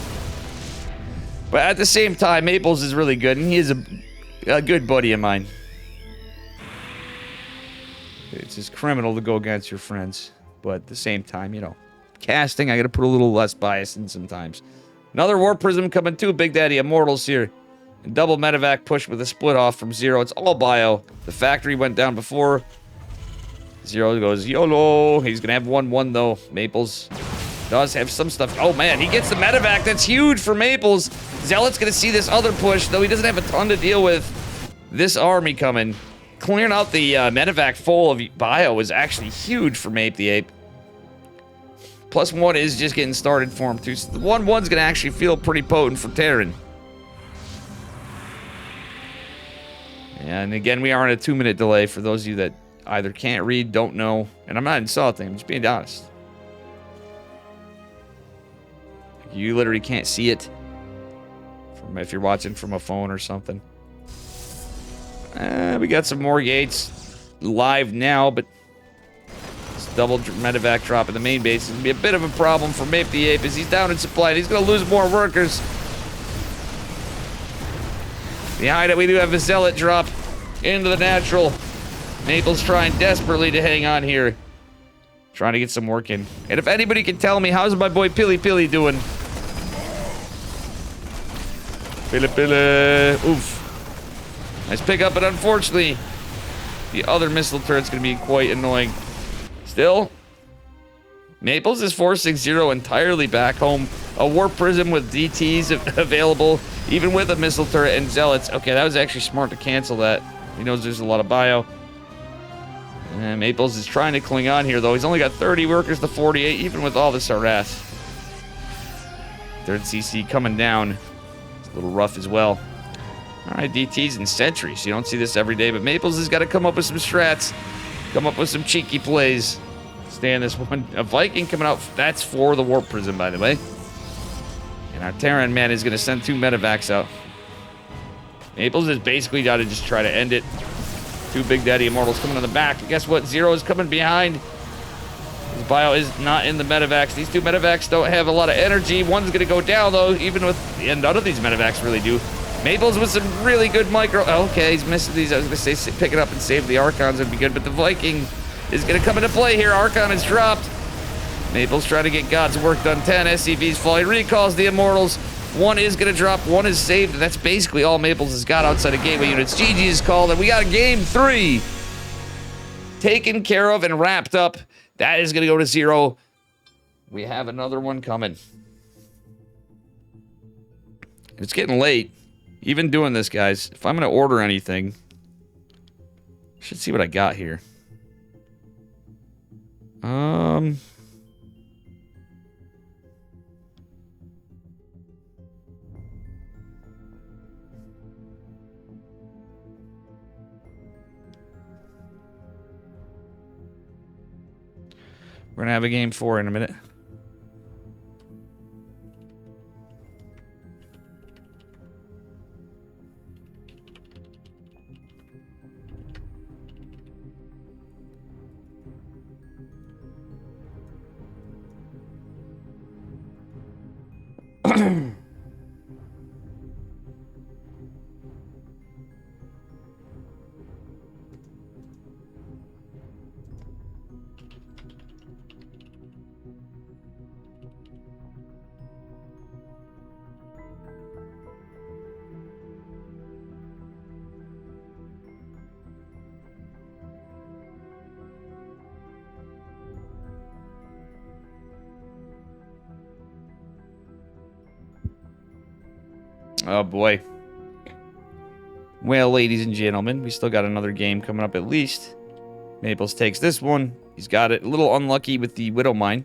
But at the same time, Maples is really good, and he is a good buddy of mine. It's just criminal to go against your friends. But at the same time, you know, casting, I gotta put a little less bias in sometimes. Another Warp Prism coming too, Big Daddy Immortals here. And double medevac push with a split off from Zero. It's all bio. The factory went down before. Zero goes YOLO. He's gonna have 1-1 though. Maples does have some stuff. Oh man, he gets the medevac. That's huge for Maples. Zealot's gonna see this other push, though he doesn't have a ton to deal with. This army coming. Clearing out the medevac full of bio is actually huge for Mape the Ape. +1 is just getting started for him too. So the 1-1's gonna actually feel pretty potent for Terran. And again, we are on a 2-minute delay for those of you that either can't read, don't know, and I'm not insulting, I'm just being honest. You literally can't see it from if you're watching from a phone or something. We got some more gates live now, but this double medevac drop in the main base is going to be a bit of a problem for Mape the Ape as he's down in supply. He's going to lose more workers. Behind it, we do have a Zealot drop into the natural. Maple's trying desperately to hang on here. Trying to get some work in. And if anybody can tell me, how's my boy Pili Pili doing? Pili Pili. Oof. Nice pickup, but unfortunately, the other missile turret's going to be quite annoying. Still, Maples is forcing Zero entirely back home. A Warp Prism with DTs available, even with a missile turret and Zealots. Okay, that was actually smart to cancel that. He knows there's a lot of bio. And Maples is trying to cling on here, though. He's only got 30 workers to 48, even with all this harass. Third CC coming down. It's a little rough as well. All right, DTs and sentries. You don't see this every day, but Maples has got to come up with some strats. Come up with some cheeky plays. Stay in this one. A Viking coming out. That's for the Warp Prism, by the way. And our Terran man is going to send 2 medevacs out. Maples has basically got to just try to end it. 2 Big Daddy Immortals coming on the back. And guess what? Zero is coming behind. His bio is not in the medevacs. These 2 medevacs don't have a lot of energy. One's going to go down, though, even with... And none of these medevacs really do. Maples with some really good micro... Okay, he's missing these. I was going to say pick it up and save the Archons would be good, but the Viking is going to come into play here. Archon is dropped. Maples trying to get God's work done. 10 SCVs fall. He recalls the Immortals. 1 is going to drop. 1 is saved. And that's basically all Maples has got outside of gateway units. GG is called, and we got game 3 taken care of and wrapped up. That is going to go to 0. We have another one coming. It's getting late. Even doing this, guys, if I'm going to order anything, I should see what I got here. We're going to have a game 4 in a minute. Oh, boy. Well, ladies and gentlemen, we still got another game coming up at least. Maples takes this one. He's got it a little unlucky with the Widow Mine.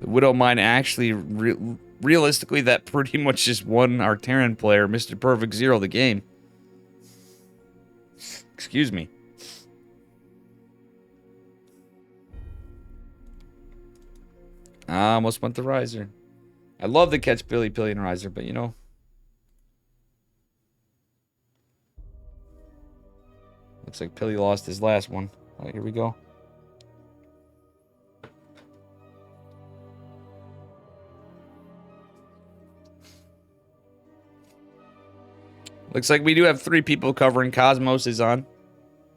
The Widow Mine actually, realistically, that pretty much just won our Terran player, Mr. Perfect Zero, the game. Excuse me. I almost went the Riser. I love to catch Billy and Riser, but you know. Looks like Pilly lost his last one. All right, here we go. Looks like we do have 3 people covering. Cosmos is on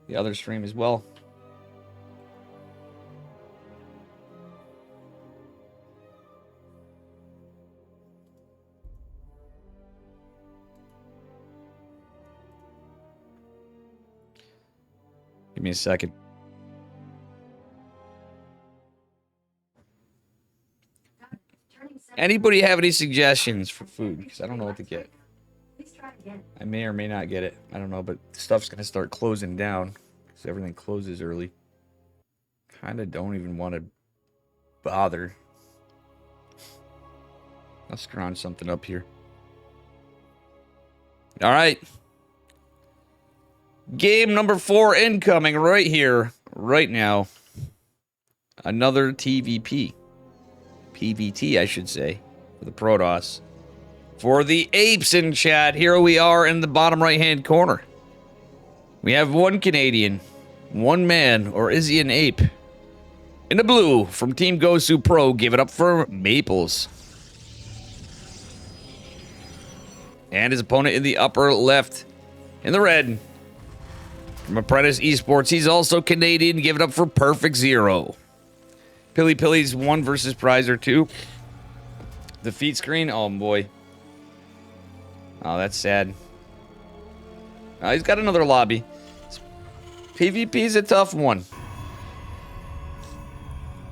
the other stream as well. Give me a second. Anybody have any suggestions for food? Because I don't know what to get. I may or may not get it. I don't know, but stuff's going to start closing down. Because everything closes early. Kind of don't even want to bother. I'll scrounge something up here. All right. Game number 4 incoming right here, right now. Another TVP. PVT, I should say, for the Protoss. For the apes in chat, here we are in the bottom right-hand corner. We have 1 Canadian, 1 man, or is he an ape? In the blue, from Team Gosu Pro, give it up for Maples. And his opponent in the upper left, in the red, from Apprentice Esports, he's also Canadian, give it up for Perfect Zero. Pilly's 1 versus Prizer 2. Defeat screen, oh boy. Oh, that's sad. He's got another lobby. PvP's a tough one.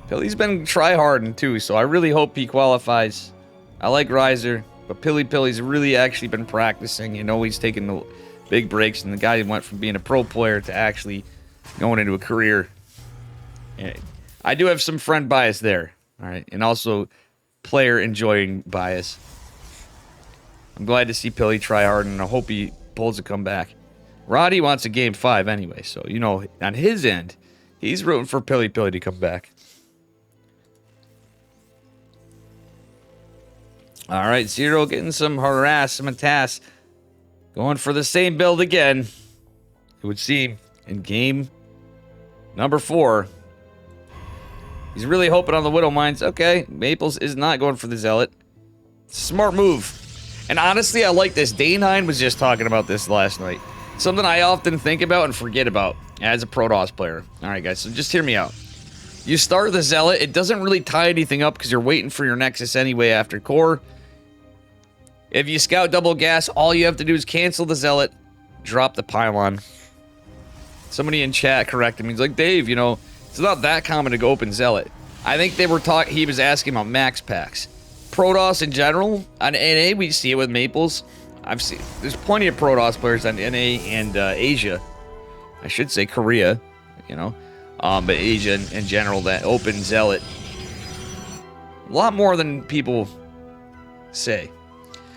Pilly's been try-harding too, so I really hope he qualifies. I like Riser, but Pilly's really actually been practicing. You know, he's taking the big breaks, and the guy went from being a pro player to actually going into a career. And I do have some friend bias there, all right, and also player enjoying bias. I'm glad to see Pilly try hard, and I hope he pulls a comeback. Roddy wants a game 5 anyway, so, you know, on his end, he's rooting for Pilly to come back. All right, Zero getting some harassment tasks. Going for the same build again, it would seem, in game number 4. He's really hoping on the Widow Mines. Okay, Maples is not going for the Zealot. Smart move. And honestly, I like this. Dane was just talking about this last night. Something I often think about and forget about as a Protoss player. All right, guys, so just hear me out. You start the Zealot. It doesn't really tie anything up because you're waiting for your Nexus anyway after core. If you scout double gas, all you have to do is cancel the Zealot, drop the pylon. Somebody in chat corrected me. He's like, Dave, you know, it's not that common to go open Zealot. I think they were talking, he was asking about max packs. Protoss in general, on NA, we see it with Maples. I've seen, there's plenty of Protoss players on NA and Asia. I should say Korea, you know. But Asia in general that open Zealot. A lot more than people say.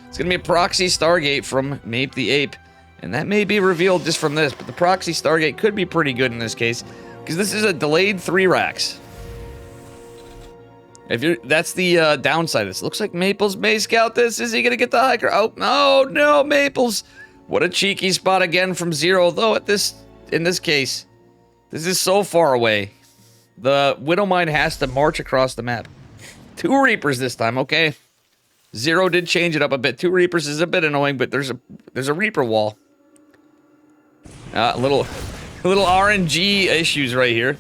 It's going to be a proxy Stargate from Mape the Ape. And that may be revealed just from this, but the proxy Stargate could be pretty good in this case. Because this is a delayed 3 racks. That's the downside of this. Looks like Maples may scout this. Is he going to get the hiker? Oh, no, Maples. What a cheeky spot again from Zero. Though in this case, this is so far away. The Widow Mine has to march across the map. 2 Reapers this time, okay. Zero did change it up a bit. 2 Reapers is a bit annoying, but there's a Reaper wall. Little RNG issues right here.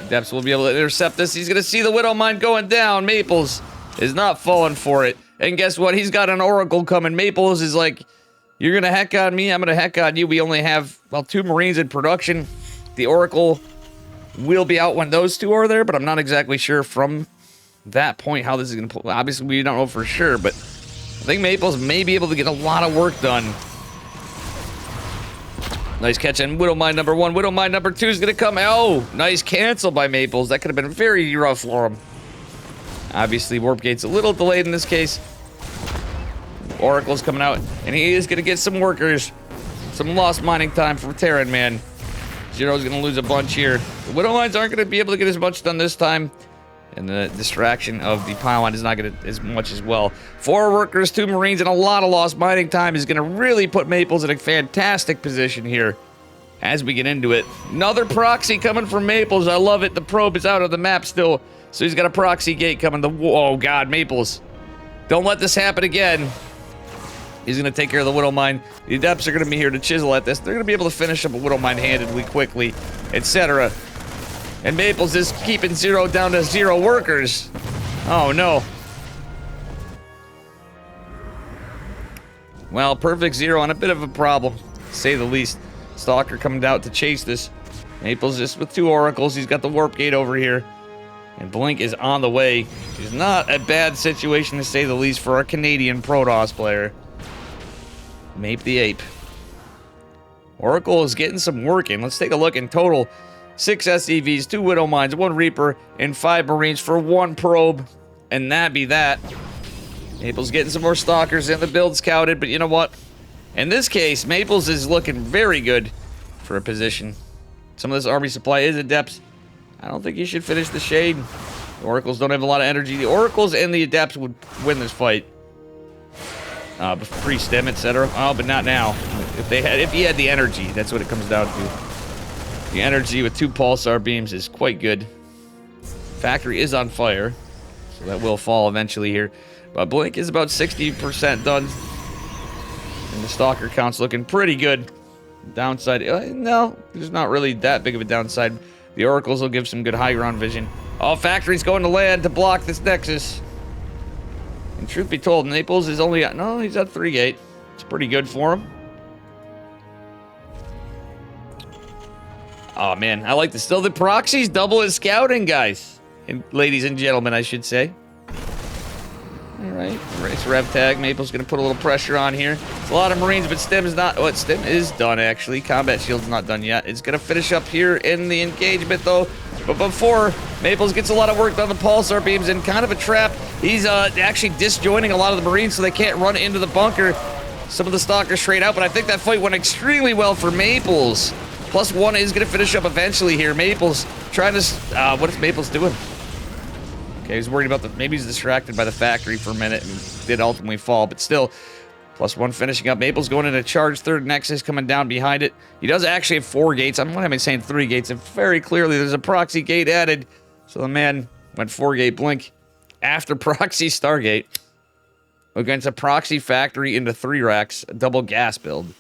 Depths will be able to intercept this. He's going to see the Widow Mine going down. Maples is not falling for it. And guess what? He's got an Oracle coming. Maples is like, you're going to heck on me. I'm going to heck on you. We only have, well, 2 Marines in production. The Oracle will be out when those 2 are there, but I'm not exactly sure from that point how this is going to play. Obviously, we don't know for sure, but I think Maples may be able to get a lot of work done. Nice catch on Widowmine number 1. Widowmine number 2 is going to come. Oh, nice cancel by Maples. That could have been very rough for him. Obviously, Warp Gate's a little delayed in this case. Oracle's coming out, and he is going to get some workers. Some lost mining time for Terran, man. Zero's going to lose a bunch here. The Widowmines aren't going to be able to get as much done this time. And the distraction of the pylon is not going to as much as well. 4 workers, 2 Marines, and a lot of lost mining time is going to really put Maples in a fantastic position here as we get into it. Another proxy coming from Maples. I love it. The probe is out of the map still, so he's got a proxy gate coming. Oh, God, Maples. Don't let this happen again. He's going to take care of the Widowmine. The Adepts are going to be here to chisel at this. They're going to be able to finish up a Widowmine handedly, quickly, etc. And Maples is keeping Zero down to 0 workers. Oh, no. Well, perfect 0 on a bit of a problem, to say the least. Stalker coming out to chase this. Maples just with 2 oracles. He's got the warp gate over here. And Blink is on the way. It's not a bad situation, to say the least, for our Canadian Protoss player. Mape the Ape. Oracle is getting some work in. Let's take a look in total. 6 SCVs, 2 Widowmines, 1 Reaper, and 5 Marines for 1 probe. And that be that. Maples getting some more Stalkers in. The build scouted, but you know what? In this case, Maples is looking very good for a position. Some of this army supply is Adepts. I don't think he should finish the Shade. The Oracles don't have a lot of energy. The Oracles and the Adepts would win this fight. Pre-stem, etc. Oh, but not now. If he had the energy, that's what it comes down to. The energy with 2 pulsar beams is quite good. Factory is on fire, so that will fall eventually here. But Blink is about 60% done. And the Stalker count's looking pretty good. Downside, no, there's not really that big of a downside. The Oracles will give some good high ground vision. Oh, Factory's going to land to block this Nexus. And truth be told, Naples is only at, no, he's at 3 gate. It's pretty good for him. Oh, man, I like this. Still, the proxies double as scouting, guys. And ladies and gentlemen, I should say. All right, race rev tag. Maple's going to put a little pressure on here. It's a lot of Marines, but Stem is not... What, Stem is done, actually. Combat Shield's not done yet. It's going to finish up here in the engagement, though. But before, Maples gets a lot of work done the pulsar beams and kind of a trap. He's actually disjoining a lot of the Marines so they can't run into the bunker. Some of the Stalkers straight out, but I think that fight went extremely well for Maples. +1 is going to finish up eventually here. Maples trying to... what is Maples doing? Okay, he's worried about the... Maybe he's distracted by the factory for a minute and did ultimately fall, but still... +1 finishing up. Maples going into charge. 3rd Nexus coming down behind it. He does actually have 4 gates. I'm not even saying 3 gates. And very clearly there's a proxy gate added. So the man went 4-gate Blink after proxy Stargate against a proxy factory into 3 racks. A double gas build.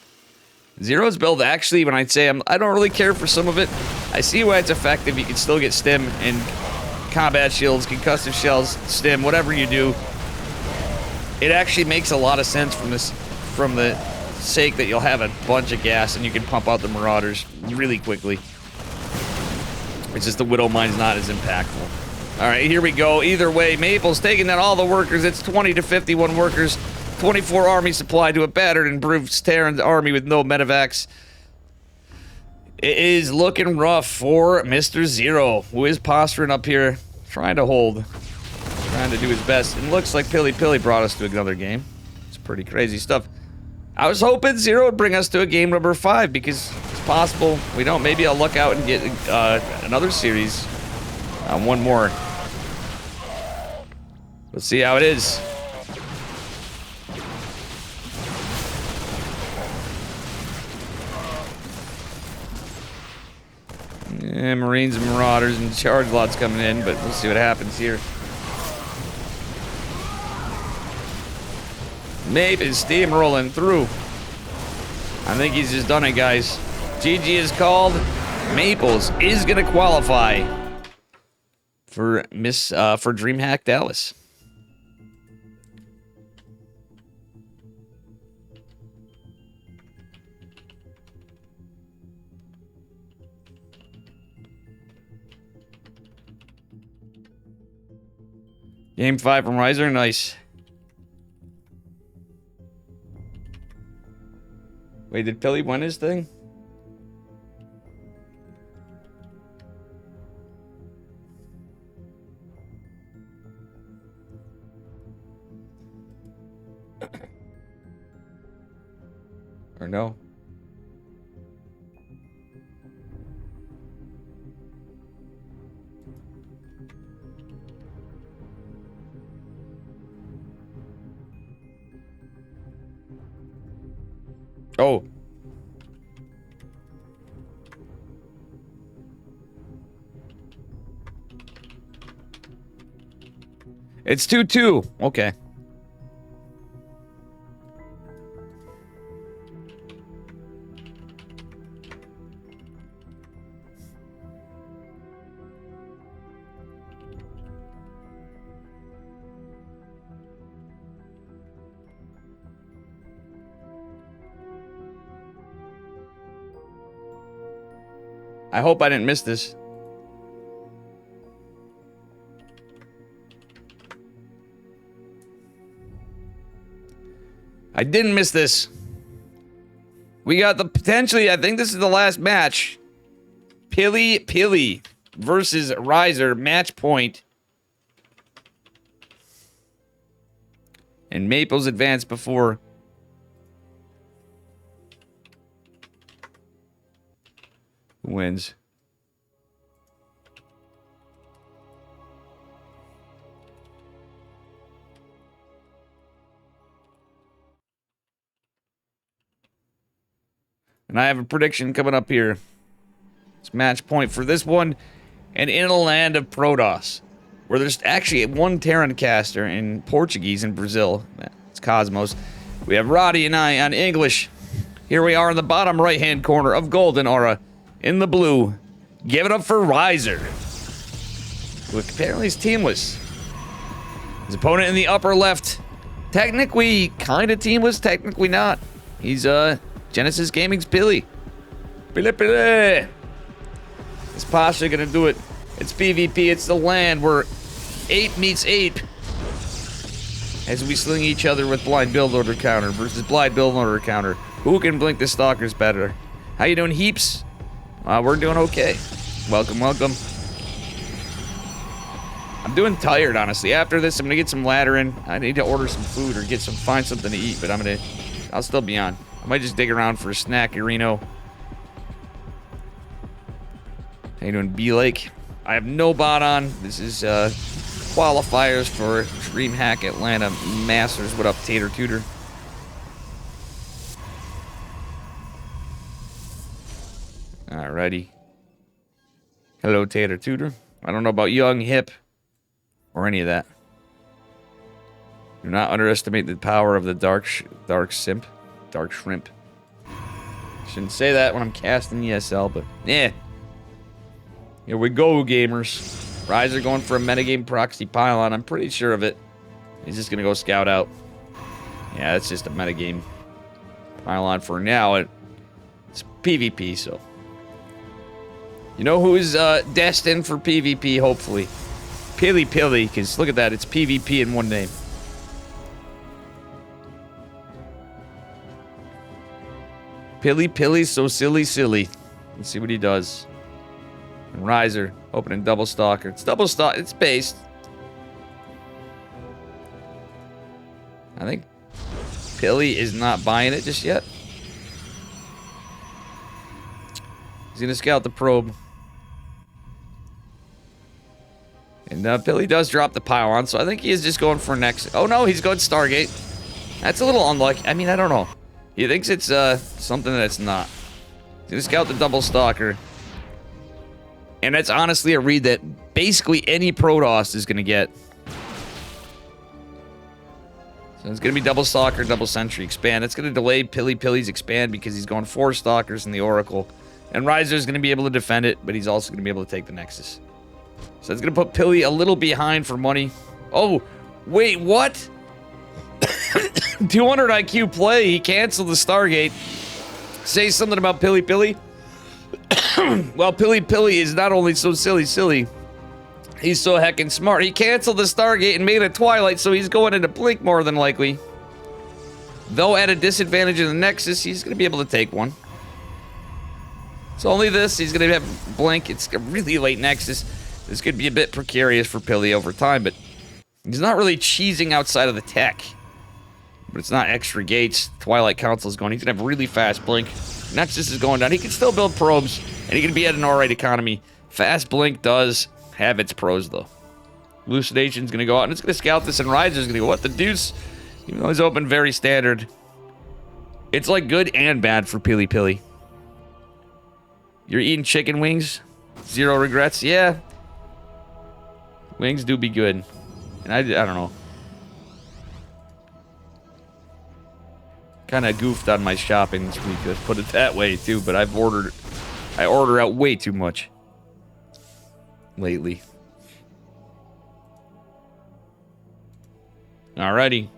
Zero's build, actually, when I'd say I don't really care for some of it. I see why it's effective. You can still get stim and combat shields, concussive shells, stim, whatever you do. It actually makes a lot of sense from the sake that you'll have a bunch of gas and you can pump out the Marauders really quickly. It's just the Widowmine's not as impactful. All right, here we go. Either way, Maple's taking down all the workers. It's 20 to 51 workers. 24 army supply to a battered and bruised Terran army with no medevacs. It is looking rough for Mr. Zero, who is posturing up here, trying to hold, trying to do his best. And looks like Pilly brought us to another game. It's pretty crazy stuff. I was hoping Zero would bring us to a game number 5 because it's possible we don't. Maybe I'll look out and get another series. One more. Let's see how it is. Yeah, Marines and Marauders and charge lots coming in, but we'll see what happens here. Mape is steamrolling through. I think he's just done it, guys. GG is called. Maples is gonna qualify for DreamHack Dallas. Game 5 from Riser, nice. Wait, did Pilly win his thing? Or no? Oh. It's 2-2. Okay. I hope I didn't miss this. I didn't miss this. We got the potentially, I think this is the last match. Pilly versus Riser, match point. And Maples advanced before. Who wins? And I have a prediction coming up here. It's match point for this one. And in a land of Protoss, where there's actually one Terran caster in Portuguese in Brazil. It's Cosmos. We have Roddy and I on English. Here we are in the bottom right-hand corner of Golden Aura. In the blue. Give it up for Riser, who apparently is teamless. His opponent in the upper left. Technically kind of teamless, technically not. He's, Genesis Gaming's Pilly. Pilly. Is Pasha gonna do it? It's PvP, it's the land where ape meets ape. As we sling each other with blind build order counter versus blind build order counter. Who can blink the stalkers better? How you doing, Heaps? We're doing okay. Welcome. I'm doing tired, honestly. After this, I'm gonna get some ladder in. I need to order some food or find something to eat, but I'll still be on. I might just dig around for a snack, Reno. How you doing, B-Lake? I have no bot on. This is qualifiers for DreamHack Atlanta Masters. What up, Tater Tutor? Alrighty. Hello, Tater Tutor. I don't know about young, hip, or any of that. Do not underestimate the power of the dark shrimp. Shouldn't say that when I'm casting ESL, but yeah. Here we go, gamers. Riser going for a metagame proxy pylon. I'm pretty sure of it. He's just gonna go scout out. Yeah, it's just a metagame pylon for now. It's PvP, so. You know who is destined for PvP, hopefully? Pilly, because look at that. It's PvP in one name. Pilly, so silly. Let's see what he does. And Riser, opening double stalker. It's based. I think Pilly is not buying it just yet. He's gonna scout the probe. And Pilly does drop the pylon, so I think he is just going for next. Oh no, he's going Stargate. That's a little unlucky. I mean, I don't know. He thinks it's something that it's not. He's gonna scout the double stalker. And that's honestly a read that basically any Protoss is gonna get. So it's gonna be double stalker, double sentry, expand. That's gonna delay Pilly's expand because he's going 4 stalkers in the Oracle. And Riser's gonna be able to defend it, but he's also gonna be able to take the Nexus. So it's gonna put Pilly a little behind for money. Oh, wait, what? 200 IQ play. He canceled the Stargate. Say something about Pilly. Well, Pilly is not only so silly, He's so heckin' smart. He canceled the Stargate and made a Twilight, so he's going into Blink more than likely. Though at a disadvantage in the Nexus, he's going to be able to take one. It's only this. He's going to have Blink. It's a really late Nexus. This could be a bit precarious for Pili over time, but he's not really cheesing outside of the tech. But it's not extra gates. Twilight Council is going. He's going to have really fast Blink. Nexus is going down. He can still build probes, and he can be at an alright economy. Fast Blink does have its pros, though. Elucidation's going to go out, and it's going to scout this, and Riser's going to go, what the deuce? Even though he's open very standard. It's like good and bad for Pili. You're eating chicken wings? Zero regrets? Yeah. Wings do be good. And I don't know. Kind of goofed on my shopping this week, let's put it that way, too. But I order out way too much lately. Alrighty.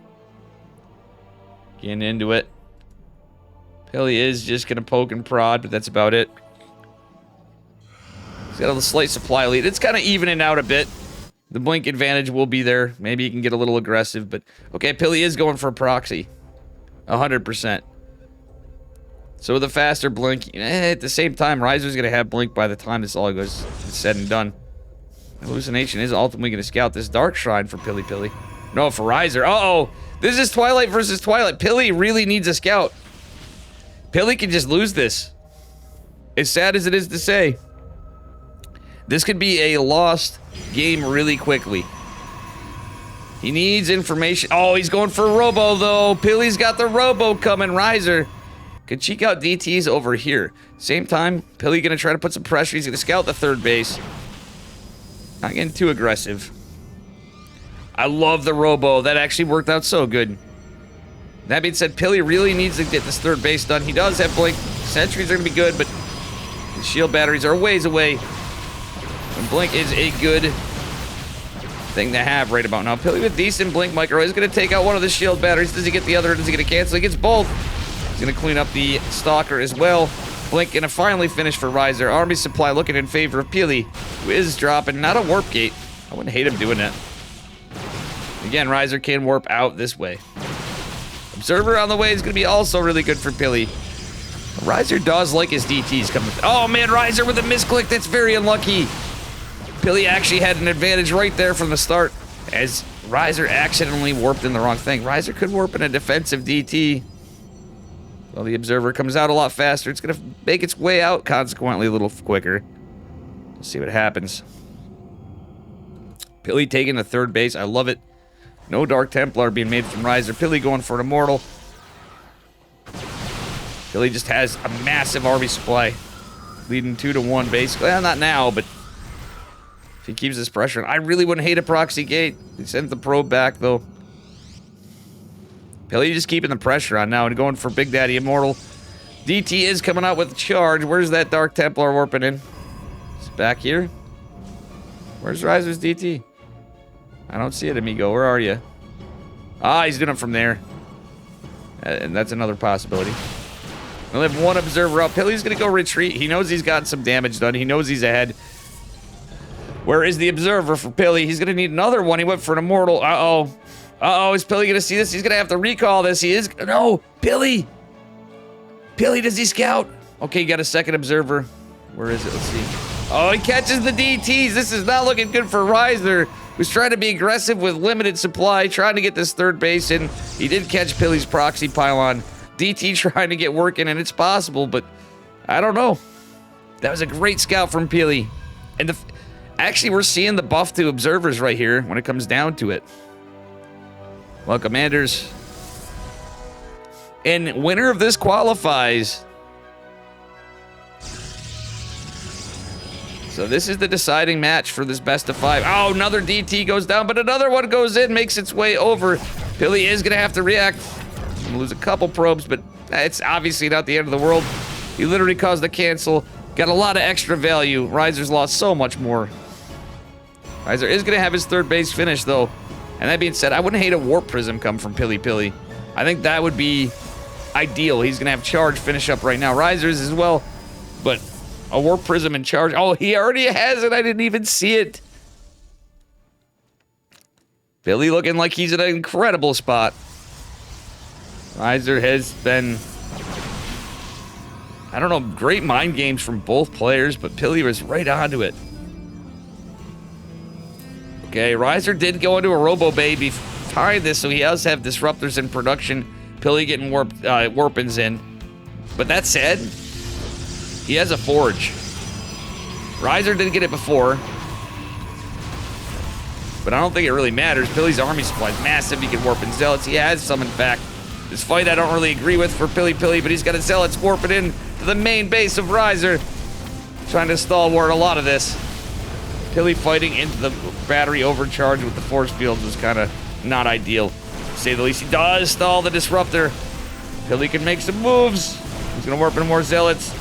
Getting into it. Pili is just going to poke and prod, but that's about it. He's got a slight supply lead. It's kind of evening out a bit. The Blink advantage will be there. Maybe he can get a little aggressive, but... Okay, Pili is going for a proxy. 100%. So with a faster Blink, at the same time, Riser's going to have Blink by the time this all goes said and done. Hallucination is ultimately going to scout this Dark Shrine for Pili. No, for Riser. Uh-oh! This is Twilight versus Twilight. Pili really needs a scout. Pili can just lose this. As sad as it is to say. This could be a lost game really quickly. He needs information. Oh, he's going for a Robo, though. Pili's got the Robo coming. Riser could cheek out DTs over here. Same time, Pili gonna try to put some pressure. He's gonna scout the third base. Not getting too aggressive. I love the Robo. That actually worked out so good. That being said, Pili really needs to get this third base done. He does have Blink. Sentries are gonna be good, but the shield batteries are a ways away. And Blink is a good thing to have right about now. Pili with decent Blink micro is going to take out one of the shield batteries. Does he get the other? Does he get a cancel? He gets both. He's going to clean up the Stalker as well. Blink going to finally finish for Riser. Army supply looking in favor of Pili, who is dropping. Not a warp gate. I wouldn't hate him doing that. Again, Riser can warp out this way. Observer on the way is going to be also really good for Pili. Riser does like his DTs coming. Oh man, Riser with a misclick. That's very unlucky. Pili actually had an advantage right there from the start, as Riser accidentally warped in the wrong thing. Riser could warp in a defensive DT. Well, the Observer comes out a lot faster. It's going to make its way out, consequently, a little quicker. Let's see what happens. Pili taking the third base. I love it. No Dark Templar being made from Riser. Pili going for an Immortal. Pili just has a massive army supply, leading 2-1, basically. Well, not now, but... if he keeps this pressure, I really wouldn't hate a proxy gate. He sent the probe back, though. Pili just keeping the pressure on now and going for Big Daddy Immortal. DT is coming out with a charge. Where's that Dark Templar warping in? It's back here. Where's Riser's DT? I don't see it, amigo. Where are you? Ah, he's doing it from there. And that's another possibility. We'll have one Observer up. Pili's going to go retreat. He knows he's gotten some damage done. He knows he's ahead. Where is the Observer for Pili? He's going to need another one. He went for an Immortal. Uh-oh. Uh-oh, is Pili going to see this? He's going to have to recall this. He is... no! Pili! Pili, does he scout? Okay, you got a second Observer. Where is it? Let's see. Oh, he catches the DTs. This is not looking good for Riser, who's trying to be aggressive with limited supply, trying to get this third base in. He did catch Pili's proxy pylon. DT trying to get working, and it's possible, but I don't know. That was a great scout from Pili. And actually, we're seeing the buff to Observers right here when it comes down to it. Well, Commanders. And winner of this qualifies. So this is the deciding match for this best of 5. Oh, another DT goes down, but another one goes in, makes its way over. Pili is going to have to react. Gonna lose a couple probes, but it's obviously not the end of the world. He literally caused a cancel. Got a lot of extra value. Riser's lost so much more. Riser is going to have his third base finish, though. And that being said, I wouldn't hate a Warp Prism come from Pili. I think that would be ideal. He's going to have Charge finish up right now. Riser's as well, but a Warp Prism and Charge. Oh, he already has it. I didn't even see it. Billy looking like he's in an incredible spot. Riser has been, I don't know, great mind games from both players, but Billy was right onto it. Okay, Riser did go into a Robo Bay behind this, so he does have disruptors in production. Billy getting warpins in. But that said, he has a Forge. Riser didn't get it before, but I don't think it really matters. Billy's army supply is massive. He can warp in Zealots. He has some, in fact. This fight I don't really agree with for Pilly, but he's got a Zealots warping in to the main base of Riser. Trying to stalwart a lot of this. Pilly fighting into the battery overcharge with the force fields was kind of not ideal, to say the least. He does stall the disruptor. Pilly can make some moves. He's going to warp in more Zealots.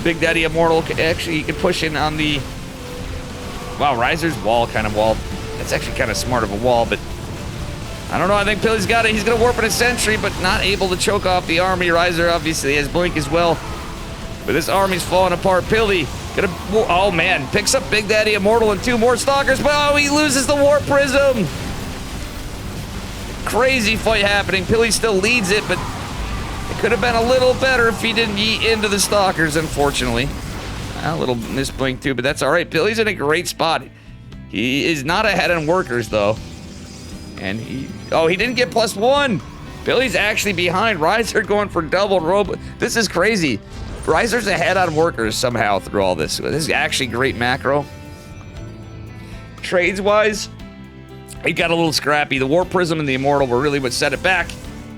Big Daddy Immortal, actually, he can push in on the... Wow, Riser's wall kind of wall. That's actually kind of smart of a wall, but... I don't know, I think Pilly's got it. He's going to warp in a Sentry, but not able to choke off the army. Riser obviously has Blink as well. But this army's falling apart. Pilly gonna... Oh, man. Picks up Big Daddy Immortal and 2 more Stalkers, but oh, he loses the Warp Prism! Crazy fight happening. Pilly still leads it, but... It could have been a little better if he didn't yeet into the Stalkers, unfortunately. A little misblink too, but that's alright. Billy's in a great spot. He is not ahead on workers, though. And he... Oh, he didn't get +1! Billy's actually behind. Riser going for double robo... This is crazy. Riser's ahead on workers somehow through all this. This is actually great macro. Trades-wise, he got a little scrappy. The Warp Prism and the Immortal were really what set it back.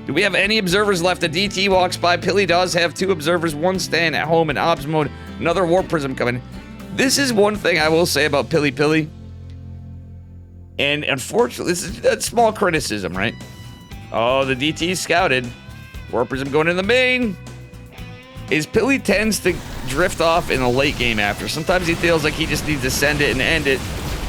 Do we have any observers left? A DT walks by. Pilly does have 2 observers, 1 staying at home in Ops mode. Another Warp Prism coming. This is one thing I will say about Pilly. And unfortunately, this is a small criticism, right? Oh, the DT scouted. Warp Prism going in the main. Pilly tends to drift off in the late game after. Sometimes he feels like he just needs to send it and end it.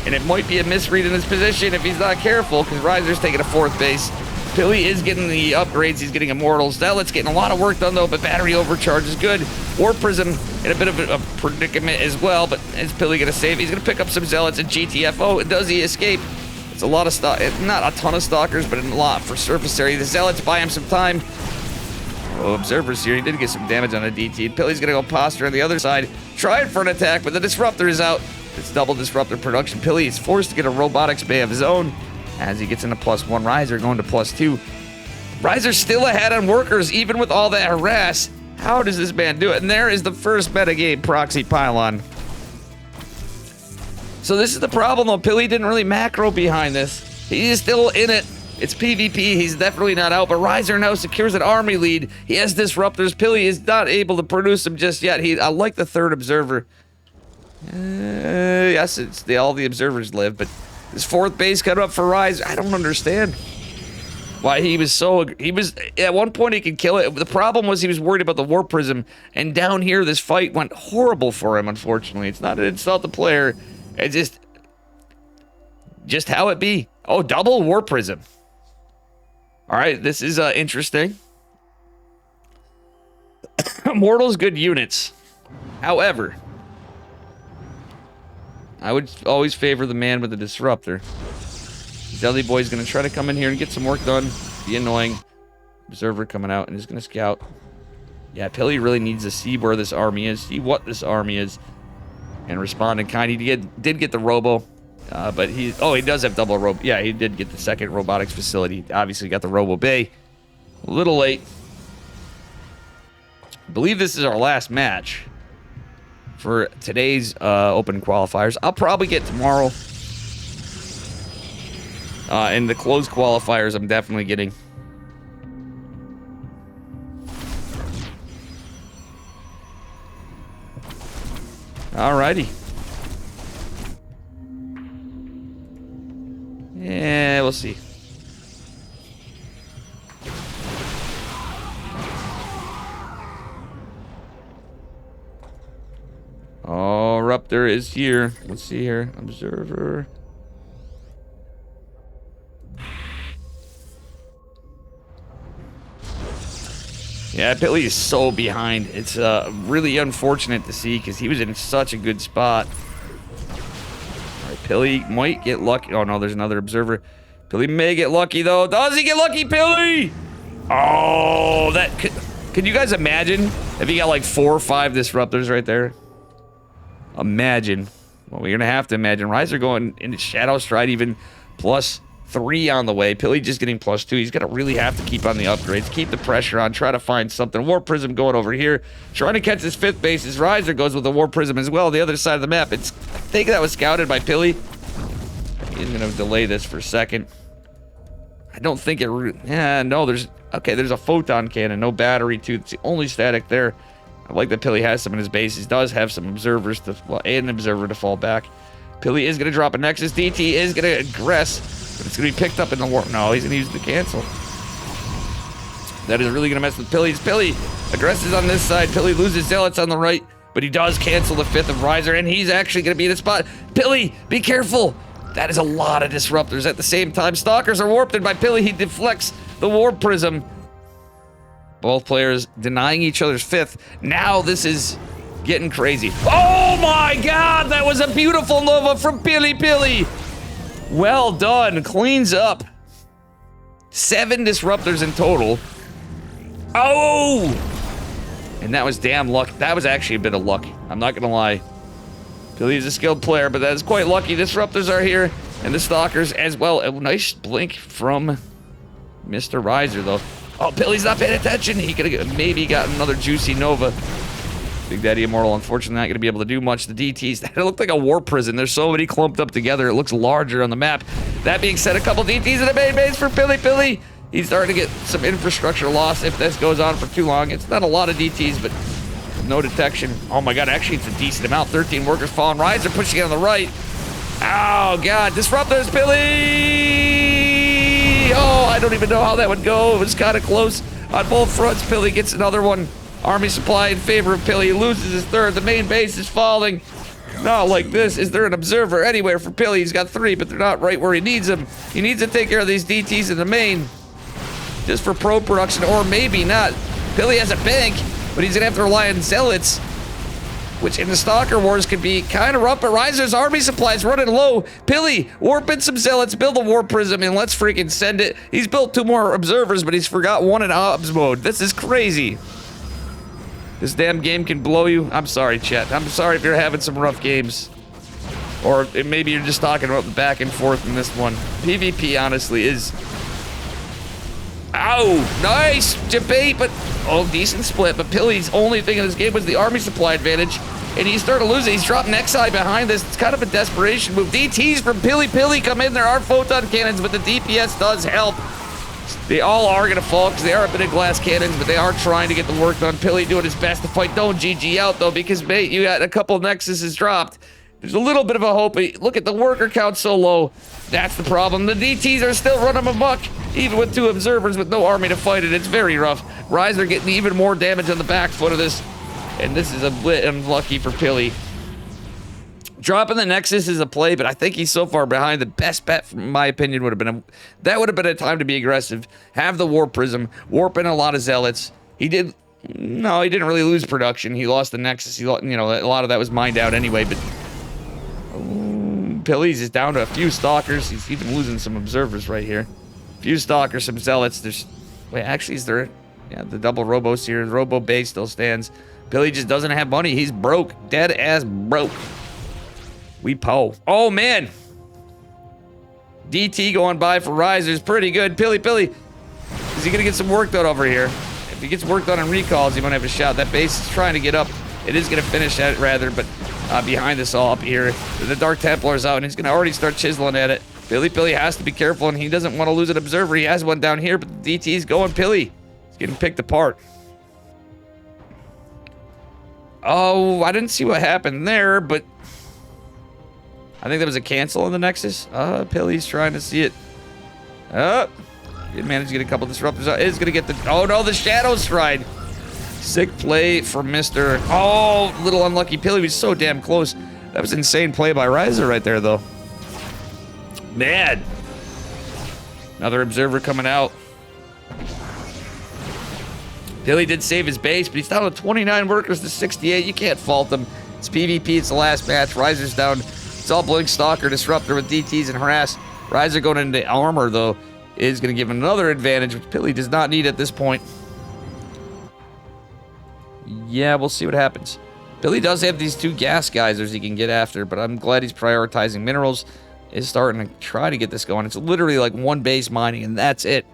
And it might be a misread in his position if he's not careful, because Riser's taking a 4th base. Pilly is getting the upgrades. He's getting Immortals. Zealot's getting a lot of work done, though, but battery overcharge is good. Warp Prism in a bit of a predicament as well, but is Pilly going to save? He's going to pick up some Zealots and GTFO. Does he escape? It's a lot of not a ton of Stalkers, but a lot for surface area. The Zealots buy him some time. Oh, observers here. He did get some damage on a DT. Pilly's going to go posture on the other side. Trying for an attack, but the Disruptor is out. It's double Disruptor production. Pilly is forced to get a Robotics Bay of his own. As he gets into +1, Riser going to +2. Riser's still ahead on workers, even with all that harass. How does this man do it? And there is the first metagame proxy pylon. So this is the problem, though. Pilly didn't really macro behind this. He is still in it. It's PvP. He's definitely not out, but Riser now secures an army lead. He has disruptors. Pilly is not able to produce them just yet. I like the 3rd observer. Yes, all the observers live, but this 4th base cut up for Riser. I don't understand why he was at one point he could kill it. The problem was he was worried about the Warp Prism, and down here this fight went horrible for him, unfortunately. It's not an insult to player. It's just how it be. Oh, double Warp Prism. All right, this is interesting. Immortals, good units. However, I would always favor the man with the Disruptor. Zelly Boy's going to try to come in here and get some work done. Be annoying. Observer coming out and is going to scout. Yeah, Pilly really needs to see where this army is, see what this army is, and respond in kind. He did get the Robo, but he does have double Robo. Yeah, he did get the 2nd robotics facility. Obviously got the Robo Bay. A little late. I believe this is our last match for today's open qualifiers. I'll probably get tomorrow. And the closed qualifiers I'm definitely getting. Alrighty. Yeah, we'll see. Oh, Ruptor is here. Let's see here. Observer. Yeah, Pilly is so behind. It's really unfortunate to see because he was in such a good spot. All right, Pilly might get lucky. Oh, no, there's another observer. Billy may get lucky, though. Does he get lucky, Billy? Oh, that... Can you guys imagine if he got like 4 or 5 disruptors right there? Imagine. Well, we're going to have to imagine. Riser going into Shadow Stride even +3 on the way. Billy just getting +2. He's going to really have to keep on the upgrades. Keep the pressure on. Try to find something. Warp Prism going over here. Trying to catch his 5th base. His Riser goes with a Warp Prism as well. The other side of the map. I think that was scouted by Billy. He's going to delay this for a second. I don't think it... Yeah, no, there's... Okay, there's a photon cannon. No battery, too. It's the only static there. I like that Billy has some in his base. He does have some observers to... Well, and an observer to fall back. Billy is going to drop a Nexus. DT is going to aggress. But it's going to be picked up in the warp. No, he's going to use the cancel. That is really going to mess with Billy. Billy aggresses on this side. Billy loses Zealots on the right. But he does cancel the 5th of Riser. And he's actually going to be in a spot. Billy, be careful. That is a lot of disruptors at the same time. Stalkers are warped, and by Billy, he deflects the Warp Prism. Both players denying each other's 5th. Now this is getting crazy. Oh my god, that was a beautiful Nova from Billy. Well done, cleans up. 7 disruptors in total. Oh! And that was damn luck. That was actually a bit of luck. I'm not gonna lie. Billy's a skilled player, but that is quite lucky. Disruptors are here, and the Stalkers as well. A nice blink from Mr. Riser, though. Oh, Billy's not paying attention. He could have maybe got another juicy Nova. Big Daddy Immortal, unfortunately, not going to be able to do much. The DTs, that looked like a warp prison. There's so many clumped up together. It looks larger on the map. That being said, a couple DTs in the main base for Billy. He's starting to get some infrastructure loss if this goes on for too long. It's not a lot of DTs, but... No detection. Oh my god, actually it's a decent amount. 13 workers falling. Riser pushing it on the right. Oh god, disruptors, Billy! Oh, I don't even know how that would go. It was kind of close on both fronts. Billy gets another one. Army supply in favor of Billy. He loses his 3rd. The main base is falling. Not like this. Is there an observer anywhere for Billy? He's got 3, but they're not right where he needs them. He needs to take care of these DTs in the main. Just for pro production, or maybe not. Billy has a bank. But he's gonna have to rely on Zealots, which in the Stalker Wars could be kind of rough, but Riser's army supplies running low. Billy, warp in some Zealots, build a Warp Prism, and let's freaking send it. He's built 2 more Observers, but he's forgot 1 in Obs mode. This is crazy. This damn game can blow you. I'm sorry, chat. I'm sorry if you're having some rough games. Or maybe you're just talking about the back and forth in this one. PvP, honestly, is... Ow! Nice debate, but... Oh, decent split, but Billy's only thing in this game was the army supply advantage, and he started losing. He's dropped Nexi behind this. It's kind of a desperation move. DTs from Billy come in. There are photon cannons, but the DPS does help. They all are going to fall because they are a bit of glass cannons, but they are trying to get the work done. Billy doing his best to fight. Don't GG out, though, because, mate, you got a couple Nexuses dropped. There's a little bit of a hope. Look at the worker count so low. That's the problem. The DTs are still running amok, even with 2 observers with no army to fight it. It's very rough. Riser getting even more damage on the back foot of this, and this is a bit unlucky for Billy. Dropping the Nexus is a play, but I think he's so far behind. The best bet, in my opinion, would have been a time to be aggressive. Have the Warp Prism, warp in a lot of Zealots. He didn't really lose production. He lost the Nexus. A lot of that was mined out anyway, but Billy's is down to a few Stalkers. He's even losing some Observers right here. A few Stalkers, some Zealots. Is there... Yeah, the double Robos here. The Robo base still stands. Billy just doesn't have money. He's broke. Dead ass broke. We po. Oh, man. DT going by for Riser's pretty good. Billy, is he going to get some work done over here? If he gets work done on recalls, he might have a shot. That base is trying to get up. It is going to finish at it, rather, but behind us all up here. The Dark Templar's out, and he's going to already start chiseling at it. Billy has to be careful, and he doesn't want to lose an observer. He has one down here, but the DT's going. Billy, he's getting picked apart. Oh, I didn't see what happened there, but I think there was a cancel on the Nexus. Billy's trying to see it. Did manage to get a couple disruptors out. Is going to get the... Oh, no, the Shadow Stride. Sick play from Mr. Oh, little unlucky Billy. Was so damn close. That was insane play by Riser right there, though. Man. Another observer coming out. Billy did save his base, but he's down to 29 workers to 68. You can't fault him. It's PvP. It's the last match. Riser's down. It's all Blink Stalker, Disruptor with DTs and Harass. Riser going into armor, though, is going to give him another advantage, which Pilly does not need at this point. Yeah, we'll see what happens. Billy does have these 2 gas geysers he can get after, but I'm glad he's prioritizing minerals. Is starting to try to get this going. It's literally like 1 base mining, and that's it.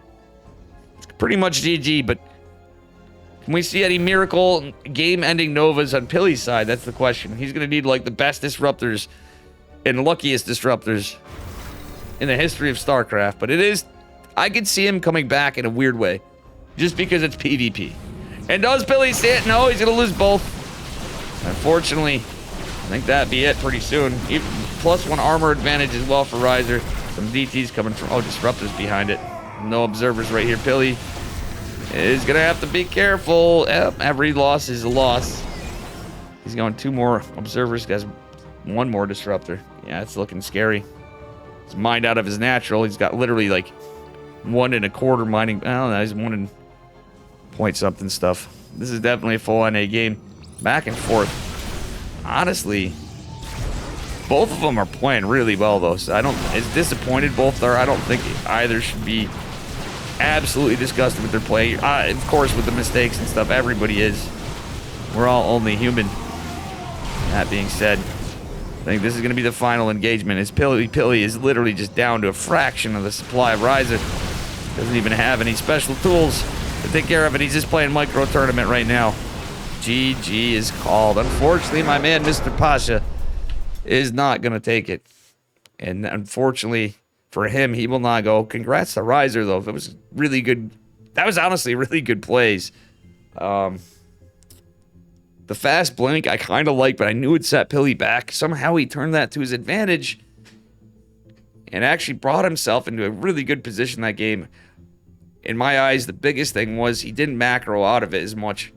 It's pretty much GG, but can we see any miracle game-ending Novas on Pilly's side? That's the question. He's going to need like the best disruptors and luckiest disruptors in the history of StarCraft, but it is... I could see him coming back in a weird way, just because it's PvP. And does Billy see it? No, he's going to lose both. Unfortunately, I think that'd be it pretty soon. Even +1 armor advantage as well for Riser. Some DTs coming from... Oh, disruptors behind it. No observers right here. Billy is going to have to be careful. Yep, every loss is a loss. He's going 2 more observers. Guys, 1 more disruptor. Yeah, it's looking scary. He's mined out of his natural. He's got literally like 1 1/4 mining. I don't know. He's 1 point something stuff. This is definitely a full NA game. Back and forth. Honestly, both of them are playing really well, though. So I don't... As disappointed both are, I don't think either should be absolutely disgusted with their play. Of course, with the mistakes and stuff, everybody is. We're all only human. That being said, I think this is going to be the final engagement. As Pilly is literally just down to a fraction of the supply of Riser. Doesn't even have any special tools to take care of it. He's just playing micro tournament right now. GG is called. Unfortunately, my man, Mr. Pasha, is not going to take it. And unfortunately for him, he will not go. Congrats to Riser, though. It was really good. That was honestly really good plays. The fast blink I kind of like, but I knew it set Pilly back. Somehow he turned that to his advantage and actually brought himself into a really good position that game. In my eyes, the biggest thing was he didn't macro out of it as much.